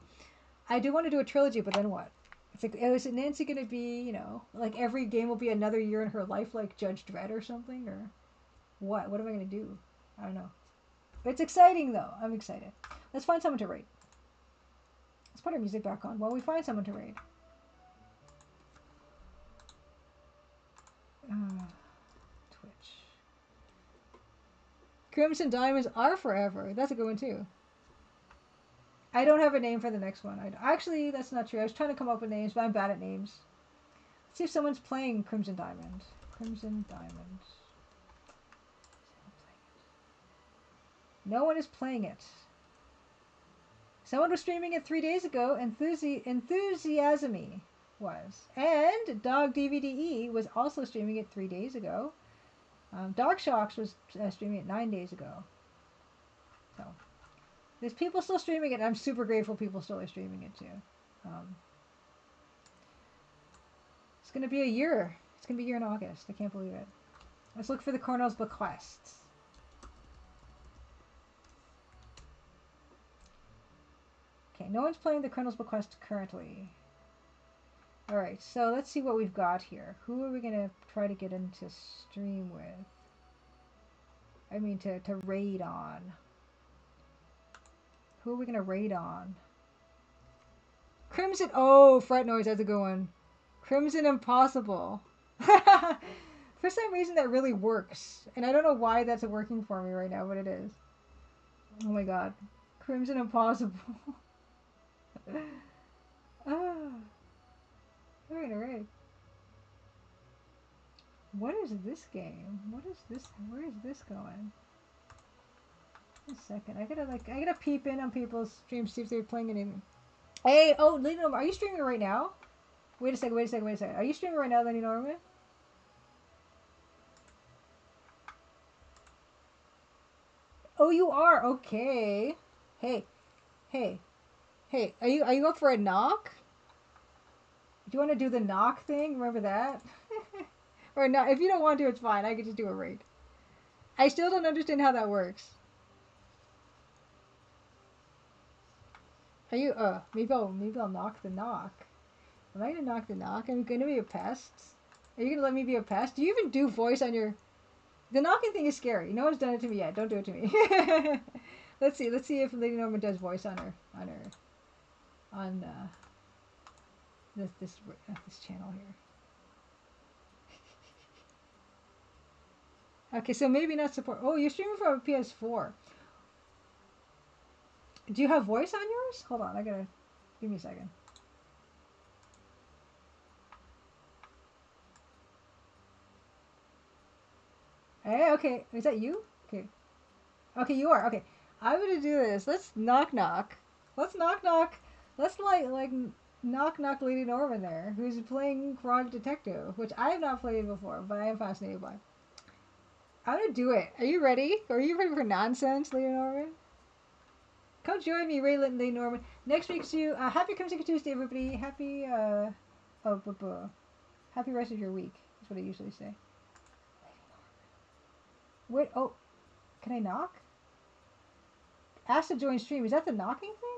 I do want to do a trilogy, but then what? It's like, is Nancy going to be, you know, like every game will be another year in her life, like Judge Dredd or something? Or what? What am I going to do? I don't know. It's exciting, though. I'm excited. Let's find someone to raid. Let's put our music back on while we find someone to raid. Twitch. Crimson Diamonds are forever. That's a good one, too. I don't have a name for the next one. Actually, that's not true. I was trying to come up with names, but I'm bad at names. Let's see if someone's playing Crimson Diamond. Crimson Diamond. No one is playing it. Someone was streaming it 3 days ago. Enthusiasmy was. And Dog DVDE was also streaming it 3 days ago. Dark Shocks was streaming it 9 days ago. So, there's people still streaming it. And I'm super grateful people still are streaming it too. It's going to be a year. It's going to be a year in August. I can't believe it. Let's look for the Colonel's Bequests. Okay, no one's playing the Colonel's Bequest currently. Alright, so let's see what we've got here. Who are we going to try to get into stream with? I mean, to raid on. Who are we going to raid on? Crimson... Oh, Fret Noise, that's a good one. Crimson Impossible. For some reason, that really works. And I don't know why that's working for me right now, but it is. Oh my god. Crimson Impossible. Ah. We're gonna raid. What is this game? What is this? Where is this going? A second. I gotta peep in on people's streams, see if they're playing anything. Hey, oh, Lady Norman, are you streaming right now? Wait a second. Are you streaming right now, Lady Norman? Oh, you are? Okay. Hey. Are you up for a knock? Do you want to do the knock thing? Remember that? Or not? If you don't want to, it's fine. I could just do a raid. I still don't understand how that works. Are you? Maybe I'll knock the knock. Am I gonna knock the knock? I'm gonna be a pest. Are you gonna let me be a pest? Do you even do voice on your? The knocking thing is scary. No one's done it to me yet. Don't do it to me. Let's see if Lady Norman does voice on this channel here. Okay, so maybe not support. Oh, you're streaming from a PS4. Do you have voice on yours? Hold on, give me a second. Hey, okay, is that you? Okay, you are. Okay, I'm gonna do this. Let's knock knock. Let's knock knock. Let's like knock knock Lady Norman there, who's playing Frog Detective, which I have not played before, but I am fascinated by. I'm gonna do it. Are you ready? Are you ready for nonsense, Lady Norman? Come join me, Raylan, Lady Norman. Next week's you. Happy Crimson Tuesday, everybody. Happy happy rest of your week. That's what I usually say. Wait. Oh, can I knock? Ask to join stream. Is that the knocking thing?